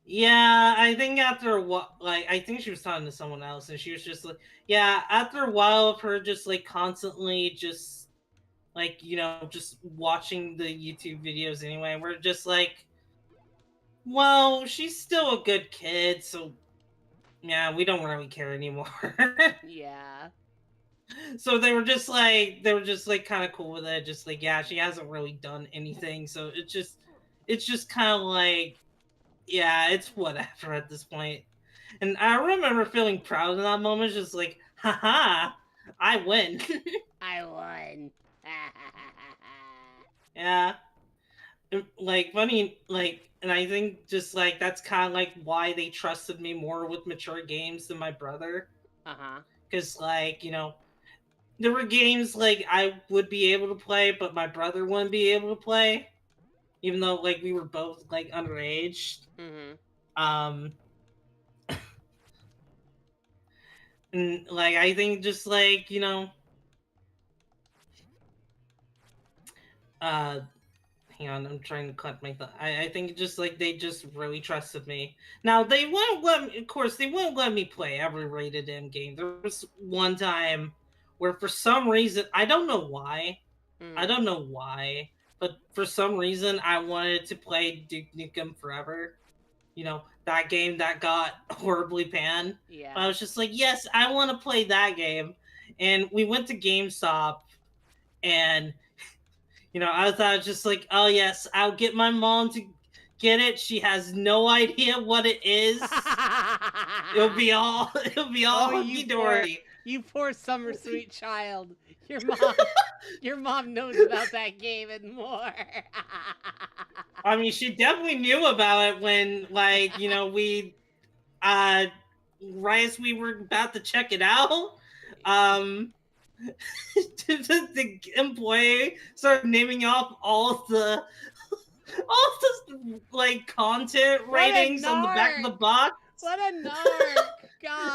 yeah, I think after a while, like, I think she was talking to someone else, and she was just like, yeah, after a while of her just like constantly just like, just watching the YouTube videos anyway, we're just like, well, she's still a good kid, so yeah, we don't really care anymore. Yeah. So they were just like kind of cool with it, just like, yeah, she hasn't really done anything, so it's just kind of like, yeah, it's whatever at this point. And I remember feeling proud in that moment, just like, haha, I win. I won. Yeah. Like, funny, like, and I think just like that's kind of like why they trusted me more with mature games than my brother. Uh-huh. Because like, there were games like I would be able to play, but my brother wouldn't be able to play, even though like we were both like underage. Mm-hmm. Um, and like I think just like uh, hang on, I'm trying to cut my thought. I think just like they just really trusted me. Now they wouldn't let me, of course, they wouldn't let me play every rated M game. There was one time where for some reason I don't know why. I Mm-hmm. don't know why, but for some reason I wanted to play Duke Nukem Forever. That game that got horribly panned. But I Yeah. was just like, yes, I want to play that game. And we went to GameStop, and I thought just like, oh yes, I'll get my mom to get it. She has no idea what it is. It'll be all Oh, hunky dory. you poor summer sweet child. Your mom knows about that game and more. I mean, she definitely knew about it when, like, we, uh, right as we were about to check it out, um, the employee started naming off all the like content What a ratings on the back of narc! the box. What a narc!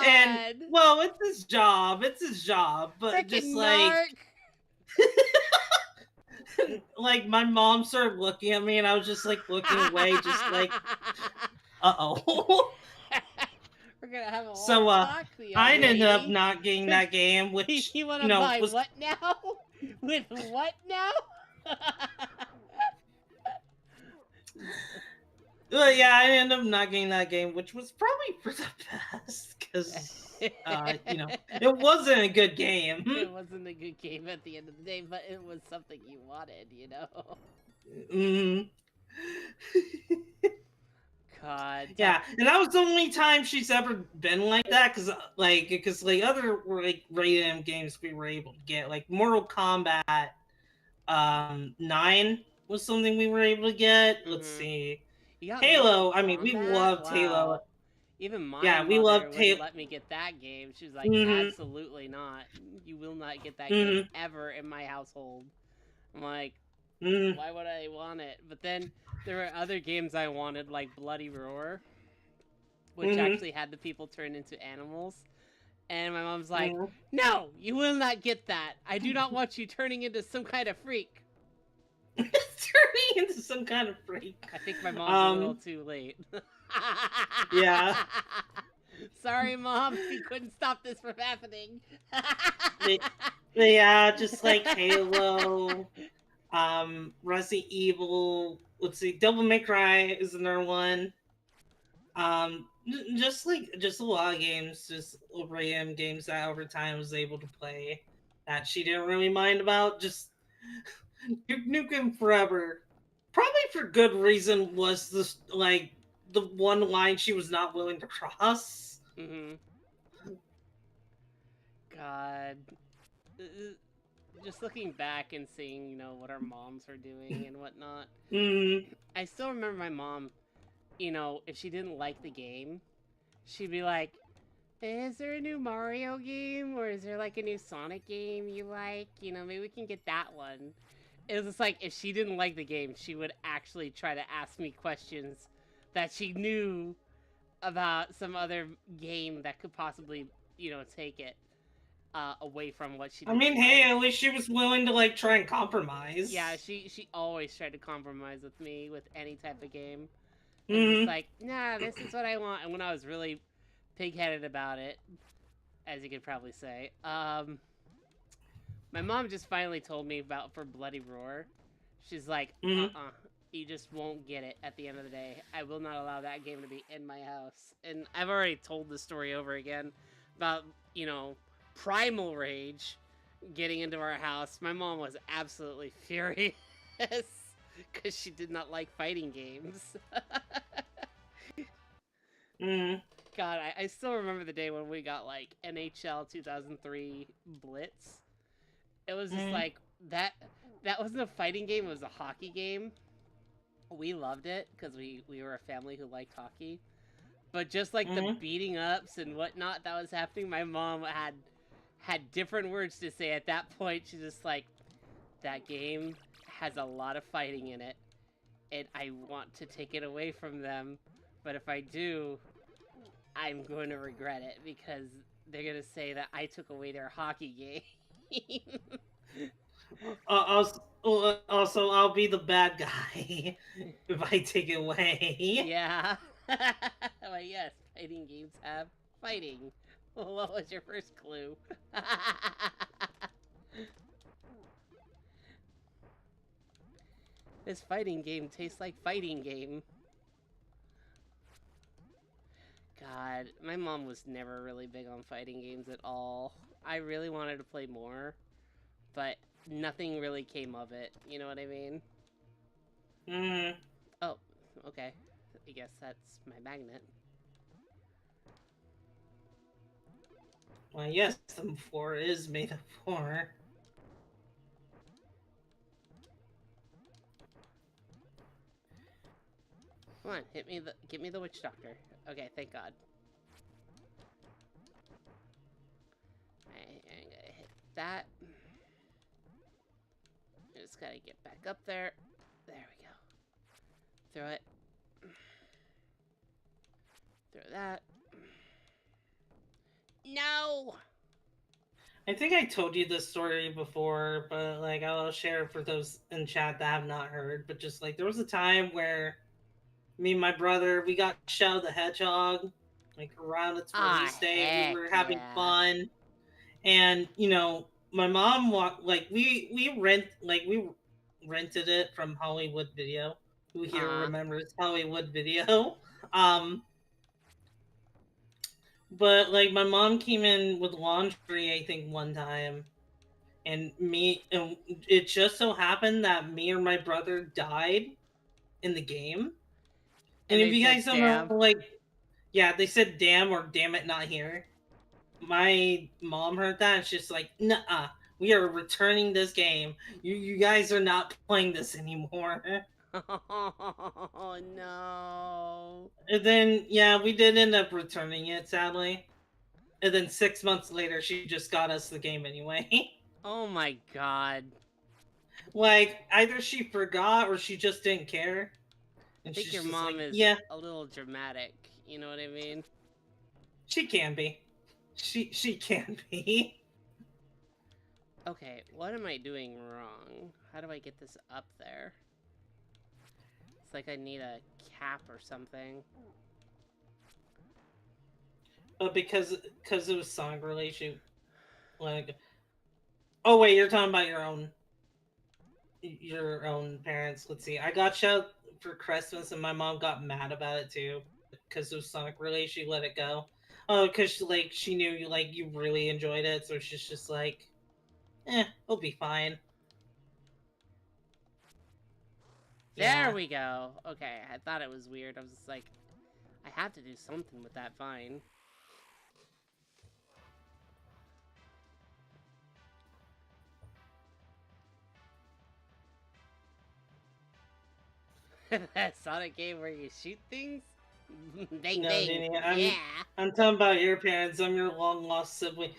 And God, well, it's his job. It's his job. But just freaking narc! like my mom started looking at me, and I was just like looking away, just like, uh-oh. We're gonna have a So long talk, the I young ended up lady. not getting that game, which You wanna buy was what now? With what now? yeah, I ended up not getting that game, which was probably for the best because it wasn't a good game. It wasn't a good game at the end of the day, but it was something you wanted. Mm. God. Yeah, and that was the only time she's ever been like that, because other like rated M games we were able to get, like Mortal Kombat 9 was something we were able to get. Let's Mm-hmm. see, You got Mortal Halo. I mean, we Kombat? loved Halo. Wow. Even my Yeah, we mother loved wouldn't Halo. let me get that game. She was like, Hmm. absolutely not. You will not get that game Hmm. ever in my household. I'm like, Hmm. why would I want it? But then there were other games I wanted, like Bloody Roar, which Hmm. actually had the people turn into animals. And my mom's like, Hmm. no, you will not get that. I do not want you turning into some kind of freak. Turning into some kind of freak. I think my mom's a little too late. Yeah. Sorry, Mom, we couldn't stop this from happening. Yeah, just like Halo, Resident Evil. Let's see, Devil May Cry is another one. Just a lot of games, just RAM games that over time was able to play that she didn't really mind about. Just Duke Nukem Forever, probably for good reason, was this like the one line she was not willing to cross. Mm-hmm. God. Just looking back and seeing, what our moms are doing and whatnot. Mm. I still remember my mom, if she didn't like the game, she'd be like, is there a new Mario game? Or is there like a new Sonic game you like? Maybe we can get that one. It was just like, if she didn't like the game, she would actually try to ask me questions that she knew about some other game that could possibly, take it away from what she I didn't mean, hey, like. at least she was willing to like try and compromise. Yeah, she always tried to compromise with me with any type of game. It was just Mm-hmm. like, nah, this is what I want. And when I was really pig-headed about it, as you could probably say, my mom just finally told me about for Bloody Roar. She's like, Mm-hmm. you just won't get it at the end of the day. I will not allow that game to be in my house. And I've already told the story over again about, Primal Rage getting into our house. My mom was absolutely furious because she did not like fighting games. Mm-hmm. God, I still remember the day when we got like NHL 2003 Blitz. It was just like that wasn't a fighting game, it was a hockey game. We loved it because we were a family who liked hockey. But just like the Mm-hmm. beating ups and whatnot that was happening, my mom had different words to say at that point. She's just like, that game has a lot of fighting in it, and I want to take it away from them, but if I do, I'm going to regret it, because they're going to say that I took away their hockey game. Also, I'll be the bad guy if I take it away. Yeah. Well, yes, fighting games have fighting. What was your first clue? This fighting game tastes like fighting game. God, my mom was never really big on fighting games at all. I really wanted to play more, but nothing really came of it. You know what I mean? Mm. Oh, okay. I guess that's my magnet. Well, yes, the floor is made of floor. Come on, get me the witch doctor. Okay, thank God. I'm gonna hit that. Just gotta get back up there. There we go. Throw it. Throw that. No! I think I told you this story before, but like I'll share it for those in chat that have not heard. But just like there was a time where me and my brother we got Shadow the Hedgehog, like around its release day. We were having Yeah. fun, and my mom like we rented it from Hollywood Video. Who here remembers Hollywood Video? But like my mom came in with laundry, I think one time, and it just so happened that me or my brother died in the game. And if you guys don't know, like, yeah, they said "damn" or "damn it, not here." My mom heard that, and she's like, "Nuh-uh, we are returning this game. You guys are not playing this anymore." Oh no. And then yeah, we did end up returning it, sadly. And then 6 months later, she just got us the game anyway. Oh my God. Like either she forgot or she just didn't care. I think your mom like, is yeah, a little dramatic. You know what I mean? she can be. She can be. Okay, what am I doing wrong? How do I get this up there? It's like I need a cap or something. Because it was song relation. Like, oh wait, you're talking about your own parents. Let's see. I got you for Christmas, and my mom got mad about it too because it was Sonic Relay. She let it go. Oh, because like she knew you really enjoyed it, so she's just like, it'll be fine. There we go. Okay, I thought it was weird. I was just like, I have to do something with that vine. That Sonic game where you shoot things? Bang, No, bang. Danny, I'm talking about your parents. I'm your long lost sibling.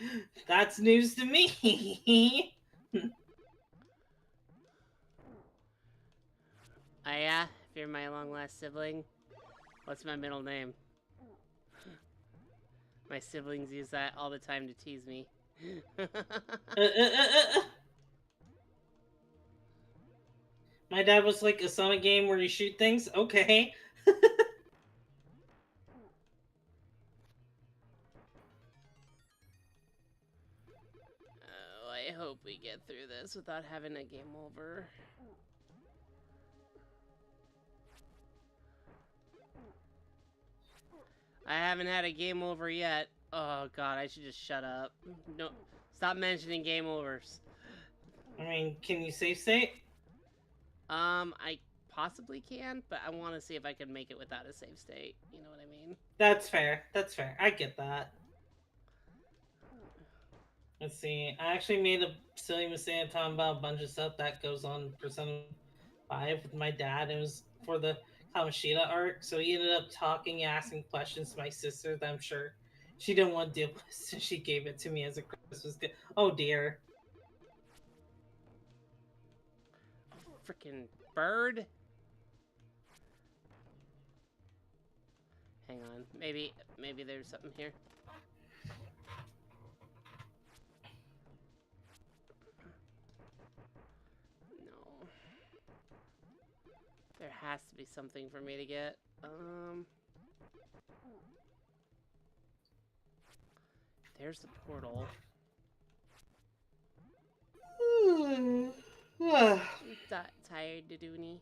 That's news to me. Oh yeah? If you're my long lost sibling, what's my middle name? My siblings use that all the time to tease me. My dad was like, a Sonic game where you shoot things? Okay. Oh, I hope we get through this without having a game over. I haven't had a game over yet. Oh god, I should just shut up. No, stop mentioning game overs. I mean, can you save state? I possibly can, but I want to see if I can make it without a save state. You know what I mean? That's fair. That's fair. I get that. Let's see. I actually made a silly mistake talking about a bunch of stuff that goes on Persona 5 with my dad. It was for the Kamoshida arc, so he ended up asking questions to my sister that I'm sure She didn't want to deal with it, so she gave it to me as a Christmas gift. Oh dear. Freaking bird. Hang on. Maybe there's something here. No. There has to be something for me to get. There's the portal. Tired, Dadooni?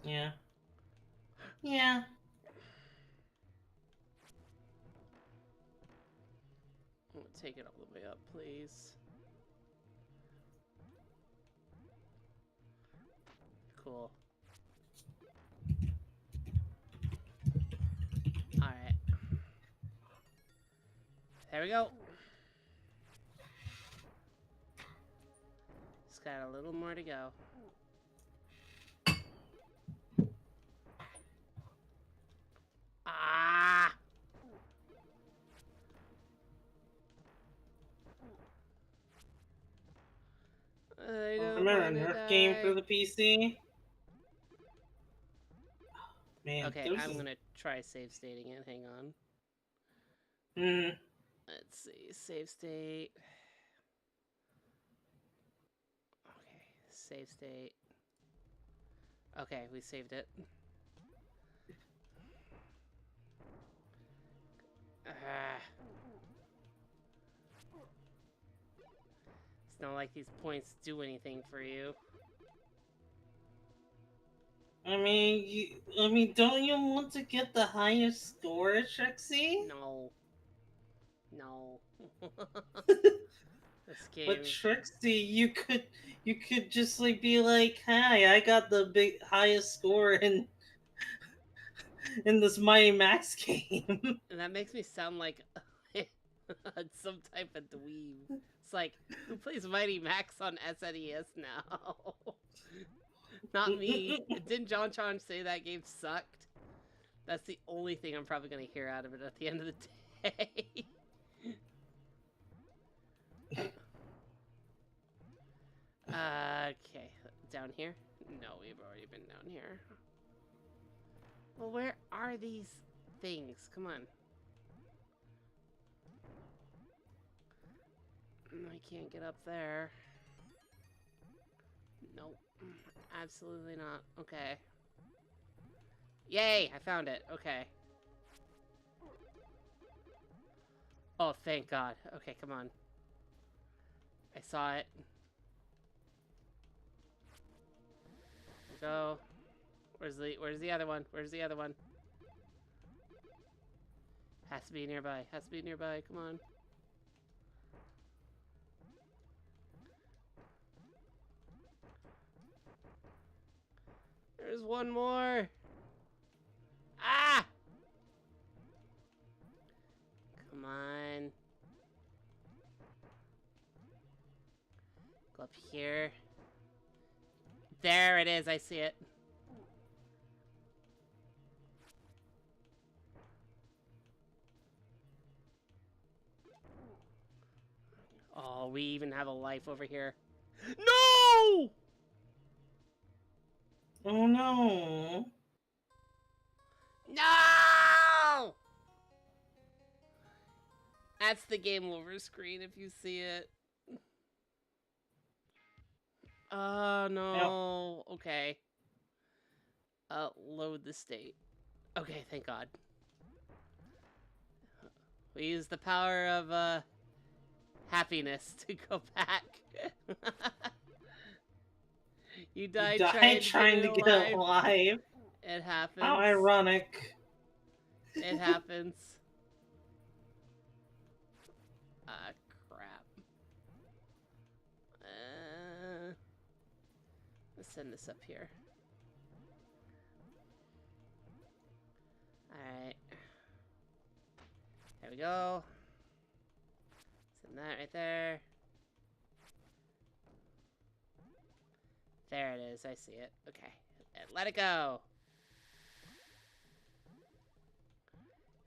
Yeah. Yeah. I'm gonna take it all the way up, please. Cool. Alright. There we go. Just got a little more to go. Ah! I don't Remember a wanna Nerf die. game for the PC? Man, Okay, I'm gonna try save stating it. Hang on. Let's see. Save state. Okay, save state. Okay, we saved it. It's not like these points do anything for you. I mean, don't you want to get the highest score, Trixie? No. No. This game. But Trixie, you could just like be like, "Hi, I got the highest score in this Mighty Max game." And that makes me sound like some type of dweeb. It's like, who plays Mighty Max on SNES now? Not me. Didn't John Tron say that game sucked? That's the only thing I'm probably going to hear out of it at the end of the day. Okay, down here? No, we've already been down here. Well, where are these things? Come on. I can't get up there. Nope. Absolutely not. Okay. Yay! I found it. Okay. Oh, thank God. Okay, come on. I saw it. Go. Where's the other one? Where's the other one? Has to be nearby. Has to be nearby. Come on. There's one more. Ah! Come on. Go up here. There it is. I see it. Oh, we even have a life over here. No! Oh no. No! That's the game over screen if you see it. Oh, no. Yep. Okay. Load the state. Okay, thank God. We use the power of, happiness to go back. You died trying to get alive. It happens. How ironic. It happens. Ah, crap. Let's send this up here. Alright. There we go. Send that right there. There it is. I see it. Okay. Let it go.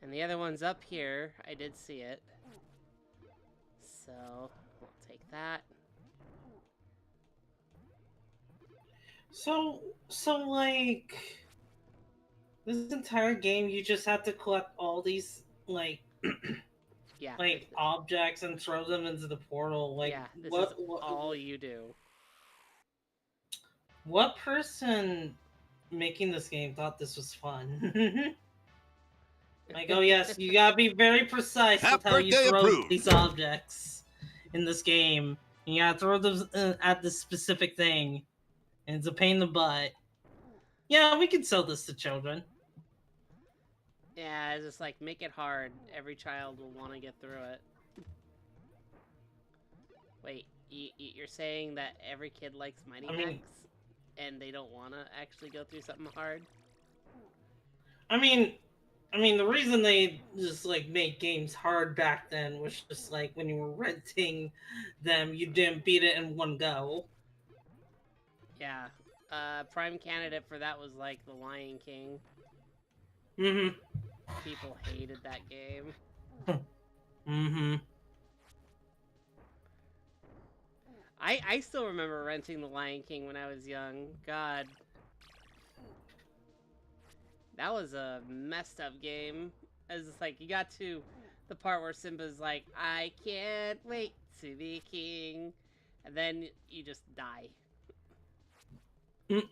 And the other one's up here. I did see it. So, we'll take that. So like, this entire game, you just have to collect all these, like, Yeah. like, objects and throw them into the portal. Like, yeah, this what, is all you do. what person making this game thought this was fun? Like, oh yes, you gotta be very precise Half with how you birthday throw approved. these objects in this game. You gotta throw them at this specific thing, and it's a pain in the butt. Yeah, we can sell this to children. Yeah, it's just like, make it hard. Every child will want to get through it. Wait, you're saying that every kid likes Mighty Hacks? And they don't want to actually go through something hard? I mean, the reason they just like made games hard back then was just like when you were renting them, you didn't beat it in one go. Yeah. Prime candidate for that was like The Lion King. Mm-hmm. People hated that game. Mm-hmm. I still remember renting The Lion King when I was young. God. That was a messed up game. It's just like, you got to the part where Simba's like, I can't wait to be king. And then you just die. Mm.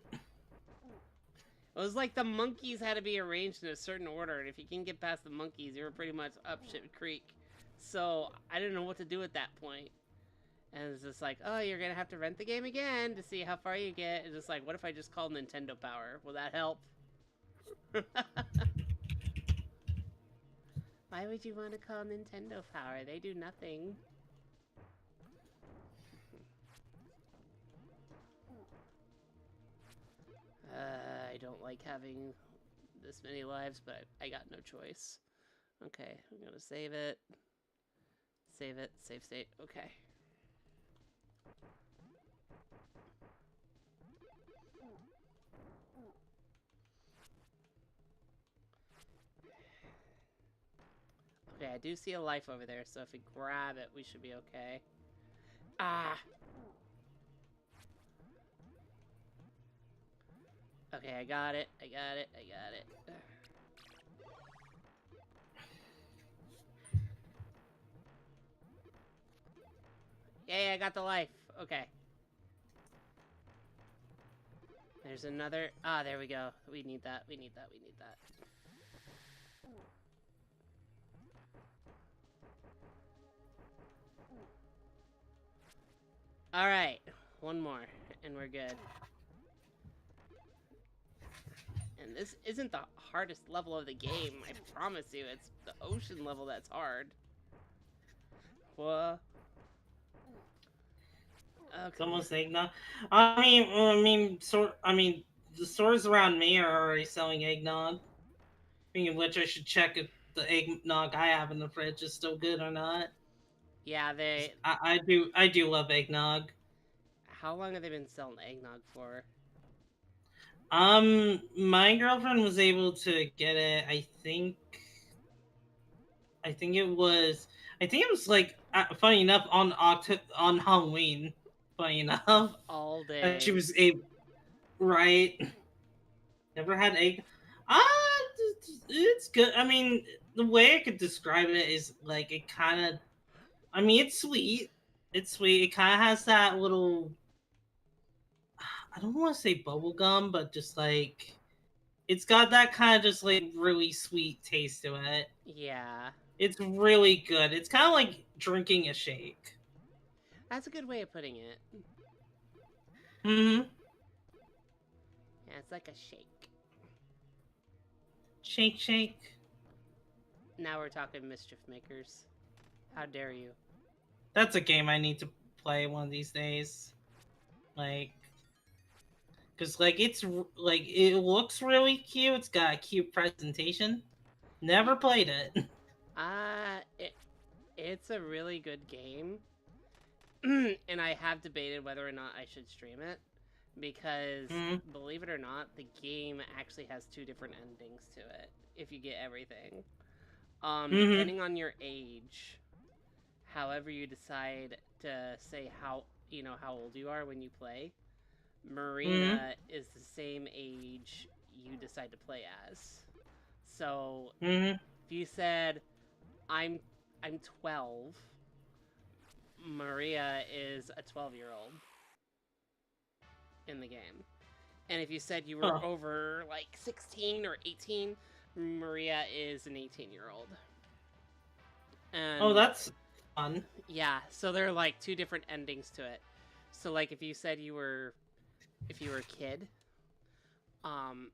It was like the monkeys had to be arranged in a certain order, and if you can get past the monkeys, you were pretty much up shit creek. So, I didn't know what to do at that point. And it's just like, oh, you're gonna have to rent the game again to see how far you get. It's just like, what if I just called Nintendo Power? Will that help? Why would you want to call Nintendo Power? They do nothing. I don't like having this many lives, but I got no choice. Okay, I'm gonna save it. Save it. Save state. Okay. Okay, I do see a life over there, so if we grab it, we should be okay. Ah! Okay, I got it. I got it. I got it. Yay, I got the life. Okay. There's another... Ah, there we go. We need that. We need that. We need that. Alright. One more. And we're good. And this isn't the hardest level of the game. I promise you. It's the ocean level that's hard. What? Okay. Someone saying no. The stores around me are already selling eggnog. Speaking of which, I should check if the eggnog I have in the fridge is still good or not. Yeah, they... I do love eggnog. How long have they been selling eggnog for? My girlfriend was able to get it. I think it was. Like, funny enough, on Halloween. Funny enough, All day. she was able. Right. Never had egg. It's good. I mean, the way I could describe it is like it kind of. I mean, it's sweet. It's sweet. It kind of has that little. I don't want to say bubble gum, but just like. It's got that kind of just like really sweet taste to it. Yeah. It's really good. It's kind of like drinking a shake. That's a good way of putting it. Mm-hmm. Yeah, it's like a shake. Shake, shake. Now we're talking Mischief Makers. How dare you? That's a game I need to play one of these days. Like, because like like it looks really cute. It's got a cute presentation. Never played it. It's a really good game. And I have debated whether or not I should stream it. Because, believe it or not, the game actually has 2 different endings to it. If you get everything. Mm-hmm. Depending on your age, however you decide to say how old you are when you play, Mm-hmm. Marina is the same age you decide to play as. So Mm-hmm. if you said I'm I'm 12, Maria is a 12-year-old in the game. And if you said you were Huh. over like 16 or 18, Maria is an 18-year-old. Oh, And that's fun. yeah, so there are like two different endings to it. So like if you said if you were a kid, um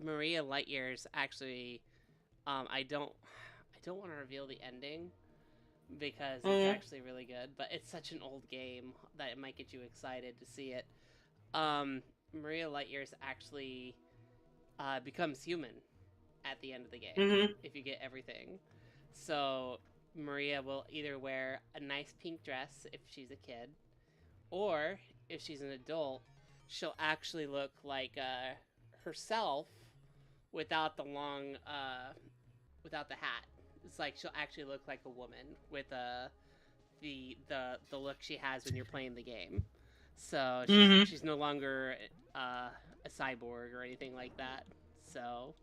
Maria Lightyear's actually I don't want to reveal the ending because it's Mm-hmm. actually really good, but it's such an old game that it might get you excited to see it. Um Maria Lightyear's actually becomes human at the end of the game Mm-hmm. if you get everything. So Maria will either wear a nice pink dress if she's a kid, or if she's an adult, she'll actually look like herself without the long, without the hat. It's like she'll actually look like a woman with the look she has when you're playing the game. So Mm-hmm. she's no longer a cyborg or anything like that. So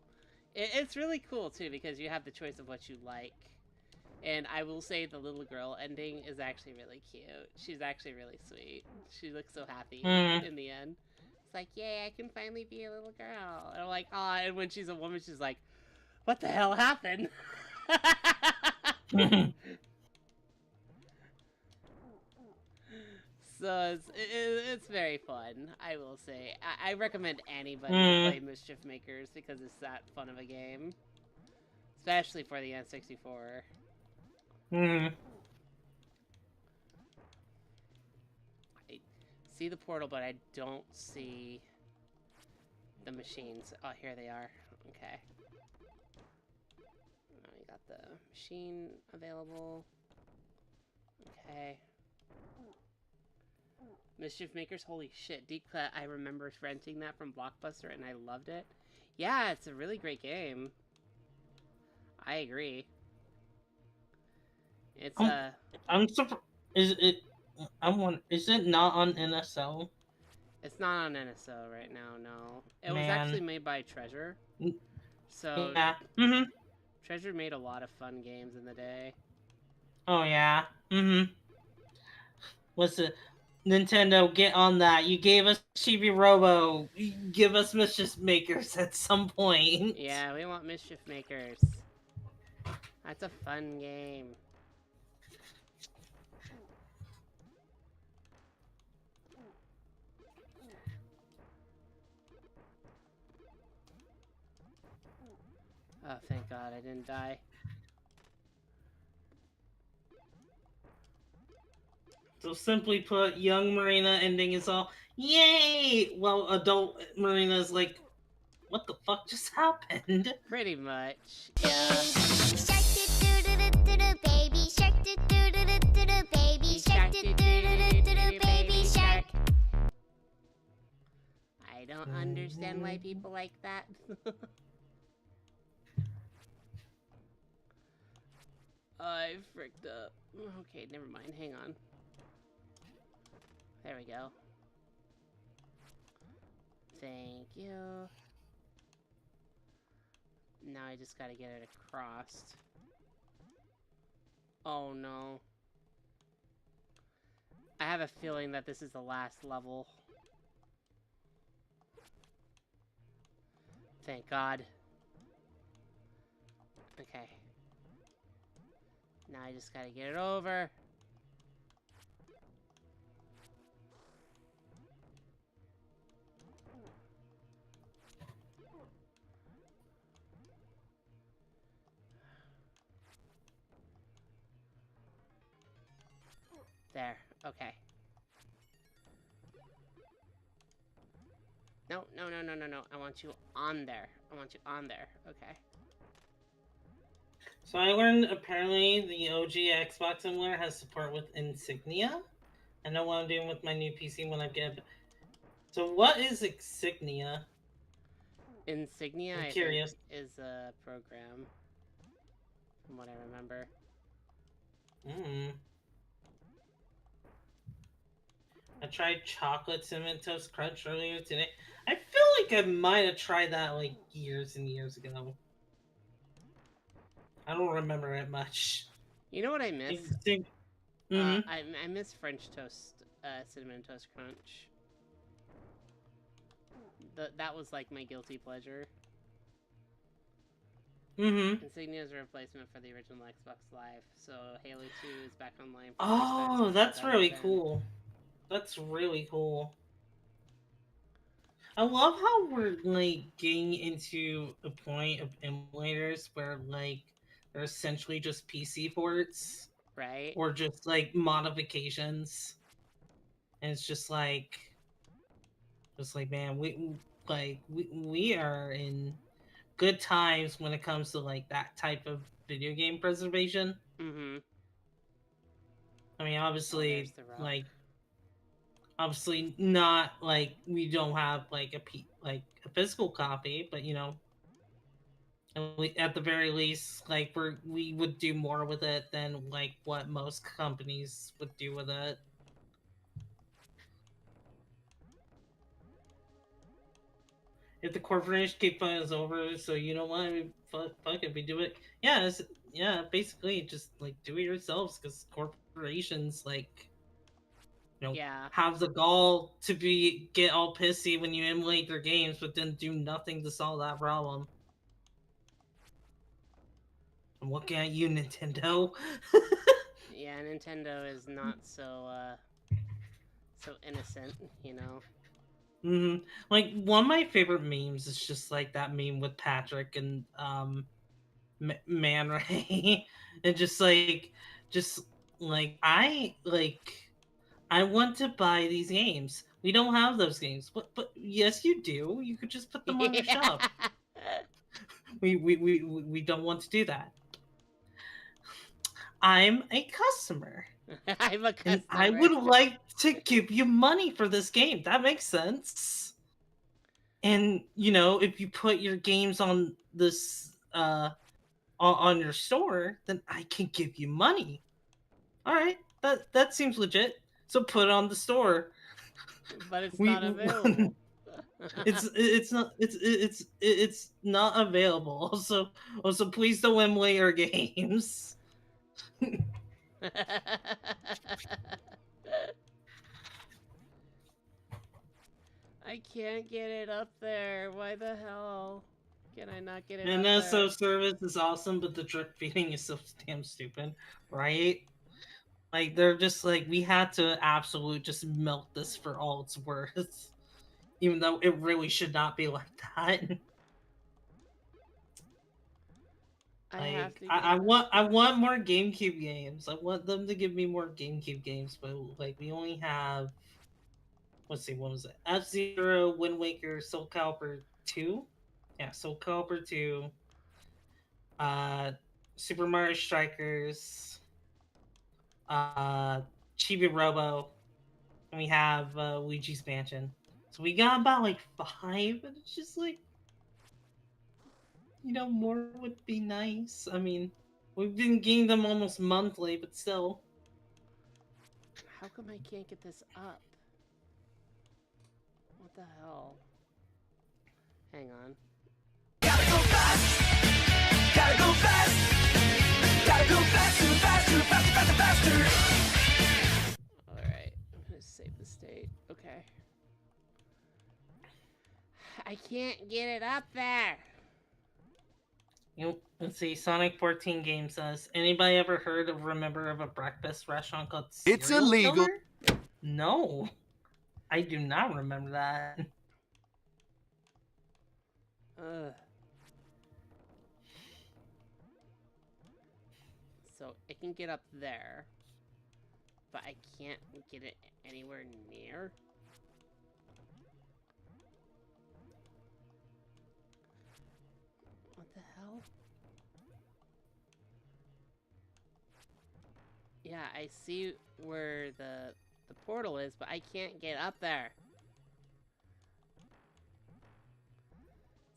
it's really cool too because you have the choice of what you like. And I will say the little girl ending is actually really cute. She's actually really sweet. She looks so happy Mm-hmm. in the end. It's like, yay, I can finally be a little girl. And I'm like, ah, and when she's a woman, she's like, what the hell happened? So it's very fun, I will say. I recommend anybody to Mm-hmm. play Mischief Makers because it's that fun of a game. Especially for the N64. Mm-hmm. I see the portal, but I don't see the machines. Oh, here they are. Okay. Now we got the machine available. Okay. Mischief Makers, holy shit. Deep Cut, I remember renting that from Blockbuster and I loved it. Yeah, it's a really great game. I agree. It's I'm, I'm surprised. Is it? Is it not on NSL? it's not on NSO right now, no. It was actually Man. made by Treasure. N- So Yeah. Mm-hmm. Treasure made a lot of fun games in the day. Oh yeah. Mm-hmm. What's it? Nintendo, get on that. You gave us Chibi Robo. Give us Mischief Makers at some point. Yeah, we want Mischief Makers. That's a fun game. Oh, thank God I didn't die. So simply put, young Marina ending is all yay. Well, adult Marina is like, what the fuck just happened? Pretty much, yeah. Shark do do do do do baby shark do do do do do baby shark do do do do do baby shark. I don't understand why people like that. I fricked up. Okay, never mind. Hang on. There we go. Thank you. Now I just gotta get it across. Oh no. I have a feeling that this is the last level. Thank God. Okay. Now I just gotta get it over. There. Okay. No, no, no, no, no, no. I want you on there. I want you on there. Okay. So I learned apparently the OG Xbox emulator has support with Insignia. I know what I'm doing with my new PC when I get. So what is Insignia? Insignia, I'm I think, curious. is a program. from what I remember. I tried chocolate cinnamon toast crunch earlier today. I feel like I might have tried that like years and years ago. I don't remember it much. You know what I miss? Mm-hmm. I miss French toast, cinnamon toast crunch. That was like my guilty pleasure. Mm-hmm. Insignia is a replacement for the original Xbox Live, so Halo 2 is back online. For Oh, that's really cool. That's really cool. I love how we're like getting into a point of emulators where like they're essentially just PC ports Right? or just like modifications, and it's just like man, we are in good times when it comes to like that type of video game preservation. Mm-hmm. I mean, Oh, there's obviously, the route. like obviously not like we don't have like a physical copy, but you know, at the very least, like we would do more with it than like what most companies would do with it. If the corporation keep us over, so you know what? Fuck it, we do it. Yeah, yeah. Basically, just like do it yourselves because corporations like Yeah. have the gall to get all pissy when you emulate their games, but then do nothing to solve that problem. I'm looking at you, Nintendo. Yeah, Nintendo is not so innocent, you know. Like one of my favorite memes is just like that meme with Patrick and Man Ray, and just like I want to buy these games. We don't have those games, but yes, you do. You could just put them on your shop. We don't want to do that. I'm a customer. I'm a customer. And I would like to give you money for this game. That makes sense. And you know, if you put your games on this on your store, then I can give you money. All right, that seems legit. So put it on the store. But it's We not available. it's not available. Also please don't emulate our games. I can't get it up there. Why the hell can I not get it And up there? SO service is awesome, but the drip feeding is so damn stupid, right? Like they're just like we had to absolute just milk this for all it's worth, even though it really should not be like that. have to I want more GameCube games. I want them to give me more GameCube games, but like we only have let's see, what was it? F-Zero, Wind Waker, Soul Calibur 2. Yeah, Soul Calibur 2. Uh Super Mario Strikers, uh Chibi Robo, and we have Luigi's Mansion. So we got about like 5, and it's just like you know, more would be nice. I mean, we've been getting them almost monthly, but still. How come I can't get this up? What the hell? Hang on. Gotta go fast. Gotta go fast. Gotta go faster, faster, faster, faster, faster. Alright, I'm gonna save the state. Okay. I can't get it up there! Let's see. Sonic 14 game says, anybody ever heard of a member of a breakfast restaurant called It's Serial illegal. Killer? No, I do not remember that. Ugh. So it can get up there, but I can't get it anywhere near. What the hell? Yeah, I see where the portal is, but I can't get up there.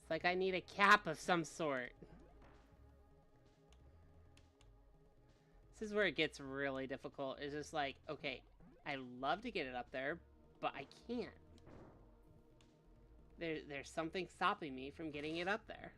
It's like I need a cap of some sort. This is where it gets really difficult. It's just like, okay, I love to get it up there, but I can't. There's something stopping me from getting it up there.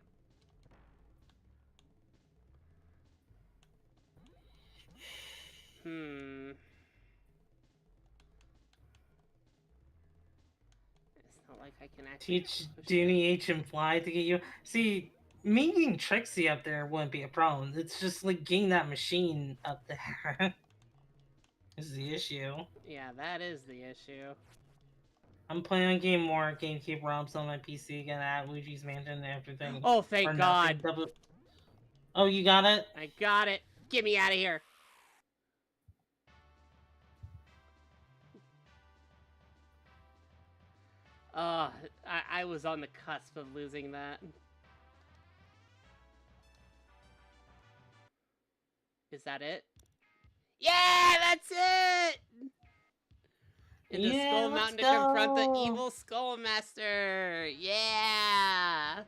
It's not like I can actually Teach push Dooney H and Fly to get you. See, making Trixie up there wouldn't be a problem. It's just like getting that machine up there is the issue. Yeah, that is the issue. I'm planning on getting more GameCube ROMs on my PC, gonna add Luigi's Mansion and everything. Oh, thank God. Oh, you got it? I got it. Get me out of here. I was on the cusp of losing that. Is that it? Yeah, that's it! Into Skull Mountain to confront the evil Skull Master! Yeah!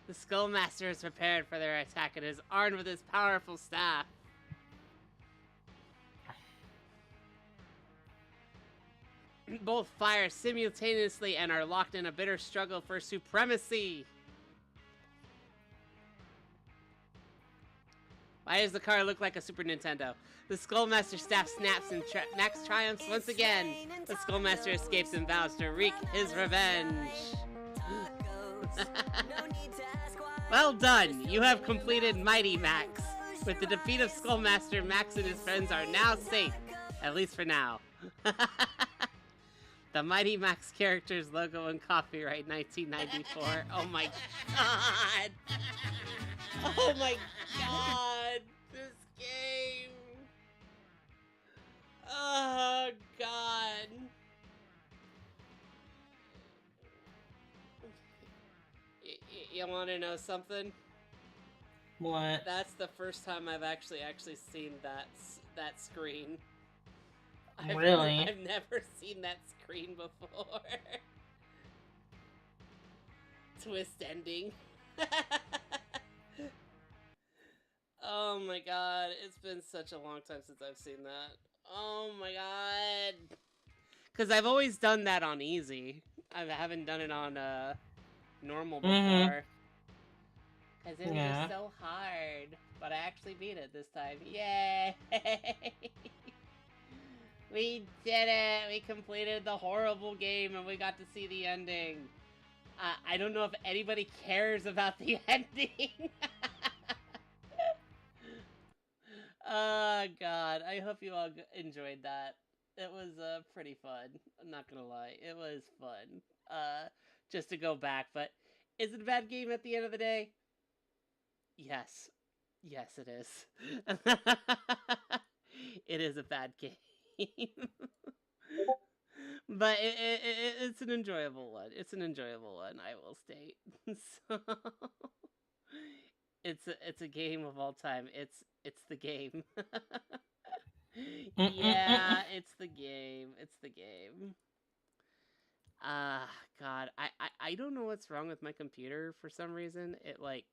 The Skull Master is prepared for their attack and is armed with his powerful staff. Both fire simultaneously and are locked in a bitter struggle for supremacy. Why does the car look like a Super Nintendo? The Skullmaster staff snaps and Max triumphs once again. The Skullmaster escapes and vows to wreak his revenge. Well done! You have completed Mighty Max. With the defeat of Skullmaster, Max and his friends are now safe. At least for now. The Mighty Max characters, logo, and copyright 1994. Oh my god! Oh my god! This game! Oh god! You want to know something? What? That's the first time I've actually seen that screen. Really? I've never seen that screen before. Twist ending. Oh my god, it's been such a long time since I've seen that. Oh my god. Because I've always done that on easy. I haven't done it on normal before. Because it was just so hard. But I actually beat it this time. Yay! We did it! We completed the horrible game and we got to see the ending. I don't know if anybody cares about the ending. Oh god, I hope you all enjoyed that. It was pretty fun. I'm not gonna lie, it was fun. Just to go back, but is it a bad game at the end of the day? Yes. Yes, it is. It is a bad game. But it's an enjoyable one. It's an enjoyable one, I will state. So it's a game of all time. It's the game. Yeah, it's the game. It's the game. God, I don't know what's wrong with my computer for some reason. It like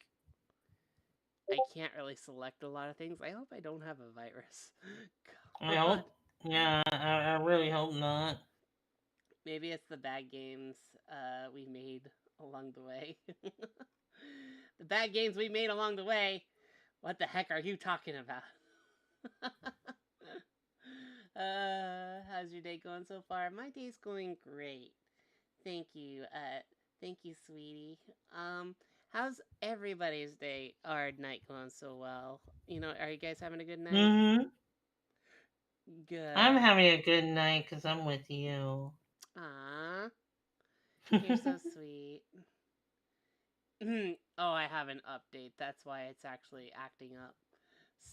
I can't really select a lot of things. I hope I don't have a virus. I hope. Yeah, I really hope not. Maybe it's the bad games we made along the way. The bad games we made along the way. What the heck are you talking about? How's your day going so far? My day's going great. Thank you. Thank you, sweetie. How's everybody's day or night going so well? You know, are you guys having a good night? Mm-hmm. Good. I'm having a good night because I'm with you. Aww. You're so sweet. Oh, I have an update. That's why it's actually acting up.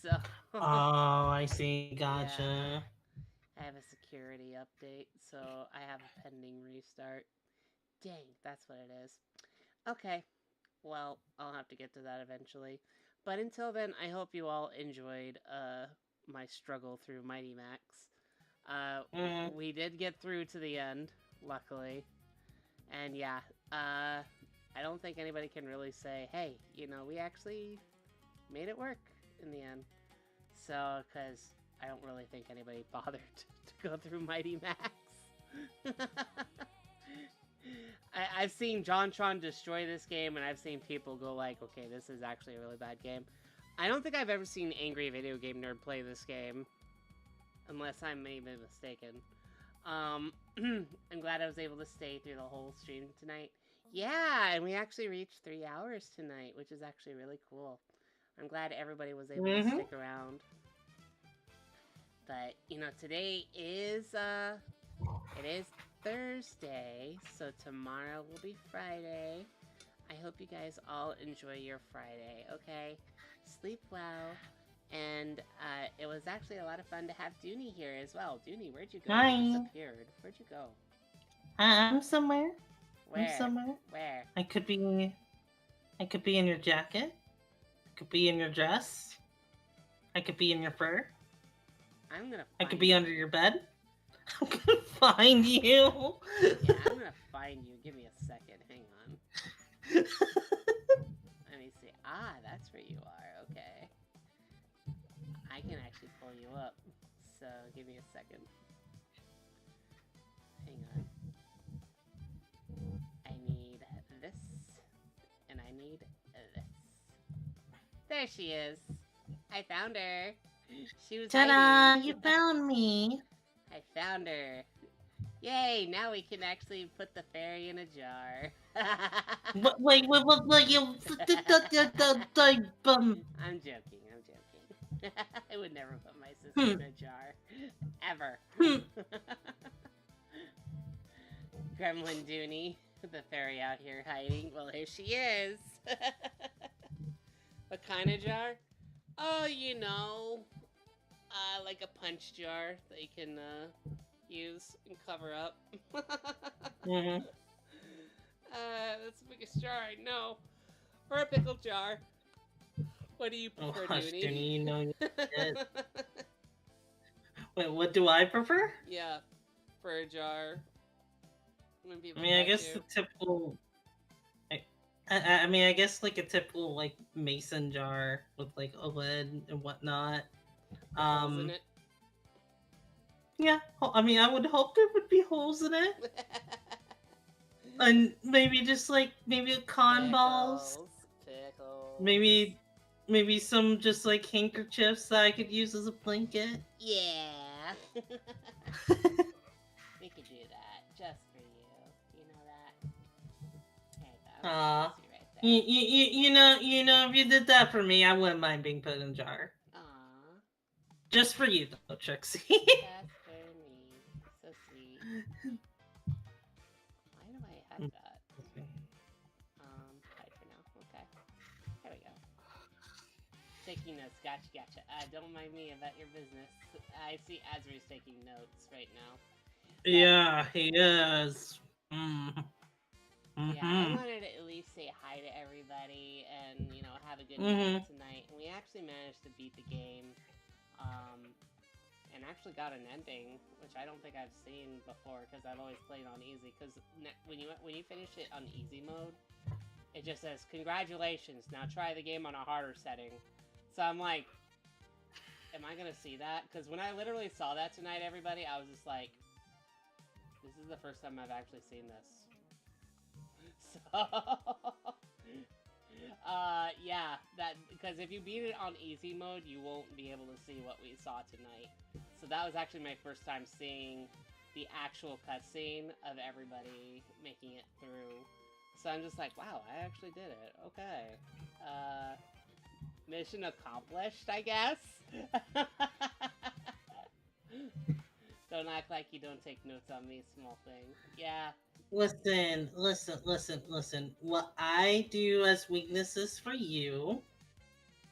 So. Oh, I see. Gotcha. Yeah. I have a security update, so I have a pending restart. Dang, that's what it is. Okay. Well, I'll have to get to that eventually. But until then, I hope you all enjoyed my struggle through Mighty Max. We did get through to the end, luckily. And yeah, I don't think anybody can really say, hey, you know, we actually made it work in the end. So, because I don't really think anybody bothered to go through Mighty Max. I've seen JonTron destroy this game, and I've seen people go like, okay, this is actually a really bad game. I don't think I've ever seen Angry Video Game Nerd play this game. Unless I may be mistaken. I'm glad I was able to stay through the whole stream tonight. Yeah, and we actually reached 3 hours tonight, which is actually really cool. I'm glad everybody was able to stick around. But, you know, today is, it is Thursday, so tomorrow will be Friday. I hope you guys all enjoy your Friday, okay? Sleep well. And, it was actually a lot of fun to have Dooney here as well. Dooney, where'd you go? Hi. You disappeared. Where'd you go? I'm somewhere. Where? I'm somewhere. Where? I could be in your jacket. I could be in your dress. I could be in your fur. I'm gonna I find could be you. under your bed. I'm gonna find you. Yeah, I'm gonna find you. Give me a second. Hang on. Let me see. Ah, that's where you are. Okay. I can actually pull you up. So, give me a second. Hang on. I need this. And I need this. There she is. I found her. She was Ta-da! hiding. You found me. I found her. Yay, now we can actually put the fairy in a jar. Wait, you... I'm joking, I would never put my sister in a jar. Ever. Gremlin Dooney, the fairy out here hiding. Well, here she is. What kind of jar? Oh, you know, like a punch jar that you can, use and cover up. Mhm. That's the biggest jar I know. Or a pickle jar. What do you Oh, prefer, hush, Dooney? Dooney, you know it. Wait, what do I prefer? Yeah, for a jar. When I people mean, I catch guess you. the typical... I mean, I guess like a typical like mason jar with like a lid and whatnot. Holes in it. Yeah, I mean, I would hope there would be holes in it, and maybe just like maybe cotton balls, Pickles. maybe some just like handkerchiefs that I could use as a blanket. Yeah. We could do that just for you. You know that. There you go. Aw. That's you right there. You know, if you did that for me, I wouldn't mind being put in a jar. Aw. Just for you, though, Trixie. That's for me. So sweet. Why do I have that? Hide for now. Okay. There we go. Taking notes. Gotcha. Don't mind me about your business. I see Azri's taking notes right now. Yeah, he is. Yeah, I wanted to at least say hi to everybody and, you know, have a good night tonight. And we actually managed to beat the game. And actually got an ending, which I don't think I've seen before because I've always played on easy. Because when you finish it on easy mode, it just says, "Congratulations, now try the game on a harder setting." So I'm like, am I gonna see that? Because when I literally saw that tonight, everybody, I was just like, this is the first time I've actually seen this. So, yeah, because if you beat it on easy mode, you won't be able to see what we saw tonight. So that was actually my first time seeing the actual cutscene of everybody making it through. So I'm just like, wow, I actually did it. Okay. Mission accomplished, I guess? Don't act like you don't take notes on me, small thing. Yeah. Listen. What I do as weaknesses for you,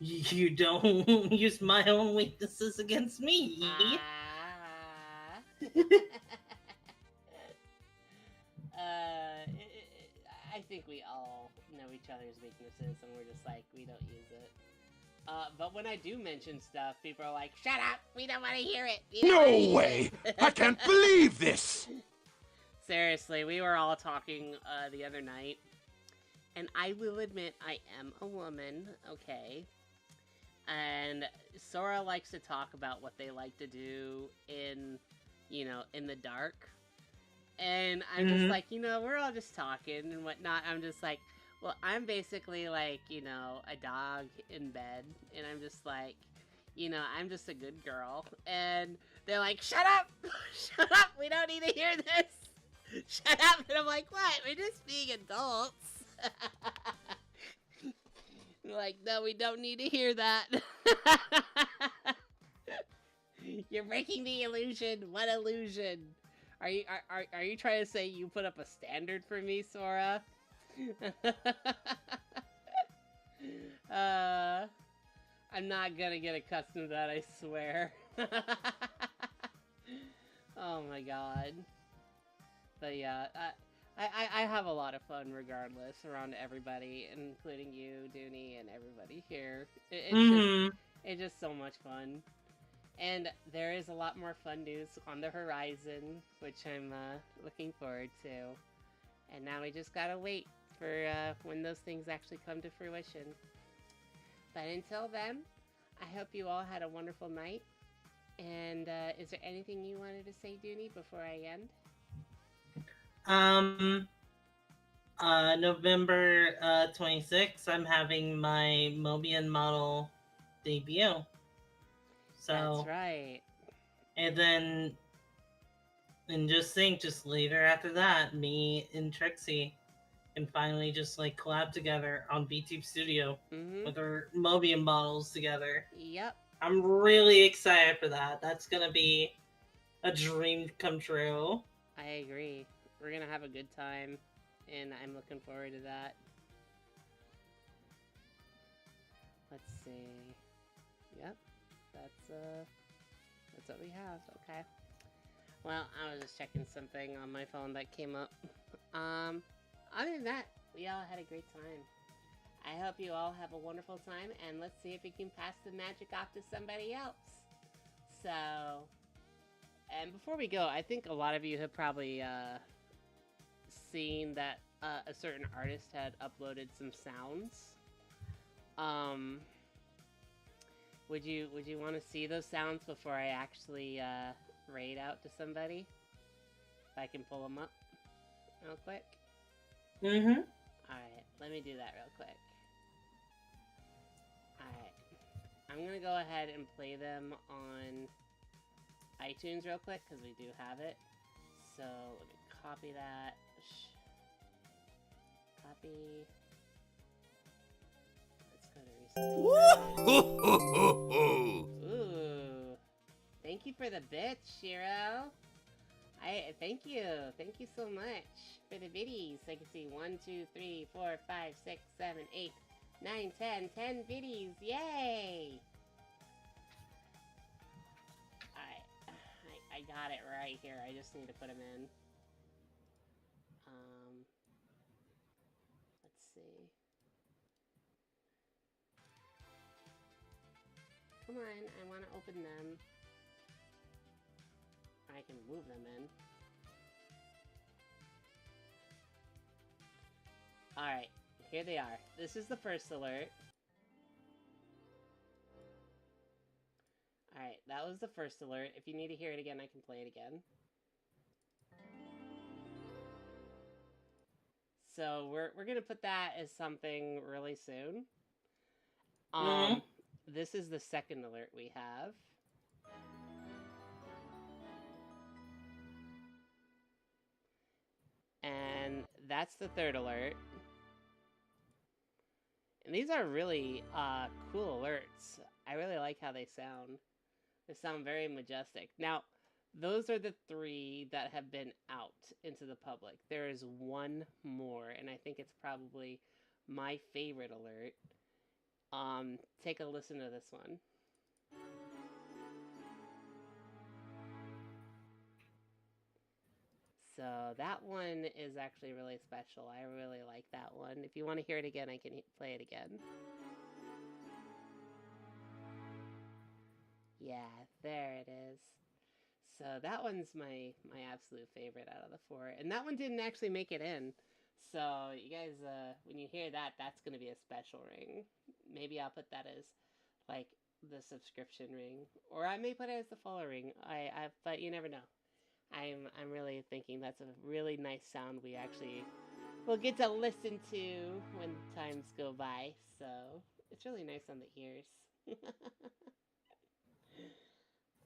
you don't use my own weaknesses against me. I think we all know each other's weaknesses, and we're just like, we don't use it. But when I do mention stuff, people are like, shut up! We don't want to hear it! No way! I can't believe this! Seriously, we were all talking the other night, and I will admit I am a woman, okay? And Sora likes to talk about what they like to do in, in the dark. And I'm just like, we're all just talking and whatnot. I'm just like, well, I'm basically like, a dog in bed. And I'm just like, I'm just a good girl. And they're like, shut up! Shut up! We don't need to hear this! Shut up! And I'm like, what? We're just being adults. Like, no, we don't need to hear that. You're breaking the illusion. What illusion? Are you trying to say you put up a standard for me, Sora? I'm not gonna get accustomed to that, I swear. Oh my god. But yeah, I have a lot of fun regardless around everybody, including you, Dooney, and everybody here. It's just so much fun. And there is a lot more fun news on the horizon, which I'm looking forward to. And now we just gotta wait for when those things actually come to fruition. But until then, I hope you all had a wonderful night. And is there anything you wanted to say, Dooney, before I end? November 26th, I'm having my Mobian model debut. So That's right. And then, and just later after that, me and Trixie can finally just like collab together on BTube Studio with our Mobian models together. Yep. I'm really excited for that. That's gonna be a dream come true. I agree. We're gonna have a good time, and I'm looking forward to that. Let's see. Yep, that's what we have. Okay. Well, I was just checking something on my phone that came up. Other than that, we all had a great time. I hope you all have a wonderful time, and let's see if we can pass the magic off to somebody else. So, and before we go, I think a lot of you have probably seen that a certain artist had uploaded some sounds. Would you want to see those sounds before I actually raid out to somebody? If I can pull them up real quick. Alright, let me do that real quick. Alright, I'm gonna go ahead and play them on iTunes real quick, because we do have it. So, let me copy that. Copy. Let's go to recent. Ooh. Thank you for the bits, Shiro. Thank you so much for the biddies. I can see 1, 2, 3, 4, 5, 6, 7, 8, 9, 10 biddies. Yay! I got it right here. I just need to put them in. Let's see. Come on, I want to open them. I can move them in. Alright, here they are. This is the first alert. Alright, that was the first alert. If you need to hear it again, I can play it again. So we're gonna put that as something really soon. This is the second alert we have. And that's the third alert. And these are really cool alerts. I really like how they sound. They sound very majestic. Now, those are the 3 that have been out into the public. There is one more, and I think it's probably my favorite alert. Take a listen to this one. So that one is actually really special. I really like that one. If you want to hear it again, I can play it again. Yeah, there it is. So that one's my absolute favorite out of the 4. And that one didn't actually make it in. So you guys, when you hear that, that's going to be a special ring. Maybe I'll put that as, like, the subscription ring, or I may put it as the follower ring. But you never know. I'm really thinking that's a really nice sound we actually will get to listen to when times go by. So it's really nice on the ears.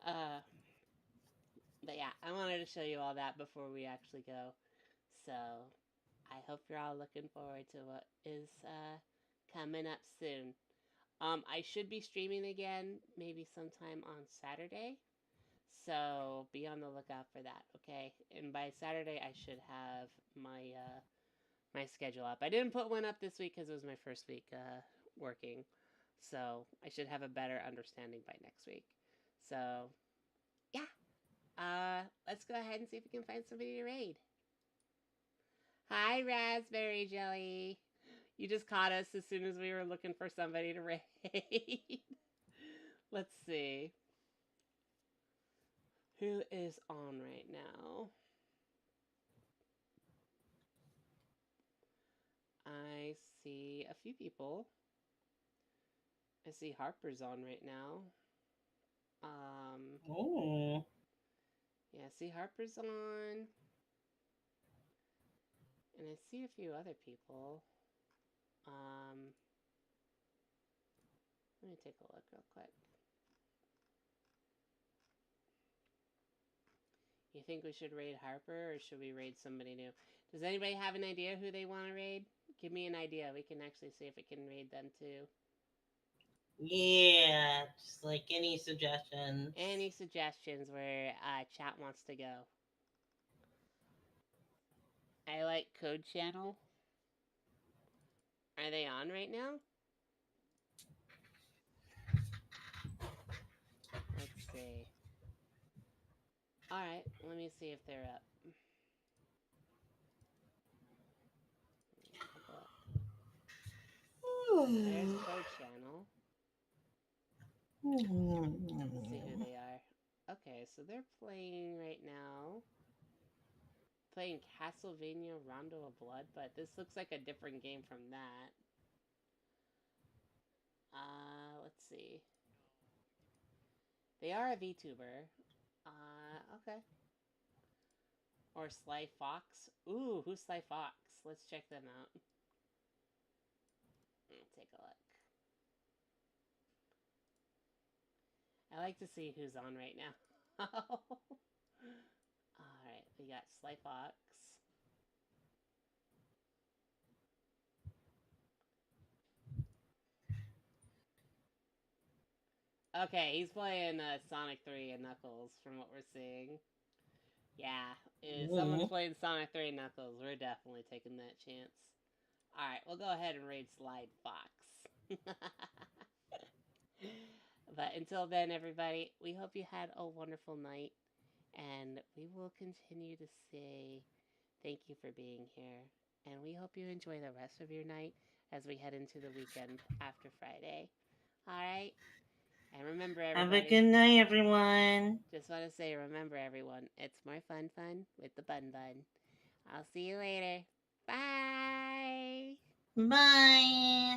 uh, but yeah, I wanted to show you all that before we actually go. So I hope you're all looking forward to what is coming up soon. I should be streaming again, maybe sometime on Saturday. So be on the lookout for that, okay? And by Saturday, I should have my schedule up. I didn't put one up this week because it was my first week working, so I should have a better understanding by next week. So yeah, let's go ahead and see if we can find somebody to raid. Hi, Raspberry Jelly. You just caught us as soon as we were looking for somebody to raid. Let's see. Who is on right now? I see a few people. I see Harper's on right now. Oh. Yeah, I see Harper's on. And I see a few other people. Let me take a look real quick. You think we should raid Harper or should we raid somebody new? Does anybody have an idea who they want to raid? Give me an idea. We can actually see if we can raid them too. Yeah, just like any suggestions. Any suggestions where chat wants to go? I like Code Channel. Are they on right now? Let's see. Alright, let me see if they're up. There's Code Channel. Let's see who they are. Okay, so they're playing right now. Playing Castlevania Rondo of Blood, but this looks like a different game from that. Let's see. They are a VTuber. Okay. Or Sly Fox. Ooh, who's Sly Fox? Let's check them out. Take a look. I like to see who's on right now. Alright, we got Sly Fox. Okay, he's playing Sonic 3 and Knuckles from what we're seeing. Yeah, if someone's playing Sonic 3 and Knuckles, we're definitely taking that chance. Alright, we'll go ahead and raid Slide Fox. But until then, everybody, we hope you had a wonderful night. And we will continue to say thank you for being here. And we hope you enjoy the rest of your night as we head into the weekend after Friday. Alright? And remember, everybody. Have a good night, everyone. Just want to say, remember, everyone, it's more fun with the bun bun. I'll see you later. Bye! Bye.